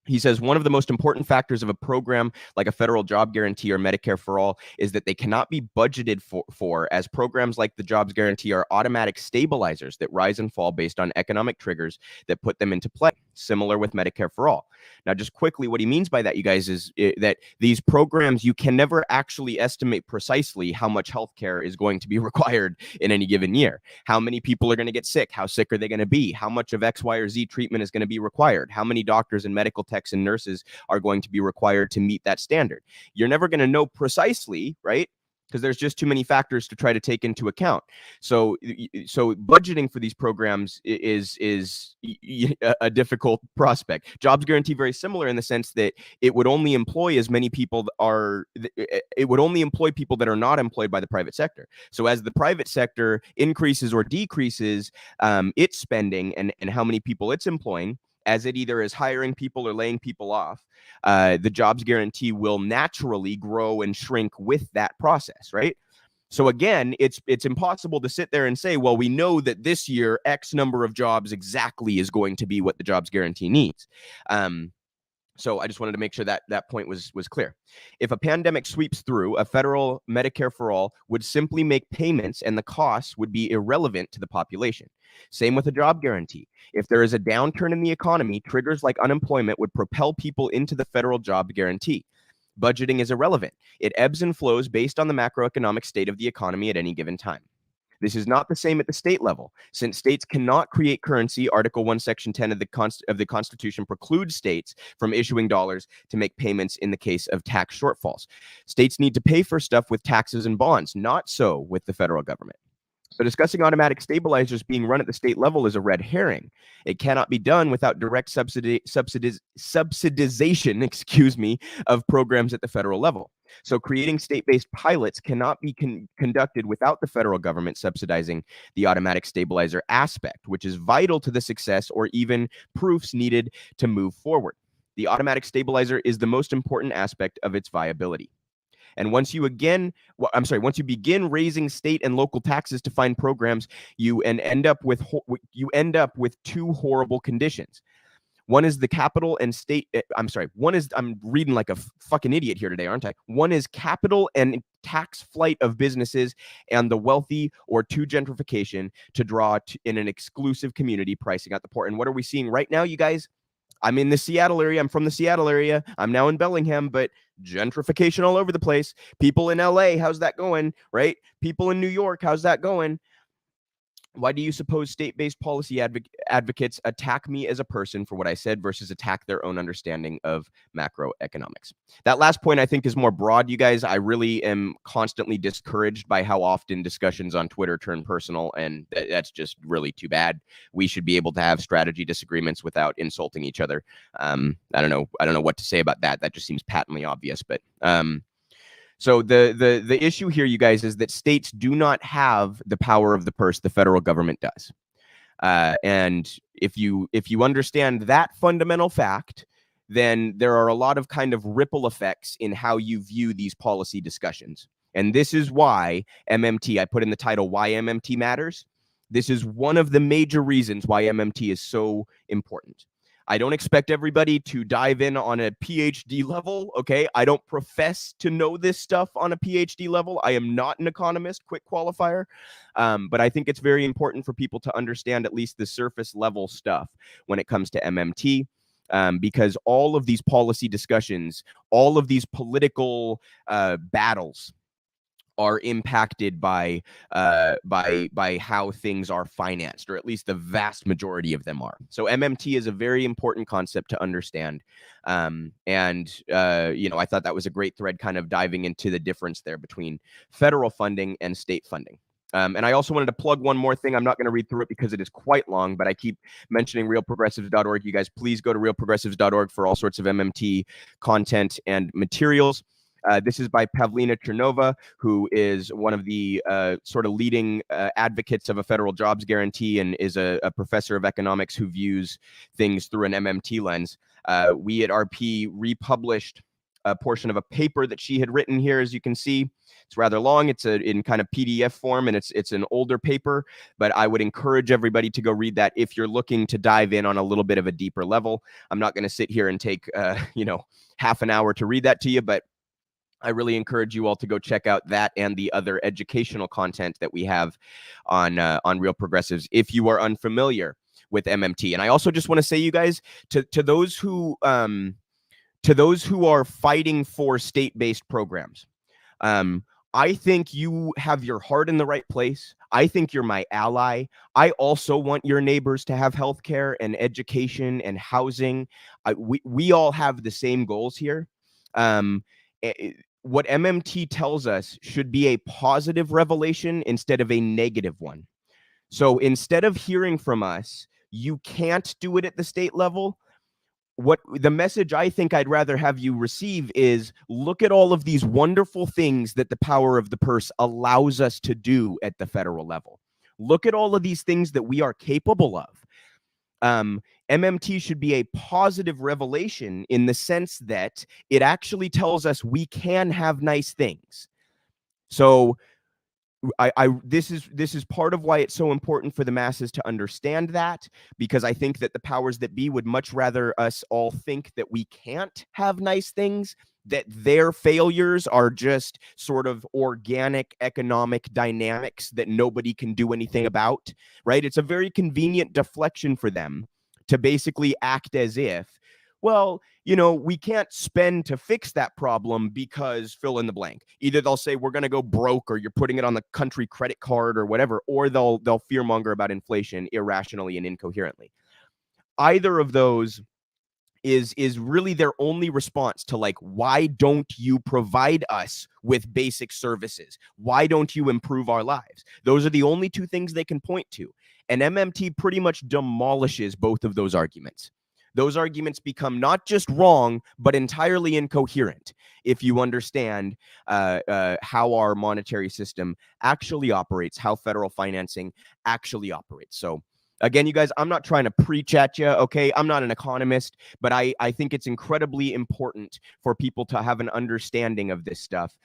He says one of the most important factors of a program like a federal job guarantee or Medicare for All is that they cannot be budgeted for, as programs like the jobs guarantee are automatic stabilizers that rise and fall based on economic triggers that put them into play, similar with Medicare for All. Now, just quickly, what he means by that, you guys, is that these programs, you can never actually estimate precisely how much healthcare is going to be required in any given year. How many people are going to get sick? How sick are they going to be? How much of X, Y, or Z treatment is going to be required? How many doctors and medical techs and nurses are going to be required to meet that standard? You're never going to know precisely, right? Because there's just too many factors to try to take into account. So budgeting for these programs is a difficult prospect. Jobs guarantee very similar in the sense that it would only employ as many people it would only employ people that are not employed by the private sector. So as the private sector increases or decreases its spending and how many people it's employing, as it either is hiring people or laying people off, the jobs guarantee will naturally grow and shrink with that process, right? So again, it's impossible to sit there and say, well, we know that this year X number of jobs exactly is going to be what the jobs guarantee needs. So I just wanted to make sure that that point was clear. If a pandemic sweeps through, a federal Medicare for All would simply make payments and the costs would be irrelevant to the population. Same with a job guarantee. If there is a downturn in the economy, triggers like unemployment would propel people into the federal job guarantee. Budgeting is irrelevant. It ebbs and flows based on the macroeconomic state of the economy at any given time. This is not the same at the state level. Since states cannot create currency, Article 1, Section 10 of the Constitution precludes states from issuing dollars to make payments in the case of tax shortfalls. States need to pay for stuff with taxes and bonds, not so with the federal government. So discussing automatic stabilizers being run at the state level is a red herring. It cannot be done without direct subsidization, of programs at the federal level. So creating state-based pilots cannot be conducted without the federal government subsidizing the automatic stabilizer aspect, which is vital to the success or even proofs needed to move forward. the automatic stabilizer is the most important aspect of its viability. And once you begin raising state and local taxes to fund programs, you end up with two horrible conditions. One is the capital and state. I'm reading like a fucking idiot here today, aren't I? One is capital and tax flight of businesses and the wealthy, or two, gentrification to draw in an exclusive community, pricing out the poor. And what are we seeing right now, you guys? I'm in the Seattle area. I'm from the Seattle area. I'm now in Bellingham, but gentrification all over the place. People in LA, how's that going? Right? People in New York, how's that going? Why do you suppose state-based policy advocates attack me as a person for what I said versus attack their own understanding of macroeconomics? That last point, I think, is more broad, you guys. I really am constantly discouraged by how often discussions on Twitter turn personal, and that's just really too bad. We should be able to have strategy disagreements without insulting each other. I don't know what to say about that. That just seems patently obvious, but so the issue here, you guys, is that states do not have the power of the purse the federal government does. And if you understand that fundamental fact, then there are a lot of kind of ripple effects in how you view these policy discussions. And this is why MMT, I put in the title, Why MMT Matters. This is one of the major reasons why MMT is so important. I don't expect everybody to dive in on a PhD level, okay? I don't profess to know this stuff on a PhD level. I am not an economist, quick qualifier. But I think it's very important for people to understand at least the surface level stuff when it comes to MMT. Because all of these policy discussions, all of these political battles are impacted by how things are financed, or at least the vast majority of them are. So MMT is a very important concept to understand. I thought that was a great thread, kind of diving into the difference there between federal funding and state funding. And I also wanted to plug one more thing. I'm not going to read through it because it is quite long, but I keep mentioning realprogressives.org. You guys, please go to realprogressives.org for all sorts of MMT content and materials. This is by Pavlina Chernova, who is one of the sort of leading advocates of a federal jobs guarantee and is a professor of economics who views things through an MMT lens. We at RP republished a portion of a paper that she had written here, as you can see. It's rather long. It's in kind of PDF form, and it's an older paper, but I would encourage everybody to go read that if you're looking to dive in on a little bit of a deeper level. I'm not going to sit here and take half an hour to read that to you, but I really encourage you all to go check out that and the other educational content that we have on Real Progressives if you are unfamiliar with MMT. And I also just want to say, you guys, to those who are fighting for state-based programs, I think you have your heart in the right place. I think you're my ally. I also want your neighbors to have healthcare and education and housing. We all have the same goals here. What MMT tells us should be a positive revelation instead of a negative one. So instead of hearing from us, you can't do it at the state level, what the message I think I'd rather have you receive is, look at all of these wonderful things that the power of the purse allows us to do at the federal level. Look at all of these things that we are capable of. MMT should be a positive revelation in the sense that it actually tells us we can have nice things. So this is part of why it's so important for the masses to understand that, because I think that the powers that be would much rather us all think that we can't have nice things, that their failures are just sort of organic economic dynamics that nobody can do anything about, right? It's a very convenient deflection for them to basically act as if, well, we can't spend to fix that problem because fill in the blank. Either they'll say we're going to go broke, or you're putting it on the country credit card or whatever, or they'll fearmonger about inflation irrationally and incoherently. Either of those is really their only response to, like, why don't you provide us with basic services? Why don't you improve our lives? Those are the only two things they can point to. And MMT pretty much demolishes both of those arguments. Those arguments become not just wrong, but entirely incoherent if you understand how our monetary system actually operates, how federal financing actually operates. So Again, you guys, I'm not trying to preach at you, okay? I'm not an economist, but I think it's incredibly important for people to have an understanding of this stuff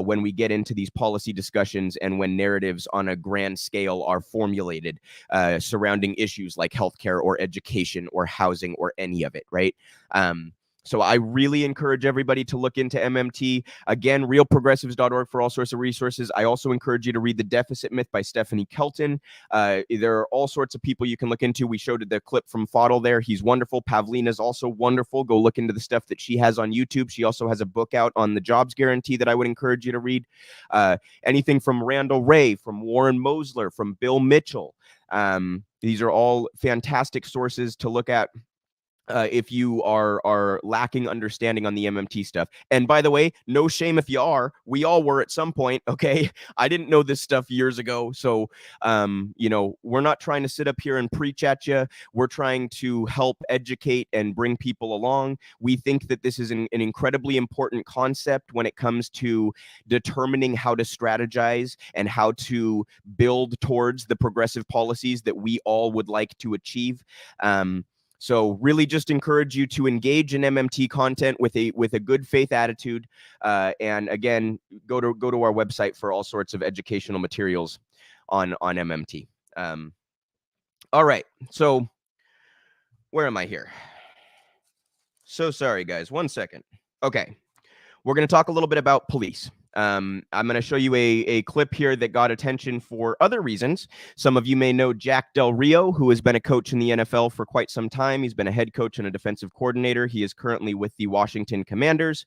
when we get into these policy discussions and when narratives on a grand scale are formulated surrounding issues like healthcare or education or housing or any of it, right? So I really encourage everybody to look into MMT. Again, realprogressives.org for all sorts of resources. I also encourage you to read The Deficit Myth by Stephanie Kelton. There are all sorts of people you can look into. We showed the clip from Fadl there. He's wonderful. Pavlina's also wonderful. Go look into the stuff that she has on YouTube. She also has a book out on the jobs guarantee that I would encourage you to read. Anything from Randall Wray, from Warren Mosler, from Bill Mitchell. These are all fantastic sources to look at. If you are lacking understanding on the MMT stuff. And by the way, no shame if you are. We all were at some point, okay? I didn't know this stuff years ago. So, you know, we're not trying to sit up here and preach at you. We're trying to help educate and bring people along. We think that this is an incredibly important concept when it comes to determining how to strategize and how to build towards the progressive policies that we all would like to achieve. So really just encourage you to engage in MMT content with a good faith attitude. And again, go to our website for all sorts of educational materials on MMT. All right. So where am I here? So sorry, guys. 1 second. Okay. We're going to talk a little bit about police. I'm going to show you a clip here that got attention for other reasons. Some of you may know Jack Del Rio, who has been a coach in the NFL for quite some time. He's been a head coach and a defensive coordinator. He is currently with the Washington Commanders,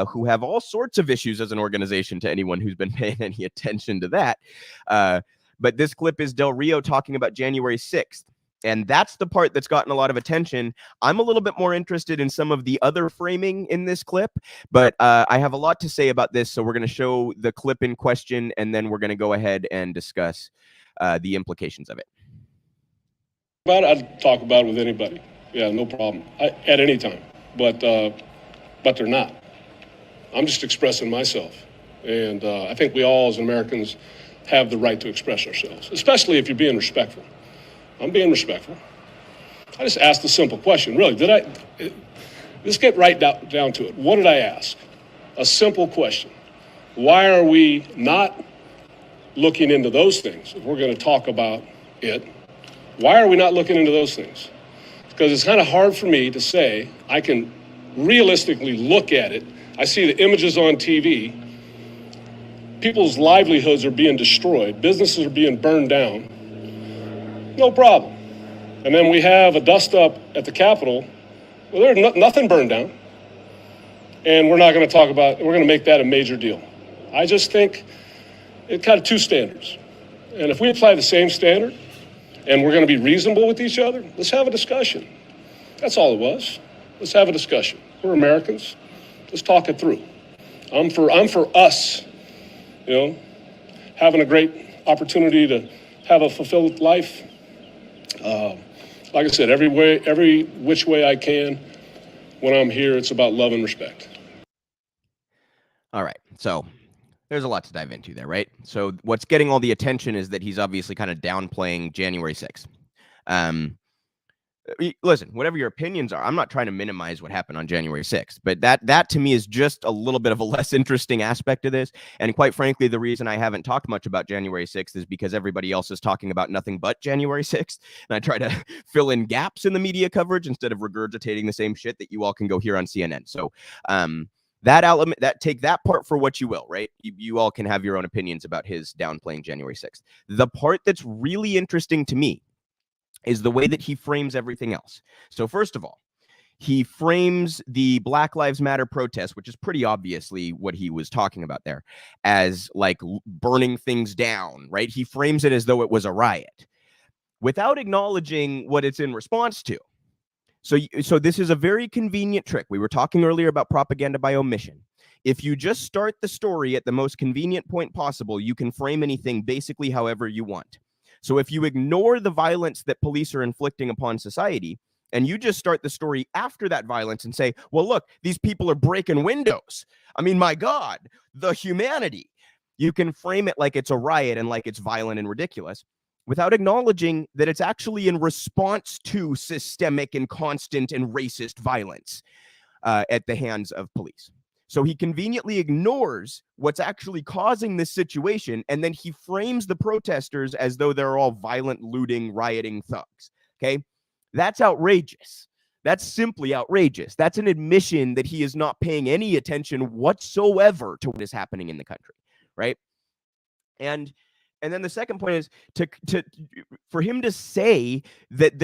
who have all sorts of issues as an organization to anyone who's been paying any attention to that. But this clip is Del Rio talking about January 6th. And that's the part that's gotten a lot of attention. I'm a little bit more interested in some of the other framing in this clip, but I have a lot to say about this. So we're going to show the clip in question, and then we're going to go ahead and discuss the implications of it. I'd talk about it with anybody. Yeah, no problem. At any time. But they're not. I'm just expressing myself. And I think we all as Americans have the right to express ourselves, especially if you're being respectful. I'm being respectful. I just asked a simple question. Really, let's get right down to it. What did I ask? A simple question. Why are we not looking into those things? If we're going to talk about it, why are we not looking into those things? Because it's kind of hard for me to say I can realistically look at it. I see the images on TV. People's livelihoods are being destroyed. Businesses are being burned down. No problem. And then we have a dust up at the Capitol. Well, there's nothing burned down. And we're not going to talk about, we're going to make that a major deal. I just think it's kind of two standards. And if we apply the same standard and we're going to be reasonable with each other, let's have a discussion. That's all it was. Let's have a discussion. We're Americans. Let's talk it through. I'm for us, you know, having a great opportunity to have a fulfilled life. Like I said, every which way I can, when I'm here, it's about love and respect. All right. So there's a lot to dive into there, right? So what's getting all the attention is that he's obviously kind of downplaying January 6th. Listen, whatever your opinions are, I'm not trying to minimize what happened on January 6th, but that to me is just a little bit of a less interesting aspect of this. And quite frankly, the reason I haven't talked much about January 6th is because everybody else is talking about nothing but January 6th. And I try to fill in gaps in the media coverage instead of regurgitating the same shit that you all can go hear on CNN. So that element, take that part for what you will, right? You all can have your own opinions about his downplaying January 6th. The part that's really interesting to me is the way that he frames everything else. So first of all, he frames the Black Lives Matter protest, which is pretty obviously what he was talking about there, as like burning things down, right? He frames it as though it was a riot without acknowledging what it's in response to. So this is a very convenient trick. We were talking earlier about propaganda by omission. If you just start the story at the most convenient point possible, you can frame anything basically however you want. So if you ignore the violence that police are inflicting upon society, and you just start the story after that violence and say, well, look, these people are breaking windows. I mean, my God, the humanity. You can frame it like it's a riot and like it's violent and ridiculous. without acknowledging that it's actually in response to systemic and constant and racist violence at the hands of police. So he conveniently ignores what's actually causing this situation, and then he frames the protesters as though they're all violent, looting, rioting thugs. Okay? That's outrageous. That's simply outrageous. That's an admission that he is not paying any attention whatsoever to what is happening in the country, right? And then the second point is for him to say that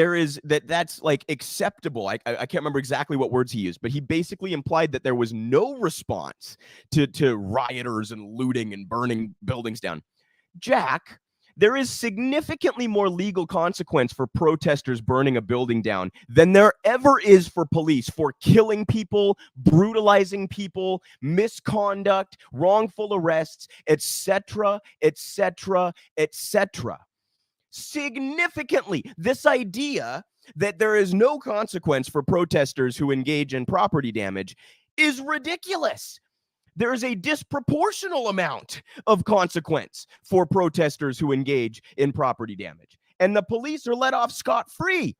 that's like acceptable. I can't remember exactly what words he used, but he basically implied that there was no response to rioters and looting and burning buildings down. Jack, there is significantly more legal consequence for protesters burning a building down than there ever is for police for killing people, brutalizing people, misconduct, wrongful arrests, etc., etc., etc. Significantly, this idea that there is no consequence for protesters who engage in property damage is ridiculous. There is a disproportional amount of consequence for protesters who engage in property damage. And the police are let off scot-free.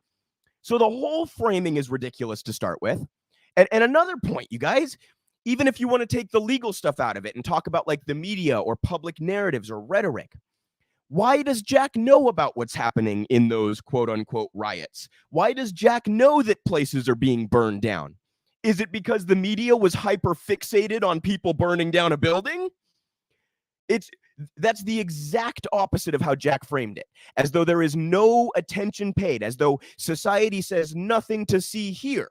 So the whole framing is ridiculous to start with. And another point, you guys, even if you want to take the legal stuff out of it and talk about like the media or public narratives or rhetoric, why does Jack know about what's happening in those quote-unquote riots? Why does Jack know that places are being burned down? Is it because the media was hyper fixated on people burning down a building? That's the exact opposite of how Jack framed it, as though there is no attention paid, as though society says nothing to see here.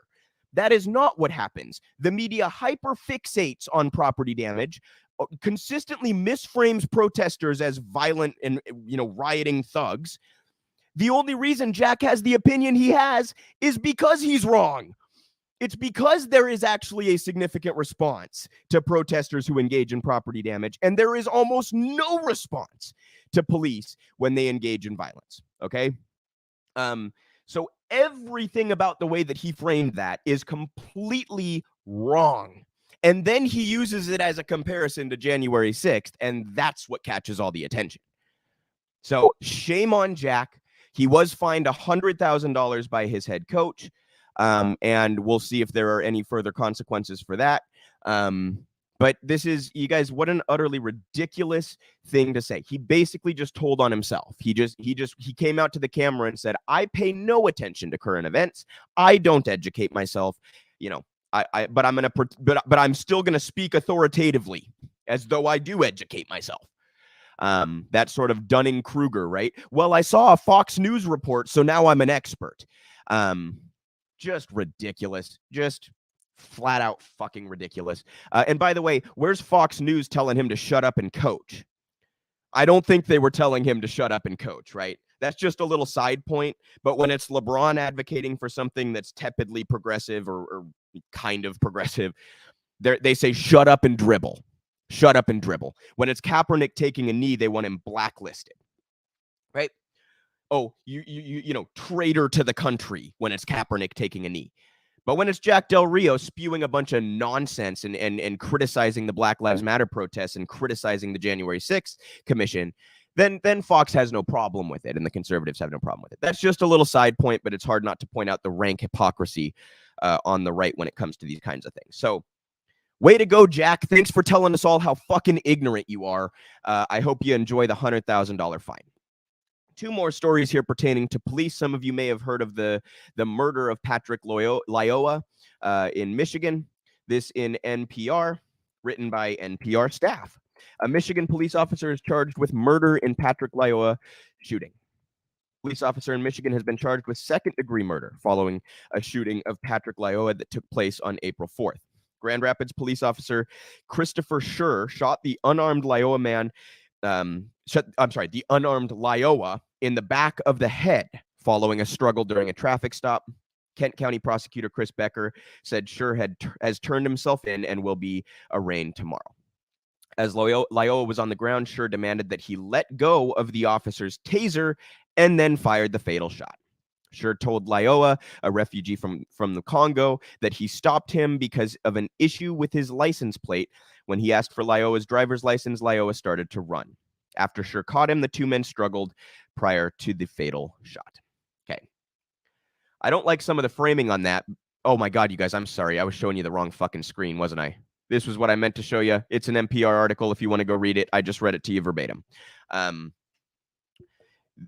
That is not what happens. The media hyper fixates on property damage, consistently misframes protesters as violent and rioting thugs. The only reason Jack has the opinion he has is because he's wrong. It's because there is actually a significant response to protesters who engage in property damage, and there is almost no response to police when they engage in violence, okay? So everything about the way that he framed that is completely wrong. And then he uses it as a comparison to January 6th, and that's what catches all the attention. So shame on Jack. He was fined $100,000 by his head coach. And we'll see if there are any further consequences for that. But this is, you guys, what an utterly ridiculous thing to say. He basically just told on himself. He came out to the camera and said, I pay no attention to current events. I don't educate myself, but I'm still going to speak authoritatively as though I do educate myself. That sort of Dunning-Kruger, right? Well, I saw a Fox News report, so now I'm an expert. Just ridiculous. Just flat out fucking ridiculous. And by the way, where's Fox News telling him to shut up and coach? I don't think they were telling him to shut up and coach, right? That's just a little side point. But when it's LeBron advocating for something that's tepidly progressive or kind of progressive, they say shut up and dribble. Shut up and dribble. When it's Kaepernick taking a knee, they want him blacklisted, right? Oh, you traitor to the country when it's Kaepernick taking a knee. But when it's Jack Del Rio spewing a bunch of nonsense and criticizing the Black Lives Matter protests and criticizing the January 6th commission, then Fox has no problem with it and the conservatives have no problem with it. That's just a little side point, but it's hard not to point out the rank hypocrisy on the right when it comes to these kinds of things. So way to go, Jack. Thanks for telling us all how fucking ignorant you are. I hope you enjoy the $100,000 fine. Two more stories here pertaining to police. Some of you may have heard of the murder of Patrick Lyoa in Michigan. This in NPR, written by NPR staff. A Michigan police officer is charged with murder in Patrick Lyoa shooting. Police officer in Michigan has been charged with second-degree murder following a shooting of Patrick Lyoa that took place on April 4th. Grand Rapids police officer Christopher Schur shot the unarmed Lyoa man the unarmed Lyoa in the back of the head following a struggle during a traffic stop. Kent County prosecutor Chris Becker said Schur has turned himself in and will be arraigned tomorrow. As Lyoa was on the ground, Schur demanded that he let go of the officer's taser and then fired the fatal shot. Schur told Lyoa, a refugee from the Congo, that he stopped him because of an issue with his license plate. When he asked for Lyoa's driver's license, Lyoa started to run. After Schur caught him, the two men struggled prior to the fatal shot. Okay. I don't like some of the framing on that. Oh my God, you guys, I'm sorry. I was showing you the wrong fucking screen, wasn't I? This was what I meant to show you. It's an NPR article if you want to go read it. I just read it to you verbatim.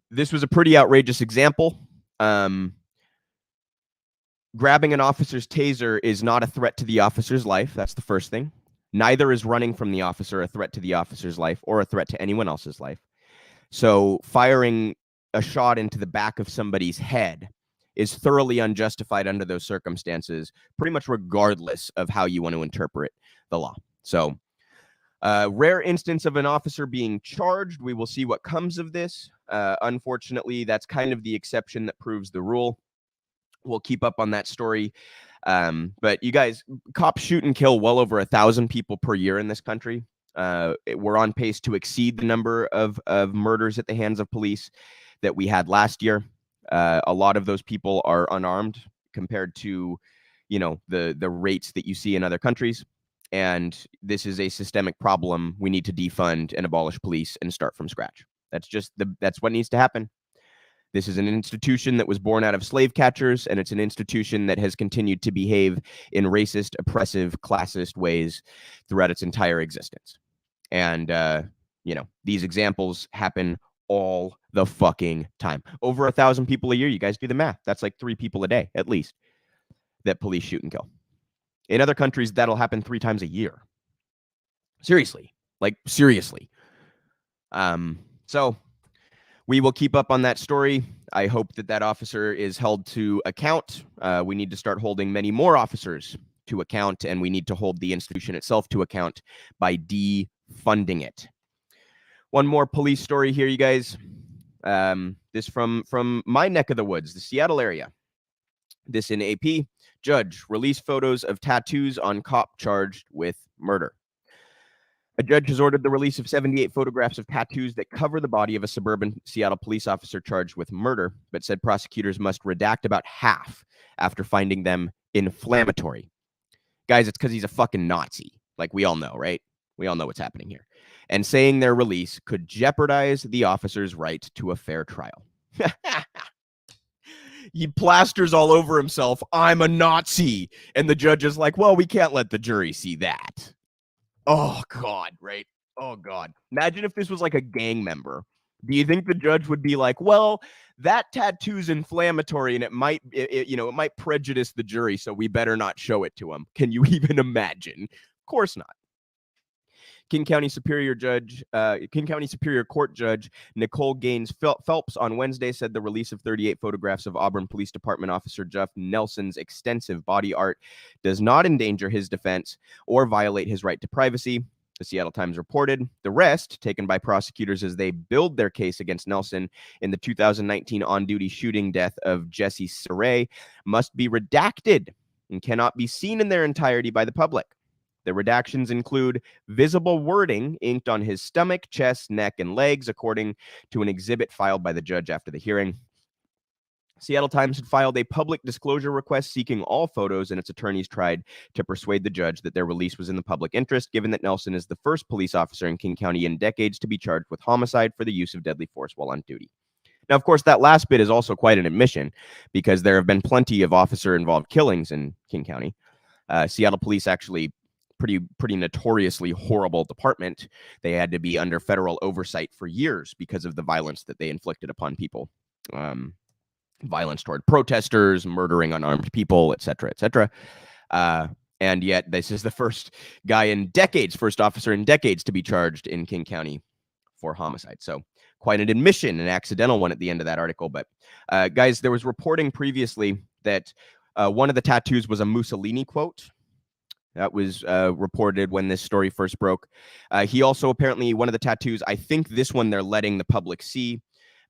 This was a pretty outrageous example. Grabbing an officer's taser is not a threat to the officer's life. That's the first thing. Neither is running from the officer a threat to the officer's life or a threat to anyone else's life. So firing a shot into the back of somebody's head is thoroughly unjustified under those circumstances, pretty much regardless of how you want to interpret the law. So rare instance of an officer being charged. We will see what comes of this. Unfortunately, that's kind of the exception that proves the rule. We'll keep up on that story. But you guys, cops shoot and kill well over 1,000 people per year in this country. We're on pace to exceed the number of murders at the hands of police that we had last year. A lot of those people are unarmed compared to, you know, the rates that you see in other countries. And this is a systemic problem. We need to defund and abolish police and start from scratch. That's what needs to happen. This is an institution that was born out of slave catchers, and it's an institution that has continued to behave in racist, oppressive, classist ways throughout its entire existence. And, you know, these examples happen all the fucking time. Over 1,000 people a year. You guys do the math. That's like 3 people a day, at least, that police shoot and kill. In other countries, that'll happen 3 times a year. Seriously. Like, seriously. So we will keep up on that story. I hope that that officer is held to account. We need to start holding many more officers to account, and we need to hold the institution itself to account by defunding it. One more police story here, you guys. This from my neck of the woods, the Seattle area. This in AP. Judge, release photos of tattoos on cop charged with murder. A judge has ordered the release of 78 photographs of tattoos that cover the body of a suburban Seattle police officer charged with murder, but said prosecutors must redact about half after finding them inflammatory. Guys, it's because he's a fucking Nazi. Like, we all know, right? We all know what's happening here. And saying their release could jeopardize the officer's right to a fair trial. He plasters all over himself, I'm a Nazi. And the judge is like, well, we can't let the jury see that. Oh, God, right? Oh, God. Imagine if this was like a gang member. Do you think the judge would be like, well, that tattoo's inflammatory and it might prejudice the jury, so we better not show it to him? Can you even imagine? Of course not. King County Superior Court Judge Nicole Gaines Phelps on Wednesday said the release of 38 photographs of Auburn Police Department Officer Jeff Nelson's extensive body art does not endanger his defense or violate his right to privacy. The Seattle Times reported the rest, taken by prosecutors as they build their case against Nelson in the 2019 on-duty shooting death of Jesse Saray, must be redacted and cannot be seen in their entirety by the public. The redactions include visible wording inked on his stomach, chest, neck, and legs, according to an exhibit filed by the judge after the hearing. Seattle Times had filed a public disclosure request seeking all photos, and its attorneys tried to persuade the judge that their release was in the public interest, given that Nelson is the first police officer in King County in decades to be charged with homicide for the use of deadly force while on duty. Now, of course, that last bit is also quite an admission, because there have been plenty of officer-involved killings in King County. Seattle police actually pretty notoriously horrible department. They had to be under federal oversight for years because of the violence that they inflicted upon people. Violence toward protesters, murdering unarmed people, etc., etc. And yet this is the first officer in decades to be charged in King County for homicide. So quite an admission, an accidental one at the end of that article. But guys, there was reporting previously that one of the tattoos was a Mussolini quote. That was reported when this story first broke. He also apparently, one of the tattoos, I think this one they're letting the public see.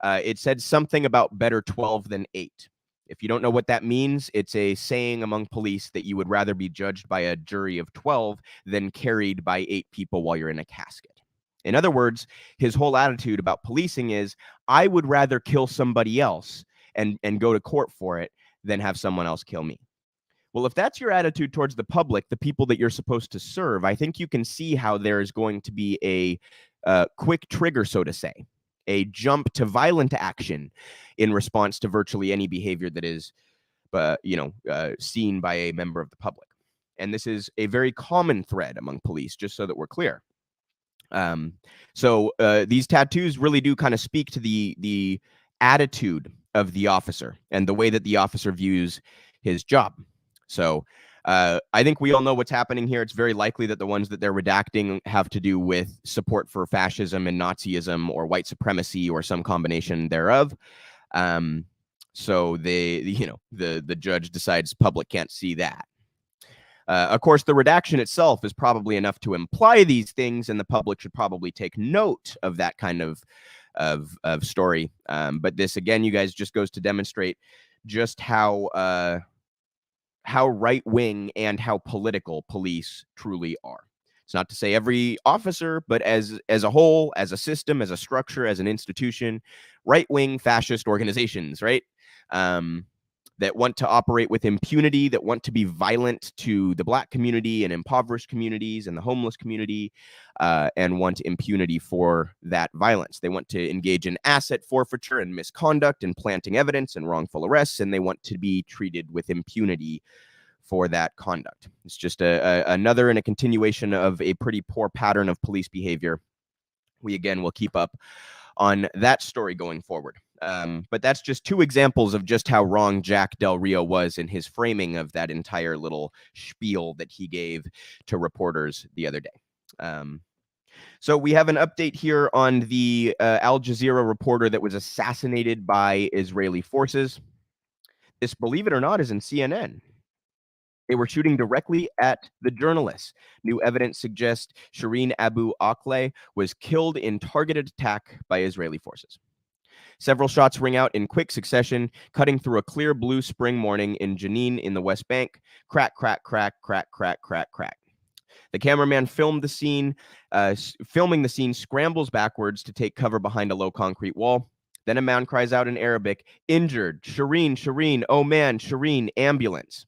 It said something about better 12 than 8. If you don't know what that means, it's a saying among police that you would rather be judged by a jury of 12 than carried by 8 people while you're in a casket. In other words, his whole attitude about policing is, I would rather kill somebody else and go to court for it than have someone else kill me. Well, if that's your attitude towards the public, the people that you're supposed to serve, I think you can see how there is going to be a quick trigger, so to say, a jump to violent action in response to virtually any behavior that is, seen by a member of the public. And this is a very common thread among police, just so that we're clear. So these tattoos really do kind of speak to the attitude of the officer and the way that the officer views his job. So I think we all know what's happening here. It's very likely that the ones that they're redacting have to do with support for fascism and Nazism or white supremacy or some combination thereof. So the judge decides public can't see that. Of course, the redaction itself is probably enough to imply these things, and the public should probably take note of that kind of story. But this, again, you guys, just goes to demonstrate just how right-wing and how political police truly are. It's not to say every officer, but as a whole, as a system, as a structure, as an institution, right-wing fascist organizations, right? That want to operate with impunity, that want to be violent to the Black community and impoverished communities and the homeless community, and want impunity for that violence. They want to engage in asset forfeiture and misconduct and planting evidence and wrongful arrests, and they want to be treated with impunity for that conduct. It's just another and a continuation of a pretty poor pattern of police behavior. We, again, will keep up on that story going forward. But that's just two examples of just how wrong Jack Del Rio was in his framing of that entire little spiel that he gave to reporters the other day. So we have an update here on the Al Jazeera reporter that was assassinated by Israeli forces. This, believe it or not, is in CNN. They were shooting directly at the journalists. New evidence suggests Shireen Abu-Akleh was killed in targeted attack by Israeli forces. Several shots ring out in quick succession, cutting through a clear blue spring morning in Jenin in the West Bank. Crack, crack, crack, crack, crack, crack, crack. The cameraman filming the scene scrambles backwards to take cover behind a low concrete wall. Then a man cries out in Arabic, "Injured! Shireen, Shireen, oh man, Shireen, ambulance."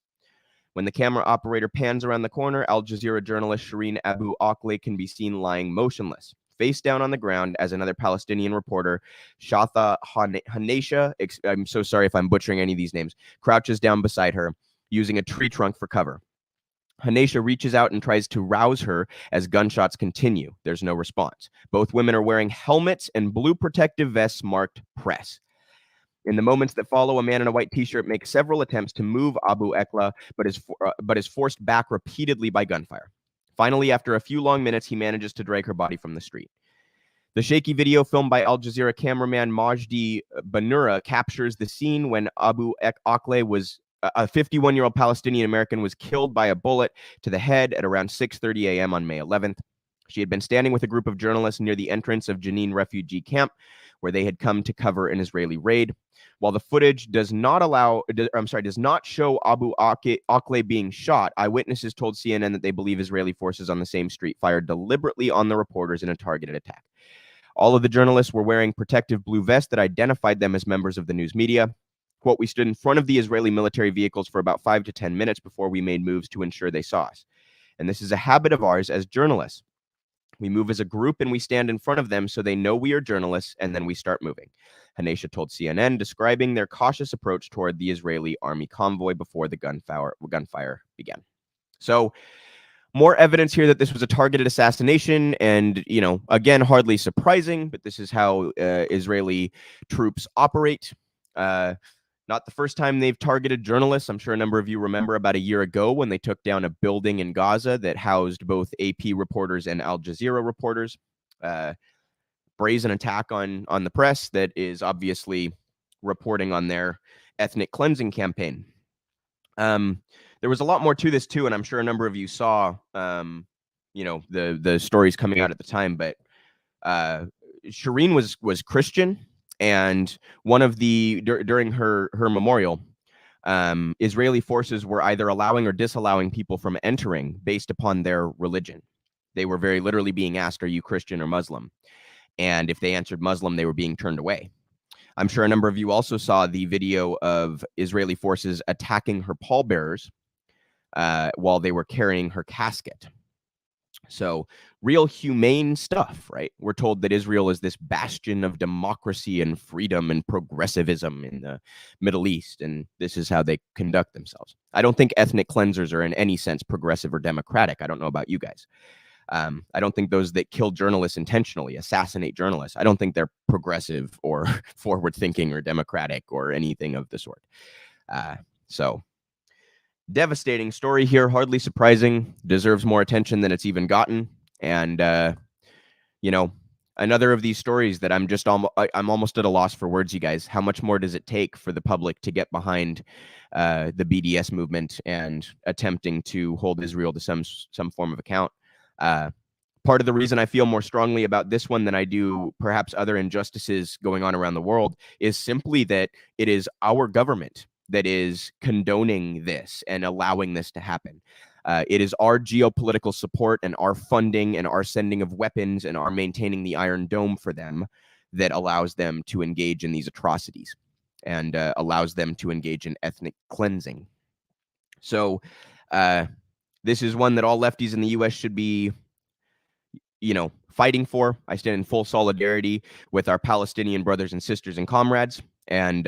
When the camera operator pans around the corner, Al Jazeera journalist Shireen Abu-Akleh can be seen lying motionless, face down on the ground, as another Palestinian reporter, Shatha Hanesha, I'm so sorry if I'm butchering any of these names, crouches down beside her, using a tree trunk for cover. Hanesha reaches out and tries to rouse her as gunshots continue. There's no response. Both women are wearing helmets and blue protective vests marked press. In the moments that follow, a man in a white t-shirt makes several attempts to move Abu-Akleh, but is forced back repeatedly by gunfire. Finally, after a few long minutes, he manages to drag her body from the street. The shaky video filmed by Al Jazeera cameraman Majdi Banura captures the scene when Abu-Akleh was a 51-year-old Palestinian American was killed by a bullet to the head at around 6:30 a.m. on May 11th. She had been standing with a group of journalists near the entrance of Jenin refugee camp, where they had come to cover an Israeli raid. While the footage does not show Abu-Akleh being shot, eyewitnesses told CNN that they believe Israeli forces on the same street fired deliberately on the reporters in a targeted attack. All of the journalists were wearing protective blue vests that identified them as members of the news media. Quote, "We stood in front of the Israeli military vehicles for about 5 to 10 minutes before we made moves to ensure they saw us. And this is a habit of ours as journalists. We move as a group and we stand in front of them so they know we are journalists, and then we start moving," Hanesha told CNN, describing their cautious approach toward the Israeli army convoy before the gunfire began. So more evidence here that this was a targeted assassination, and, again, hardly surprising, but this is how Israeli troops operate. Not the first time they've targeted journalists. I'm sure a number of you remember about a year ago when they took down a building in Gaza that housed both AP reporters and Al Jazeera reporters. Brazen attack on the press that is obviously reporting on their ethnic cleansing campaign. There was a lot more to this too, and I'm sure a number of you saw, the stories coming out at the time. But Shireen was Christian. And one of during her memorial, Israeli forces were either allowing or disallowing people from entering based upon their religion. They were very literally being asked, "Are you Christian or Muslim?" And if they answered Muslim, they were being turned away. I'm sure a number of you also saw the video of Israeli forces attacking her pallbearers while they were carrying her casket. So real humane stuff, right? We're told that Israel is this bastion of democracy and freedom and progressivism in the Middle East, and this is how they conduct themselves. I don't think ethnic cleansers are in any sense progressive or democratic. I don't know about you guys. I don't think those that kill journalists intentionally, assassinate journalists, I don't think they're progressive or forward-thinking or democratic or anything of the sort. So devastating story here, hardly surprising, deserves more attention than it's even gotten. And, you know, another of these stories that I'm almost at a loss for words, you guys. How much more does it take for the public to get behind the BDS movement and attempting to hold Israel to some form of account? Part of the reason I feel more strongly about this one than I do perhaps other injustices going on around the world is simply that it is our government that is condoning this and allowing this to happen. It is our geopolitical support and our funding and our sending of weapons and our maintaining the Iron Dome for them that allows them to engage in these atrocities and allows them to engage in ethnic cleansing. So this is one that all lefties in the U.S. should be, you know, fighting for. I stand in full solidarity with our Palestinian brothers and sisters and comrades. And,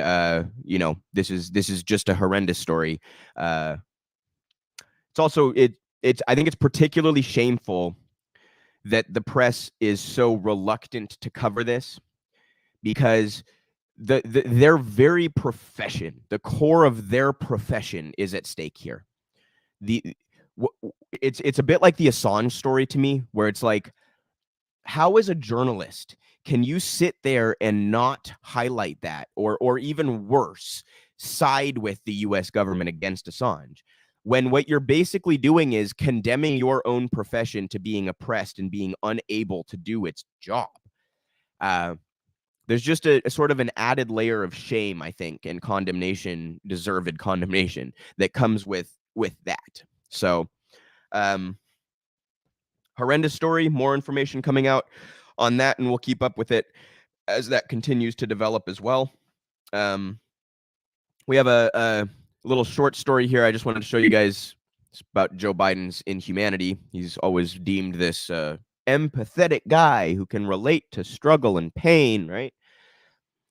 you know, this is just a horrendous story. It's also, I think it's particularly shameful that the press is so reluctant to cover this, because their very profession, the core of their profession is at stake here. It's a bit like the Assange story to me, where it's like, how as a journalist can you sit there and not highlight that, or even worse, side with the US government against Assange, when what you're basically doing is condemning your own profession to being oppressed and being unable to do its job? There's just a sort of an added layer of shame, I think, and condemnation, deserved condemnation, that comes with that. So horrendous story, more information coming out on that, and we'll keep up with it as that continues to develop as well. We have a little short story here. I just wanted to show you guys about Joe Biden's inhumanity. He's always deemed this empathetic guy who can relate to struggle and pain, right?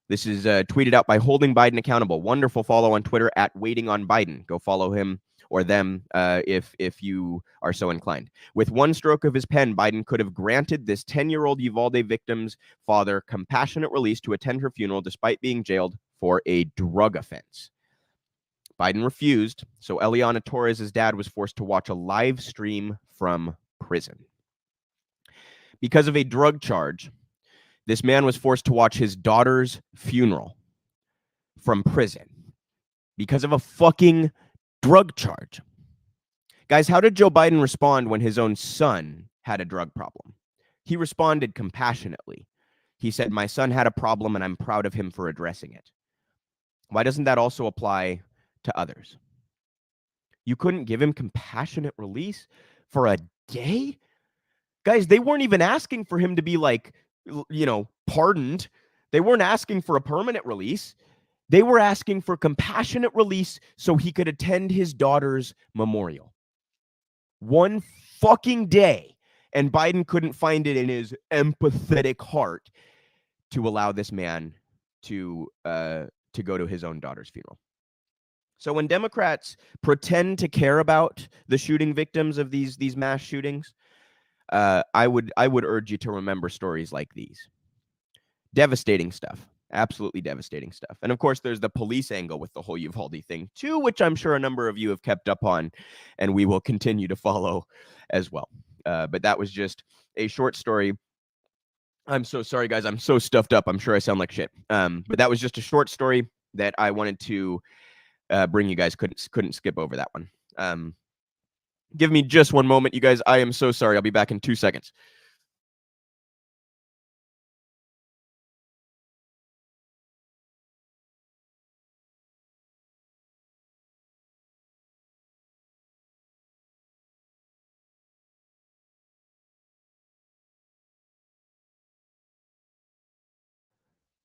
This is tweeted out by Holding Biden Accountable. Wonderful follow on Twitter at Waiting on Biden. Go follow him or them if you are so inclined. With one stroke of his pen, Biden could have granted this 10-year-old Uvalde victim's father compassionate release to attend her funeral despite being jailed for a drug offense. Biden refused, so Eliana Torres' dad was forced to watch a live stream from prison. Because of a drug charge, this man was forced to watch his daughter's funeral from prison because of a fucking drug charge. Guys, how did Joe Biden respond when his own son had a drug problem? He responded compassionately. He said, "My son had a problem and I'm proud of him for addressing it." Why doesn't that also apply to others? You couldn't give him compassionate release for a day? Guys, they weren't even asking for him to be, like, you know, pardoned. They weren't asking for a permanent release. They were asking for compassionate release so he could attend his daughter's memorial. One fucking day. And Biden couldn't find it in his empathetic heart to allow this man to go to his own daughter's funeral. So when Democrats pretend to care about the shooting victims of these mass shootings, I would urge you to remember stories like these. Devastating stuff. Absolutely devastating stuff. And of course, there's the police angle with the whole Uvalde thing too, which I'm sure a number of you have kept up on, and we will continue to follow as well. But that was just a short story. I'm so sorry, guys. I'm so stuffed up. I'm sure I sound like shit. But that was just a short story that I wanted to bring you guys. Couldn't skip over that one. Give me just one moment, you guys. I am so sorry. I'll be back in 2 seconds.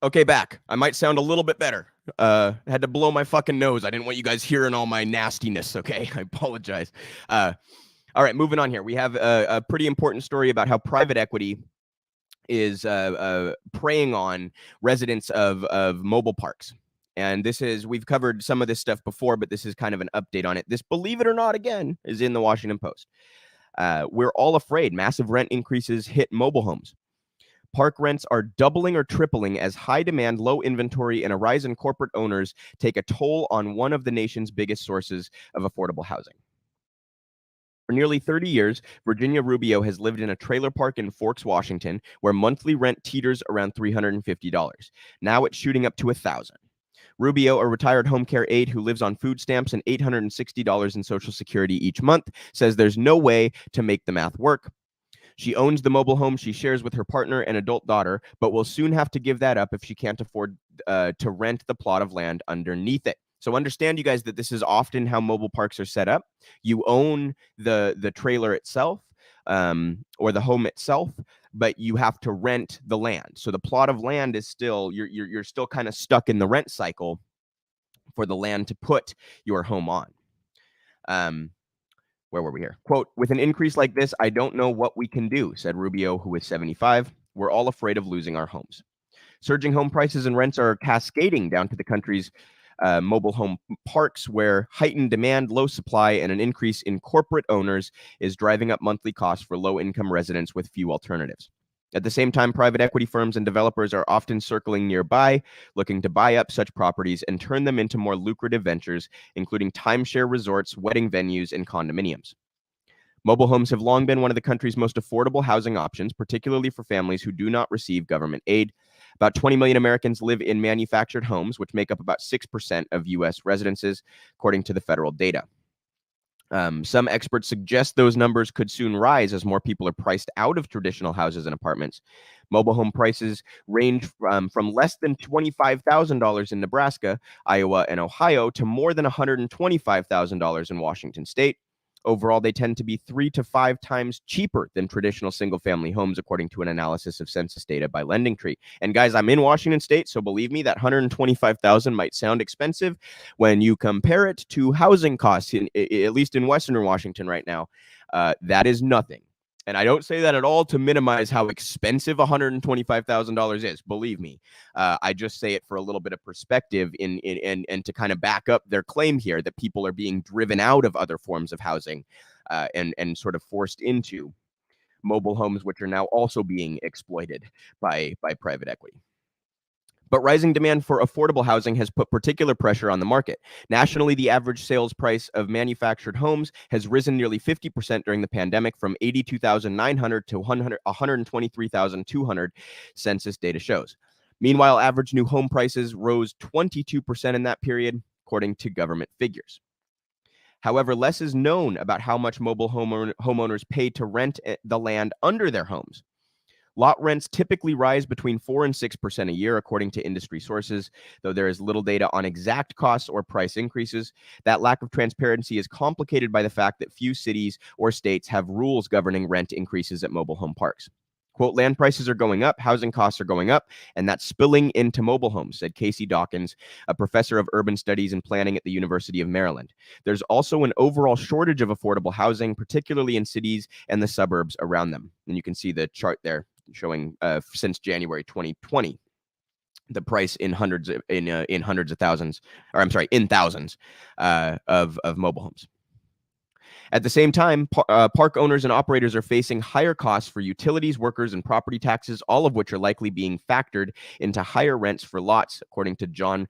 Okay, back. I might sound a little bit better. Had to blow my fucking nose. I didn't want you guys hearing all my nastiness, okay? I apologize. All right, moving on here. We have a pretty important story about how private equity is preying on residents of mobile parks. And this is, we've covered some of this stuff before, but this is kind of an update on it. This, believe it or not, again, is in the Washington Post. We're all afraid massive rent increases hit mobile homes. Park rents are doubling or tripling as high demand, low inventory, and a rise in corporate owners take a toll on one of the nation's biggest sources of affordable housing. For nearly 30 years, Virginia Rubio has lived in a trailer park in Forks, Washington, where monthly rent teeters around $350. Now it's shooting up to $1,000. Rubio, a retired home care aide who lives on food stamps and $860 in Social Security each month, says there's no way to make the math work. She owns the mobile home she shares with her partner and adult daughter, but will soon have to give that up if she can't afford to rent the plot of land underneath it. So understand, you guys, that this is often how mobile parks are set up. You own the trailer itself or the home itself, but you have to rent the land. So the plot of land is still, you're still kind of stuck in the rent cycle for the land to put your home on. Where were we here? Quote, with an increase like this, I don't know what we can do, said Rubio, who is 75. We're all afraid of losing our homes. Surging home prices and rents are cascading down to the country's mobile home parks, where heightened demand, low supply, and an increase in corporate owners is driving up monthly costs for low-income residents with few alternatives. At the same time, private equity firms and developers are often circling nearby, looking to buy up such properties and turn them into more lucrative ventures, including timeshare resorts, wedding venues, and condominiums. Mobile homes have long been one of the country's most affordable housing options, particularly for families who do not receive government aid. About 20 million Americans live in manufactured homes, which make up about 6% of U.S. residences, according to the federal data. Some experts suggest those numbers could soon rise as more people are priced out of traditional houses and apartments. Mobile home prices range from less than $25,000 in Nebraska, Iowa, and Ohio to more than $125,000 in Washington state. Overall, they tend to be 3 to 5 times cheaper than traditional single-family homes, according to an analysis of census data by LendingTree. And guys, I'm in Washington state, so believe me, that $125,000 might sound expensive when you compare it to housing costs, at least in Western Washington right now. That is nothing. And I don't say that at all to minimize how expensive $125,000 is. Believe me, I just say it for a little bit of perspective and to kind of back up their claim here that people are being driven out of other forms of housing and sort of forced into mobile homes, which are now also being exploited by private equity. But rising demand for affordable housing has put particular pressure on the market. Nationally, the average sales price of manufactured homes has risen nearly 50% during the pandemic, from $82,900 to $123,200, census data shows. Meanwhile, average new home prices rose 22% in that period, according to government figures. However, less is known about how much mobile homeowners pay to rent the land under their homes. Lot rents typically rise between 4% and 6% a year, according to industry sources, though there is little data on exact costs or price increases. That lack of transparency is complicated by the fact that few cities or states have rules governing rent increases at mobile home parks. Quote, land prices are going up, housing costs are going up, and that's spilling into mobile homes, said Casey Dawkins, a professor of urban studies and planning at the University of Maryland. There's also an overall shortage of affordable housing, particularly in cities and the suburbs around them. And you can see the chart there showing since January 2020, the price in hundreds of thousands, or I'm sorry, in thousands of mobile homes. At the same time, park owners and operators are facing higher costs for utilities, workers, and property taxes, all of which are likely being factored into higher rents for lots, according to John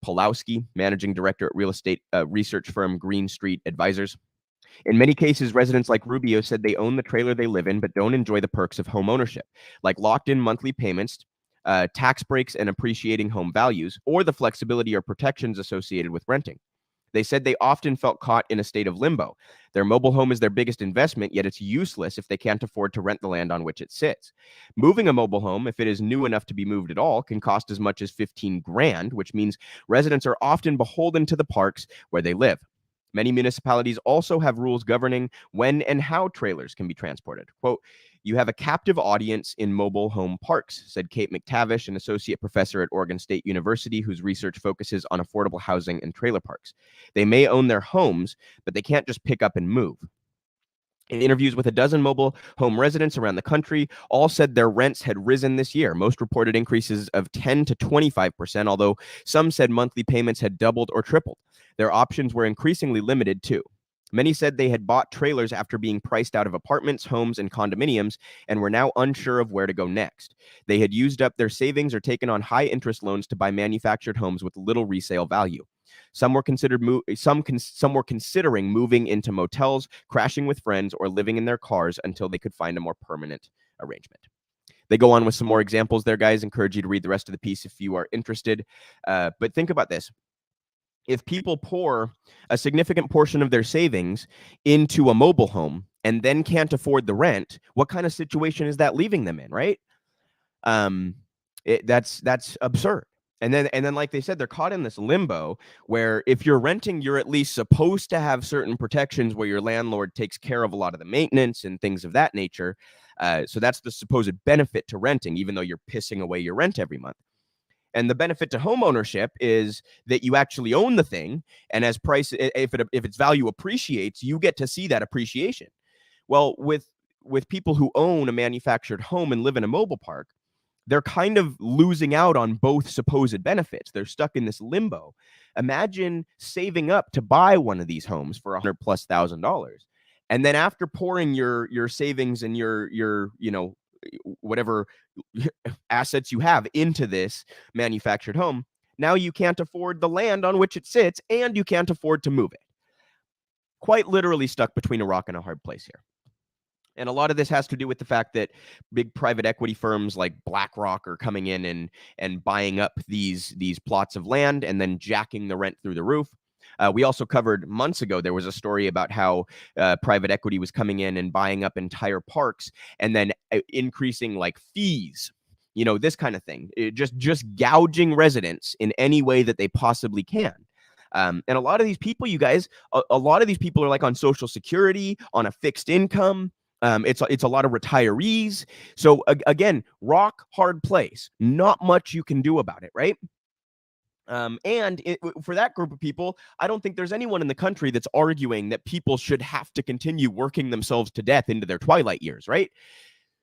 Pulowski, managing director at real estate research firm Green Street Advisors. In many cases, residents like Rubio said they own the trailer they live in, but don't enjoy the perks of home ownership, like locked-in monthly payments, tax breaks, and appreciating home values, or the flexibility or protections associated with renting. They said they often felt caught in a state of limbo. Their mobile home is their biggest investment, yet it's useless if they can't afford to rent the land on which it sits. Moving a mobile home, if it is new enough to be moved at all, can cost as much as $15,000, which means residents are often beholden to the parks where they live. Many municipalities also have rules governing when and how trailers can be transported. Quote, You have a captive audience in mobile home parks, said Kate McTavish, an associate professor at Oregon State University whose research focuses on affordable housing and trailer parks. They may own their homes, but they can't just pick up and move. In interviews with a dozen mobile home residents around the country, all said their rents had risen this year. Most reported increases of 10 to 25%, although some said monthly payments had doubled or tripled. Their options were increasingly limited, too. Many said they had bought trailers after being priced out of apartments, homes, and condominiums and were now unsure of where to go next. They had used up their savings or taken on high-interest loans to buy manufactured homes with little resale value. Some were considering moving into motels, crashing with friends, or living in their cars until they could find a more permanent arrangement. They go on with some more examples there, guys. Encourage you to read the rest of the piece if you are interested. But think about this. If people pour a significant portion of their savings into a mobile home and then can't afford the rent, what kind of situation is that leaving them in, right? That's absurd. And then, like they said, they're caught in this limbo where if you're renting, you're at least supposed to have certain protections where your landlord takes care of a lot of the maintenance and things of that nature. So that's the supposed benefit to renting, even though you're pissing away your rent every month. And the benefit to home ownership is that you actually own the thing, and as if its value appreciates, you get to see that appreciation. Well, with people who own a manufactured home and live in a mobile park, they're kind of losing out on both supposed benefits. They're stuck in this limbo. Imagine saving up to buy one of these homes for $100,000+, and then after pouring your savings and your whatever assets you have into this manufactured home, now you can't afford the land on which it sits, and you can't afford to move it. Quite literally stuck between a rock and a hard place here. And a lot of this has to do with the fact that big private equity firms like BlackRock are coming in and buying up these plots of land and then jacking the rent through the roof. We also covered months ago, there was a story about how private equity was coming in and buying up entire parks and then increasing like fees, this kind of thing, just gouging residents in any way that they possibly can. And a lot of these people, you guys, a lot of these people are like on Social Security, on a fixed income. It's a lot of retirees. So again, rock hard place. Not much you can do about it, right? For that group of people, I don't think there's anyone in the country that's arguing that people should have to continue working themselves to death into their twilight years, right?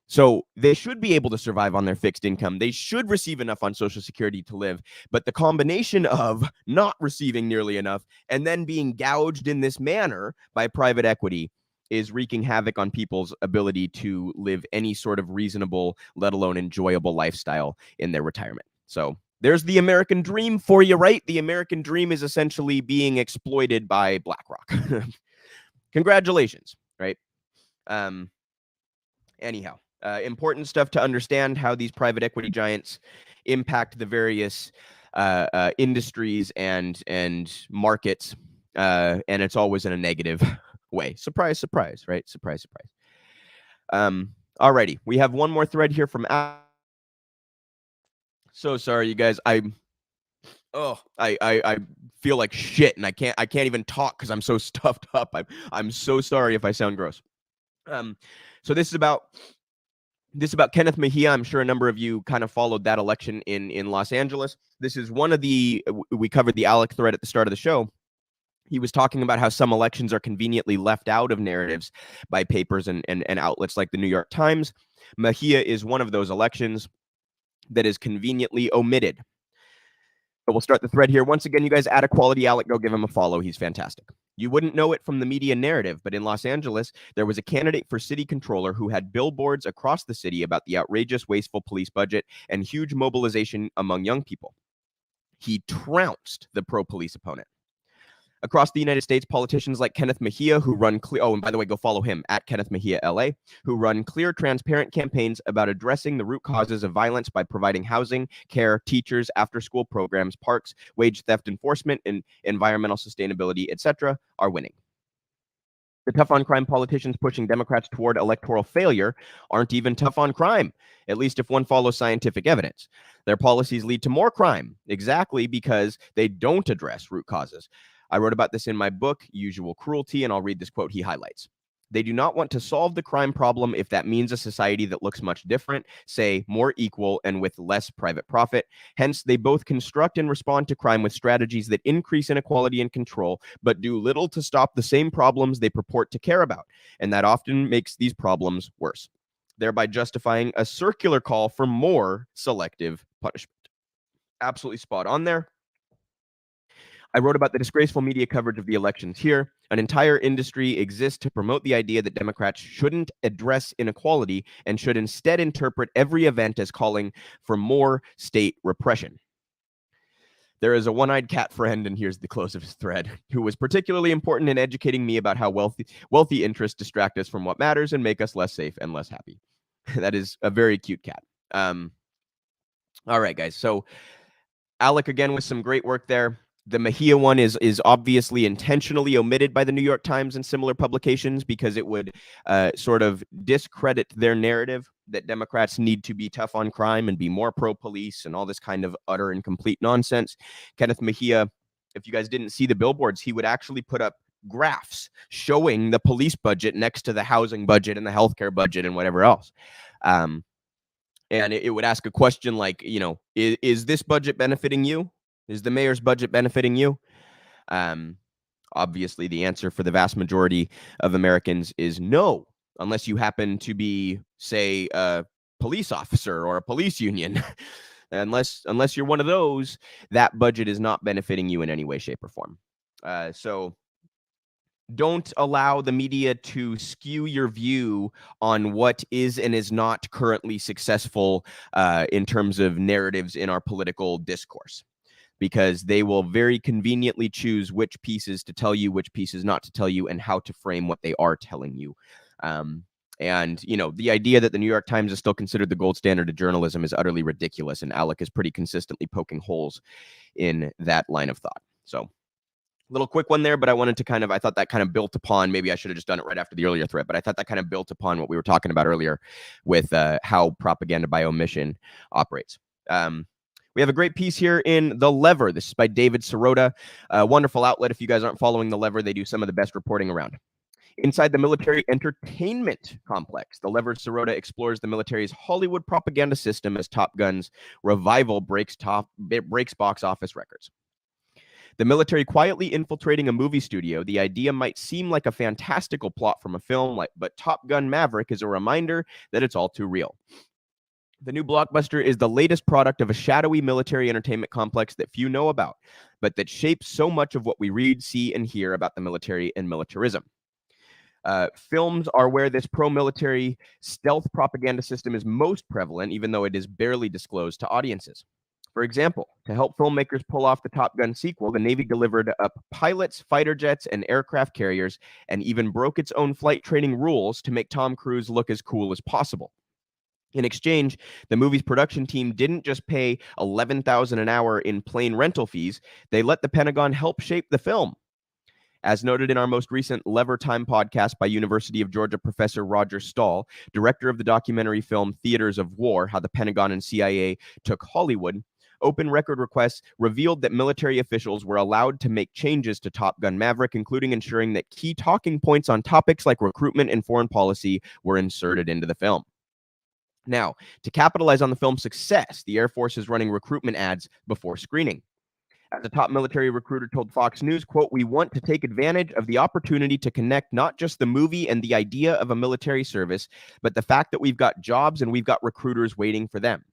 So they should be able to survive on their fixed income. They should receive enough on Social Security to live. But the combination of not receiving nearly enough and then being gouged in this manner by private equity is wreaking havoc on people's ability to live any sort of reasonable, let alone enjoyable lifestyle in their retirement. So there's the American dream for you, right? The American dream is essentially being exploited by BlackRock. Congratulations, right? Anyhow, important stuff to understand how these private equity giants impact the various industries and markets, and it's always in a negative way. Surprise, surprise, right? Surprise, surprise. Alrighty, we have one more thread here from So sorry, you guys. I feel like shit, and I can't even talk because I'm so stuffed up. I'm so sorry if I sound gross. So this is about Kenneth Mejia. I'm sure a number of you kind of followed that election in Los Angeles. This is one of we covered the Alec thread at the start of the show. He was talking about how some elections are conveniently left out of narratives by papers and outlets like the New York Times. Mejia is one of those elections that is conveniently omitted. But we'll start the thread here. Once again, you guys, add a quality Alec, go give him a follow. He's fantastic. You wouldn't know it from the media narrative, but in Los Angeles, there was a candidate for city controller who had billboards across the city about the outrageous, wasteful police budget and huge mobilization among young people. He trounced the pro-police opponent. Across the United States, politicians like Kenneth Mejia, who run clear, and by the way, go follow him at Kenneth Mejia LA, who run clear, transparent campaigns about addressing the root causes of violence by providing housing, care, teachers, after-school programs, parks, wage theft enforcement, and environmental sustainability, etc., are winning. The tough-on-crime politicians pushing Democrats toward electoral failure aren't even tough on crime, at least if one follows scientific evidence. Their policies lead to more crime, exactly because they don't address root causes. I wrote about this in my book, Usual Cruelty, and I'll read this quote he highlights. They do not want to solve the crime problem if that means a society that looks much different, say, more equal and with less private profit. Hence, they both construct and respond to crime with strategies that increase inequality and control, but do little to stop the same problems they purport to care about, and that often makes these problems worse, thereby justifying a circular call for more selective punishment. Absolutely spot on there. I wrote about the disgraceful media coverage of the elections here. An entire industry exists to promote the idea that Democrats shouldn't address inequality and should instead interpret every event as calling for more state repression. There is a one-eyed cat friend, and here's the close of his thread, who was particularly important in educating me about how wealthy interests distract us from what matters and make us less safe and less happy. That is a very cute cat. All right, guys. So Alec, again, with some great work there. The Mejia one is obviously intentionally omitted by the New York Times and similar publications because it would sort of discredit their narrative that Democrats need to be tough on crime and be more pro-police and all this kind of utter and complete nonsense. Kenneth Mejia, if you guys didn't see the billboards, he would actually put up graphs showing the police budget next to the housing budget and the healthcare budget and whatever else. And it would ask a question like, you know, is this budget benefiting you? Is the mayor's budget benefiting you? Obviously, the answer for the vast majority of Americans is no, unless you happen to be, say, a police officer or a police union. unless you're one of those, that budget is not benefiting you in any way, shape, or form. So don't allow the media to skew your view on what is and is not currently successful in terms of narratives in our political discourse, because they will very conveniently choose which pieces to tell you, which pieces not to tell you, and how to frame what they are telling you. And, you know, the idea that the New York Times is still considered the gold standard of journalism is utterly ridiculous, and Alec is pretty consistently poking holes in that line of thought. So, little quick one there, but I wanted to I thought that kind of built upon, maybe I should have just done it right after the earlier thread, but I thought that kind of built upon what we were talking about earlier with how propaganda by omission operates. We have a great piece here in The Lever. This is by David Sirota, a wonderful outlet. If you guys aren't following The Lever, they do some of the best reporting around. Inside the military entertainment complex, The Lever Sirota explores the military's Hollywood propaganda system as Top Gun's revival breaks box office records. The military quietly infiltrating a movie studio, the idea might seem like a fantastical plot from a film, but Top Gun Maverick is a reminder that it's all too real. The new blockbuster is the latest product of a shadowy military entertainment complex that few know about, but that shapes so much of what we read, see, and hear about the military and militarism. Films are where this pro-military stealth propaganda system is most prevalent, even though it is barely disclosed to audiences. For example, to help filmmakers pull off the Top Gun sequel, the Navy delivered up pilots, fighter jets, and aircraft carriers, and even broke its own flight training rules to make Tom Cruise look as cool as possible. In exchange, the movie's production team didn't just pay $11,000 an hour in plane rental fees, they let the Pentagon help shape the film. As noted in our most recent Lever Time podcast by University of Georgia professor Roger Stahl, director of the documentary film Theaters of War, How the Pentagon and CIA Took Hollywood, open record requests revealed that military officials were allowed to make changes to Top Gun Maverick, including ensuring that key talking points on topics like recruitment and foreign policy were inserted into the film. Now, to capitalize on the film's success, the Air Force is running recruitment ads before screening. As a top military recruiter told Fox News, quote, "We want to take advantage of the opportunity to connect not just the movie and the idea of a military service, but the fact that we've got jobs and we've got recruiters waiting for them.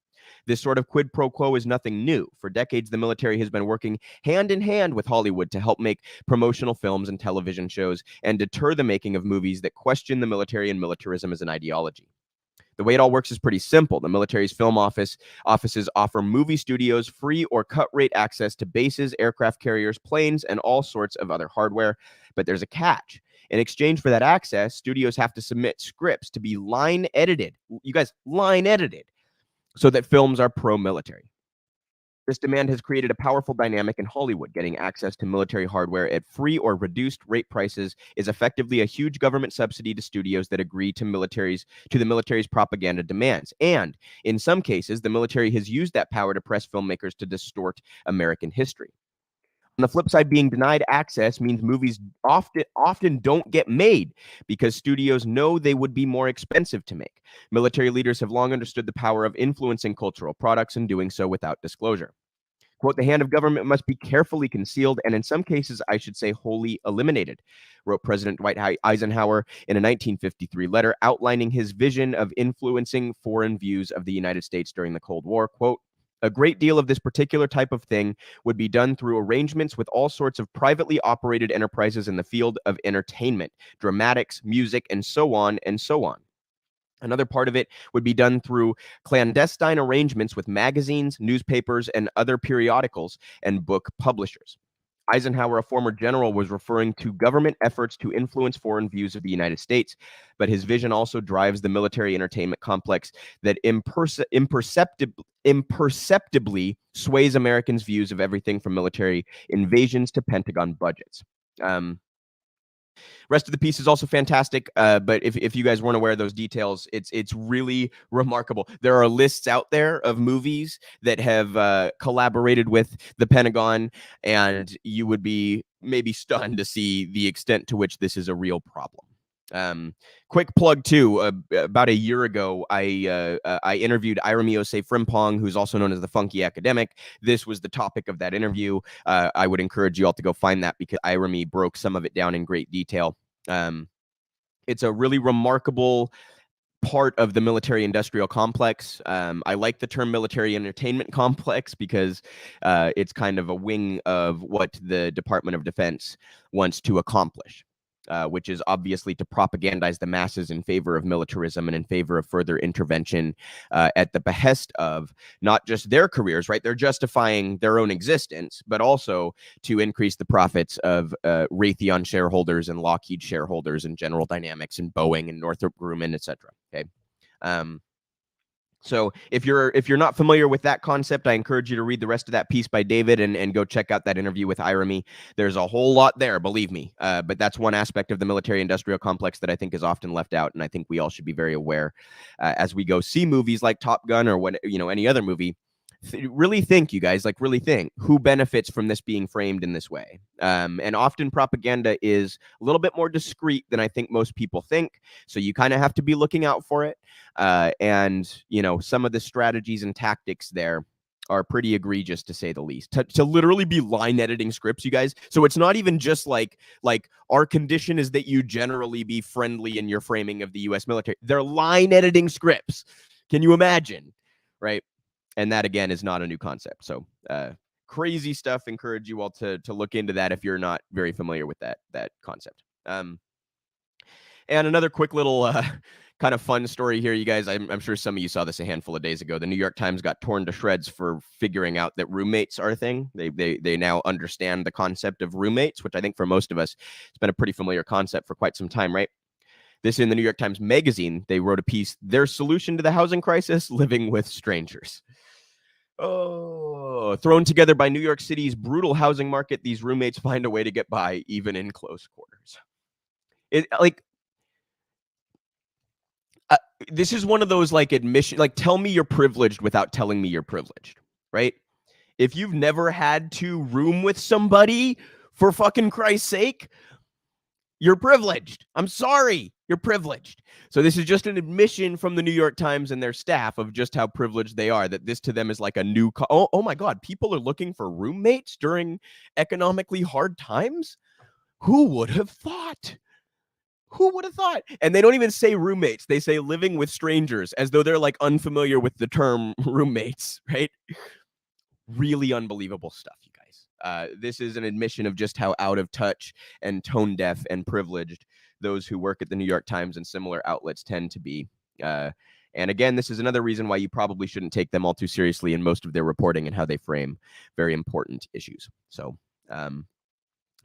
This sort of quid pro quo is nothing new. For decades, the military has been working hand in hand with Hollywood to help make promotional films and television shows and deter the making of movies that question the military and militarism as an ideology. The way it all works is pretty simple. The military's film offices offer movie studios free or cut rate access to bases, aircraft carriers, planes, and all sorts of other hardware. But there's a catch. In exchange for that access, studios have to submit scripts to be line edited. You guys, line edited, so that films are pro-military. This demand has created a powerful dynamic in Hollywood. Getting access to military hardware at free or reduced rate prices is effectively a huge government subsidy to studios that agree to the military's propaganda demands. And in some cases, the military has used that power to press filmmakers to distort American history. On the flip side, being denied access means movies often don't get made because studios know they would be more expensive to make. Military leaders have long understood the power of influencing cultural products and doing so without disclosure. Quote, the hand of government must be carefully concealed and in some cases, I should say, wholly eliminated, wrote President Dwight Eisenhower in a 1953 letter outlining his vision of influencing foreign views of the United States during the Cold War. Quote, a great deal of this particular type of thing would be done through arrangements with all sorts of privately operated enterprises in the field of entertainment, dramatics, music, and so on and so on. Another part of it would be done through clandestine arrangements with magazines, newspapers, and other periodicals and book publishers. Eisenhower, a former general, was referring to government efforts to influence foreign views of the United States, but his vision also drives the military entertainment complex that imperceptibly sways Americans' views of everything from military invasions to Pentagon budgets. Rest of the piece is also fantastic, but if you guys weren't aware of those details, it's really remarkable. There are lists out there of movies that have collaborated with the Pentagon, and you would be maybe stunned to see the extent to which this is a real problem. Quick plug too. About a year ago, I interviewed Irami Frimpong, who's also known as the Funky Academic. This was the topic of that interview. I would encourage you all to go find that because Irami broke some of it down in great detail. It's a really remarkable part of the military industrial complex. I like the term military entertainment complex because it's kind of a wing of what the Department of Defense wants to accomplish. Which is obviously to propagandize the masses in favor of militarism and in favor of further intervention at the behest of not just their careers, right? They're justifying their own existence, but also to increase the profits of Raytheon shareholders and Lockheed shareholders and General Dynamics and Boeing and Northrop Grumman, etc. Okay. So if you're not familiar with that concept, I encourage you to read the rest of that piece by David and go check out that interview with Irami. There's a whole lot there, believe me. But that's one aspect of the military-industrial complex that I think is often left out, and I think we all should be very aware as we go see movies like Top Gun or any other movie. Really think, you guys, really think who benefits from this being framed in this way. And often propaganda is a little bit more discreet than I think most people think. So you kind of have to be looking out for it. And some of the strategies and tactics there are pretty egregious, to say the least. To literally be line editing scripts, you guys. So it's not even just like our condition is that you generally be friendly in your framing of the U.S. military. They're line editing scripts. Can you imagine? Right. And that, again, is not a new concept. So crazy stuff. Encourage you all to look into that if you're not very familiar with that concept. And another quick little kind of fun story here, you guys. I'm sure some of you saw this a handful of days ago. The New York Times got torn to shreds for figuring out that roommates are a thing. They now understand the concept of roommates, which I think for most of us, it's been a pretty familiar concept for quite some time, right? This in the New York Times Magazine, they wrote a piece, their solution to the housing crisis, living with strangers. Oh, thrown together by New York City's brutal housing market, these roommates find a way to get by even in close quarters. This is one of those admission, tell me you're privileged without telling me you're privileged, right? If you've never had to room with somebody, for fucking Christ's sake, you're privileged. I'm sorry. You're privileged. So this is just an admission from the New York Times and their staff of just how privileged they are, that this to them is like a new... Oh my God, people are looking for roommates during economically hard times? Who would have thought? Who would have thought? And they don't even say roommates. They say living with strangers, as though they're unfamiliar with the term roommates, right? Really unbelievable stuff, you guys. This is an admission of just how out of touch and tone deaf and privileged those who work at the New York Times and similar outlets tend to be. And again, this is another reason why you probably shouldn't take them all too seriously in most of their reporting and how they frame very important issues. So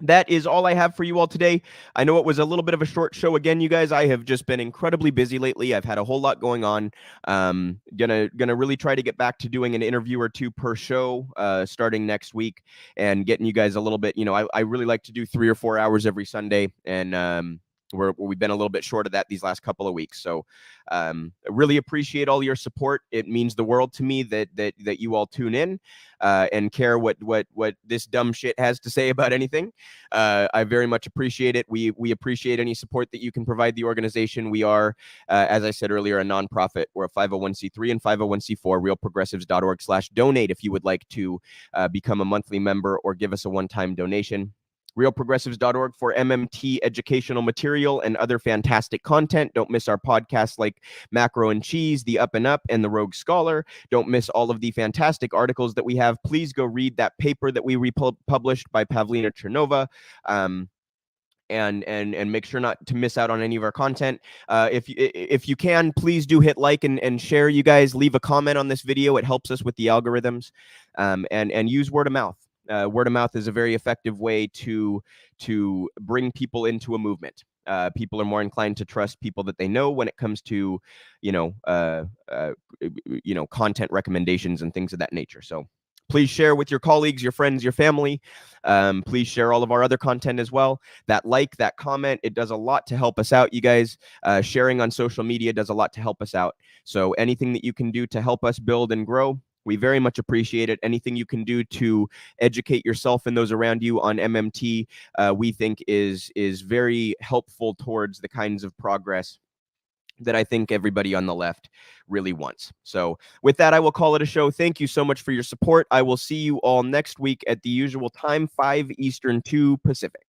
that is all I have for you all today. I know it was a little bit of a short show again, you guys. I have just been incredibly busy lately. I've had a whole lot going on. Gonna really try to get back to doing an interview or two per show starting next week and getting you guys a little bit, I really like to do 3 or 4 hours every Sunday. And we've been a little bit short of that these last couple of weeks. So I really appreciate all your support. It means the world to me that you all tune in and care what this dumb shit has to say about anything. I very much appreciate it. We appreciate any support that you can provide the organization. We are, as I said earlier, a nonprofit. We're a 501c3 and 501c4, realprogressives.org/donate if you would like to become a monthly member or give us a one-time donation. realprogressives.org for MMT educational material and other fantastic content. Don't miss our podcasts like Macro and Cheese, The Up and Up, and The Rogue Scholar. Don't miss all of the fantastic articles that we have. Please go read that paper that we republished by Pavlina Chernova. And make sure not to miss out on any of our content. If you can, please do hit like and share. You guys leave a comment on this video. It helps us with the algorithms. And use word of mouth. Word of mouth is a very effective way to bring people into a movement. People are more inclined to trust people that they know when it comes to, content recommendations and things of that nature. So please share with your colleagues, your friends, your family. Please share all of our other content as well. That like, that comment, it does a lot to help us out, you guys. Sharing on social media does a lot to help us out. So anything that you can do to help us build and grow, we very much appreciate it. Anything you can do to educate yourself and those around you on MMT, we think is very helpful towards the kinds of progress that I think everybody on the left really wants. So with that, I will call it a show. Thank you so much for your support. I will see you all next week at the usual time, 5 Eastern, 2 Pacific.